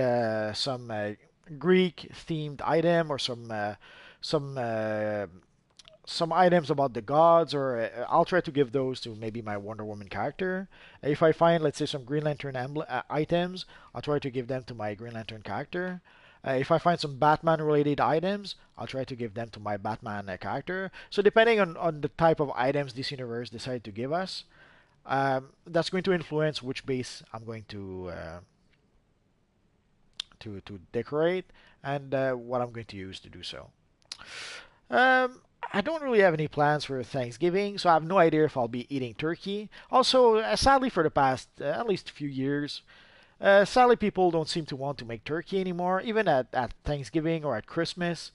some Greek themed item or some some items about the gods, or I'll try to give those to maybe my Wonder Woman character. If I find, let's say, some Green Lantern items, I'll try to give them to my Green Lantern character. If I find some Batman related items, I'll try to give them to my Batman character. So depending on the type of items this universe decided to give us, that's going to influence which base I'm going to decorate and what I'm going to use to do so. I don't really have any plans for Thanksgiving, so I have no idea if I'll be eating turkey. Also, sadly, for the past at least few years, sadly, people don't seem to want to make turkey anymore, even at Thanksgiving or at Christmas.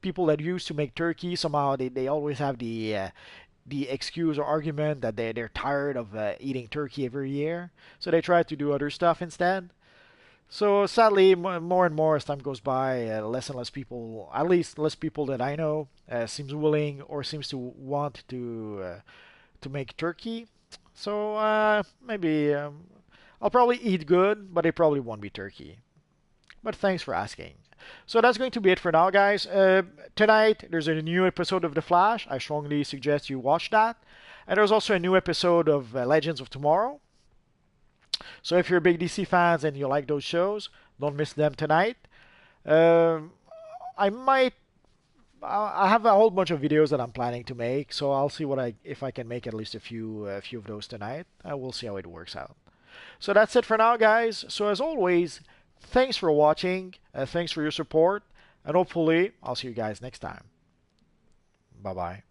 People that used to make turkey, somehow they always have the excuse or argument that they're tired of eating turkey every year, so they try to do other stuff instead. So sadly, more and more as time goes by, less and less people, at least less people that I know, seems willing or seems to want to make turkey. So maybe I'll probably eat good, but it probably won't be turkey. But thanks for asking. So that's going to be it for now, guys. Tonight there's a new episode of The Flash. I strongly suggest you watch that. And there's also a new episode of Legends of Tomorrow. So if you're big DC fans and you like those shows, don't miss them tonight. I might. I have a whole bunch of videos that I'm planning to make, so I'll see if I can make at least a few of those tonight. We'll see how it works out. So that's it for now, guys. So as always, thanks for watching. Thanks for your support, and hopefully I'll see you guys next time. Bye bye.